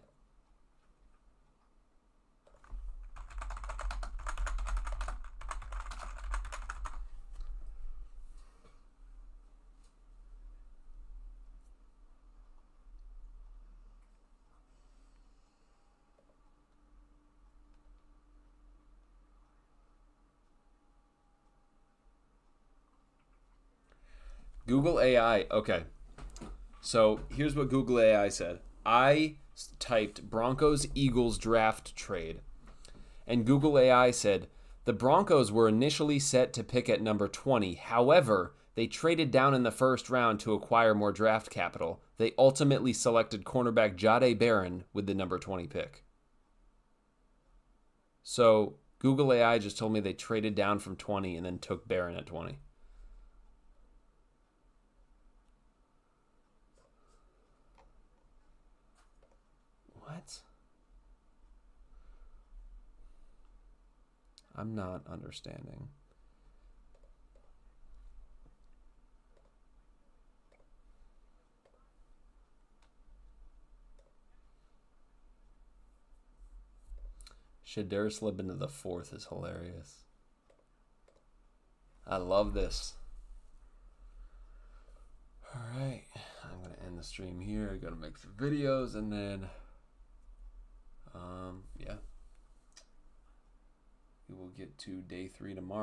Google AI. Okay. So here's what Google AI said. I typed Broncos Eagles draft trade, and Google AI said the Broncos were initially set to pick at number 20. However, they traded down in the first round to acquire more draft capital. They ultimately selected cornerback Jahdae Barron with the number 20 pick. So Google AI just told me they traded down from 20 and then took Barron at 20. What? I'm not understanding. Shedeur slip into the 4th is hilarious. I love this. All right, I'm going to end the stream here. I got to make some videos and then yeah, we will get to day 3 tomorrow.